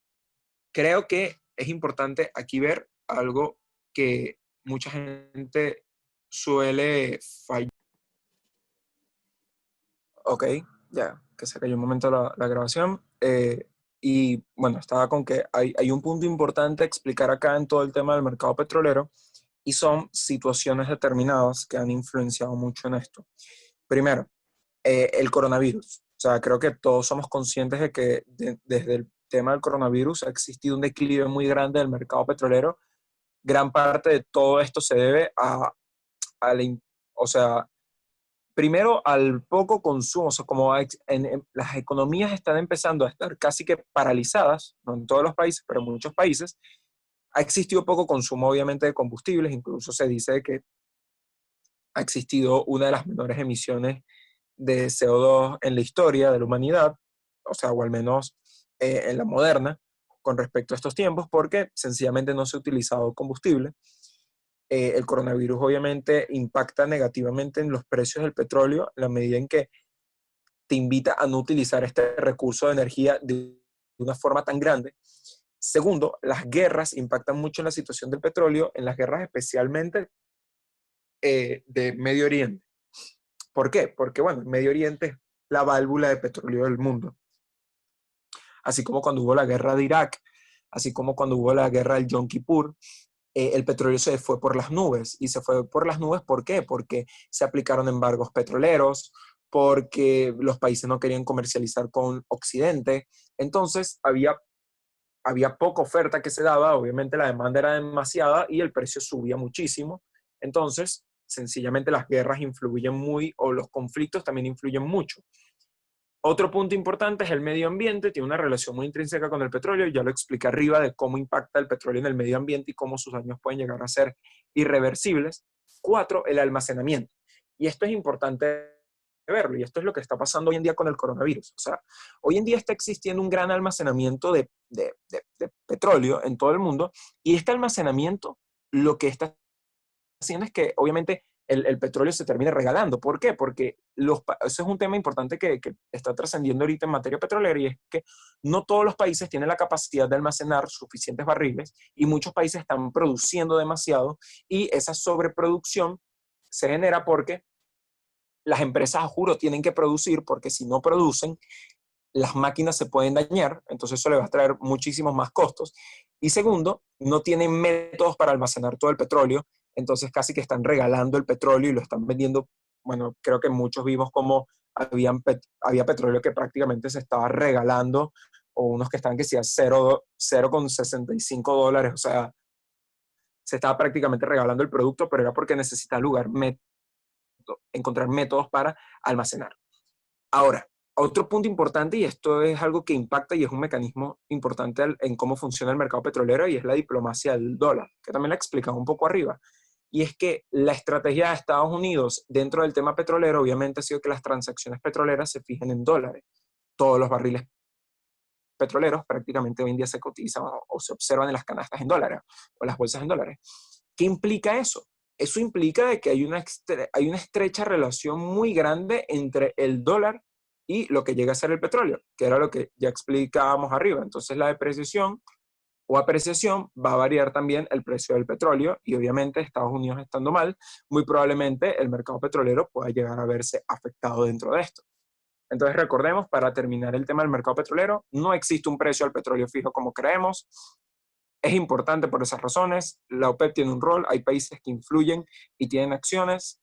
creo que es importante aquí ver algo que mucha gente suele fallar. Ok, ya, que se cayó un momento la grabación. Y bueno, estaba con que hay un punto importante a explicar acá en todo el tema del mercado petrolero y son situaciones determinadas que han influenciado mucho en esto. Primero, el coronavirus. O sea, creo que todos somos conscientes de que desde el tema del coronavirus ha existido un declive muy grande del mercado petrolero. Gran parte de todo esto se debe a o sea, primero al poco consumo, o sea, como las economías están empezando a estar casi que paralizadas, no en todos los países, pero en muchos países, ha existido poco consumo obviamente de combustibles, incluso se dice que ha existido una de las menores emisiones de CO2 en la historia de la humanidad, o sea, o al menos en la moderna, con respecto a estos tiempos, porque sencillamente no se ha utilizado combustible. El coronavirus obviamente impacta negativamente en los precios del petróleo, en la medida en que te invita a no utilizar este recurso de energía de una forma tan grande. Segundo, las guerras impactan mucho en la situación del petróleo, en las guerras especialmente de Medio Oriente. ¿Por qué? Porque, bueno, Medio Oriente es la válvula de petróleo del mundo. Así como cuando hubo la guerra de Irak, así como cuando hubo la guerra del Yom Kippur, el petróleo se fue por las nubes. Y se fue por las nubes, ¿por qué? Porque se aplicaron embargos petroleros, porque los países no querían comercializar con Occidente. Entonces había poca oferta que se daba, obviamente la demanda era demasiada y el precio subía muchísimo. Entonces, sencillamente las guerras influyen muy, o los conflictos también influyen mucho. Otro punto importante es el medio ambiente, tiene una relación muy intrínseca con el petróleo, ya lo expliqué arriba de cómo impacta el petróleo en el medio ambiente y cómo sus daños pueden llegar a ser irreversibles. Cuatro, el almacenamiento. Y esto es importante verlo, y esto es lo que está pasando hoy en día con el coronavirus. O sea, hoy en día está existiendo un gran almacenamiento de petróleo en todo el mundo, y este almacenamiento lo que está haciendo es que obviamente el petróleo se termine regalando. ¿Por qué? Porque eso es un tema importante que está trascendiendo ahorita en materia petrolera, y es que no todos los países tienen la capacidad de almacenar suficientes barriles y muchos países están produciendo demasiado, y esa sobreproducción se genera porque las empresas, a juro, tienen que producir, porque si no producen, las máquinas se pueden dañar, entonces eso le va a traer muchísimos más costos. Y segundo, no tienen métodos para almacenar todo el petróleo, entonces casi que están regalando el petróleo y lo están vendiendo. Bueno, creo que muchos vimos como había petróleo que prácticamente se estaba regalando, o unos que estaban que decía 0,65 dólares, o sea, se estaba prácticamente regalando el producto, pero era porque necesita encontrar métodos para almacenar. Ahora, otro punto importante, y esto es algo que impacta y es un mecanismo importante en cómo funciona el mercado petrolero, y es la diplomacia del dólar, que también la explicaba un poco arriba. Y es que la estrategia de Estados Unidos dentro del tema petrolero obviamente ha sido que las transacciones petroleras se fijen en dólares. Todos los barriles petroleros prácticamente hoy en día se cotizan o se observan en las canastas en dólares o las bolsas en dólares. ¿Qué implica eso? Eso implica de que hay una estrecha relación muy grande entre el dólar y lo que llega a ser el petróleo, que era lo que ya explicábamos arriba. Entonces la depreciación o apreciación va a variar también el precio del petróleo, y obviamente Estados Unidos estando mal, muy probablemente el mercado petrolero pueda llegar a verse afectado dentro de esto. Entonces recordemos, para terminar el tema del mercado petrolero, no existe un precio al petróleo fijo como creemos. Es importante por esas razones. La OPEP tiene un rol, hay países que influyen y tienen acciones,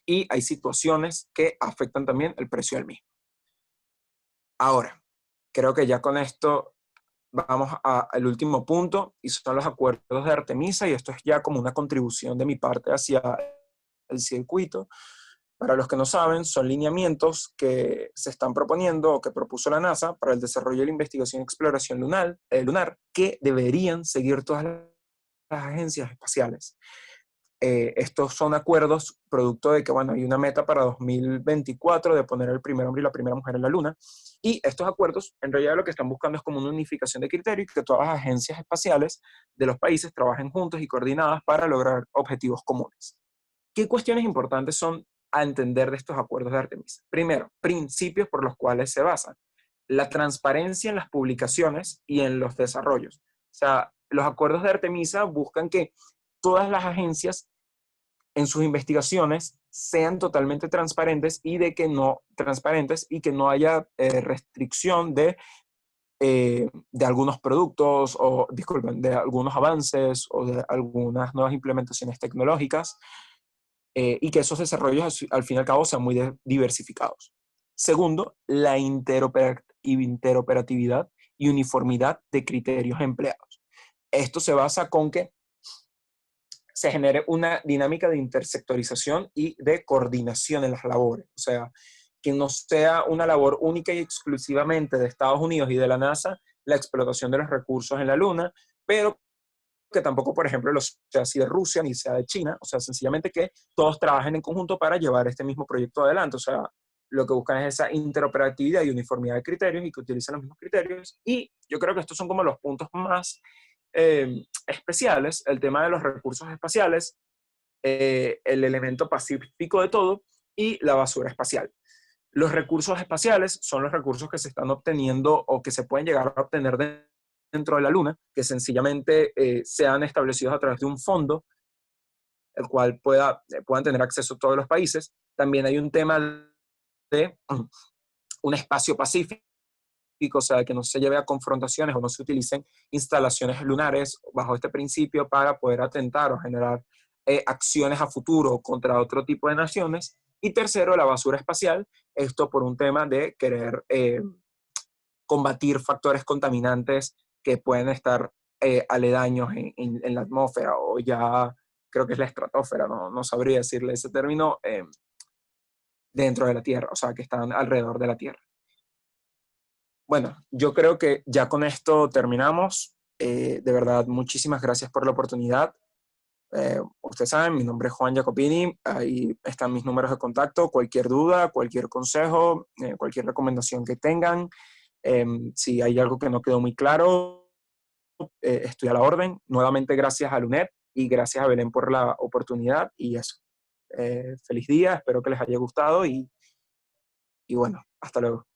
y hay situaciones que afectan también el precio del mismo. Ahora, creo que ya con esto vamos al último punto, y son los acuerdos de Artemisa, y esto es ya como una contribución de mi parte hacia el circuito. Para los que no saben, son lineamientos que se están proponiendo, o que propuso la NASA para el desarrollo de la investigación y exploración lunar, que deberían seguir todas las agencias espaciales. Estos son acuerdos producto de que, bueno, hay una meta para 2024 de poner el primer hombre y la primera mujer en la Luna, y estos acuerdos en realidad lo que están buscando es como una unificación de criterios, y que todas las agencias espaciales de los países trabajen juntos y coordinadas para lograr objetivos comunes. ¿Qué cuestiones importantes son a entender de estos acuerdos de Artemisa? Primero, principios por los cuales se basan. La transparencia en las publicaciones y en los desarrollos. O sea, los acuerdos de Artemisa buscan que todas las agencias en sus investigaciones sean totalmente transparentes y que no haya restricción de algunos productos o, disculpen, de algunos avances o de algunas nuevas implementaciones tecnológicas y que esos desarrollos al fin y al cabo sean muy diversificados. Segundo, la interoperatividad y uniformidad de criterios empleados. Esto se basa con que se genere una dinámica de intersectorización y de coordinación en las labores. O sea, que no sea una labor única y exclusivamente de Estados Unidos y de la NASA la explotación de los recursos en la Luna, pero que tampoco, por ejemplo, lo sea así de Rusia ni sea de China. O sea, sencillamente que todos trabajen en conjunto para llevar este mismo proyecto adelante. O sea, lo que buscan es esa interoperatividad y uniformidad de criterios y que utilicen los mismos criterios. Y yo creo que estos son como los puntos más especiales, el tema de los recursos espaciales, el elemento pacífico de todo y la basura espacial. Los recursos espaciales son los recursos que se están obteniendo o que se pueden llegar a obtener dentro de la Luna, que sencillamente sean establecidos a través de un fondo, el cual puedan tener acceso todos los países. También hay un tema de un espacio pacífico, o sea, que no se lleve a confrontaciones o no se utilicen instalaciones lunares bajo este principio para poder atentar o generar acciones a futuro contra otro tipo de naciones. Y tercero, la basura espacial, esto por un tema de querer combatir factores contaminantes que pueden estar aledaños en la atmósfera o ya creo que es la estratosfera, no sabría decirle ese término, dentro de la Tierra, o sea, que están alrededor de la Tierra. Bueno, yo creo que ya con esto terminamos. De verdad, muchísimas gracias por la oportunidad. Ustedes saben, mi nombre es Juan Jacopini, ahí están mis números de contacto, cualquier duda, cualquier consejo, cualquier recomendación que tengan. Si hay algo que no quedó muy claro, estoy a la orden. Nuevamente gracias a Lunet y gracias a Belén por la oportunidad y eso. Feliz día, espero que les haya gustado y bueno, hasta luego.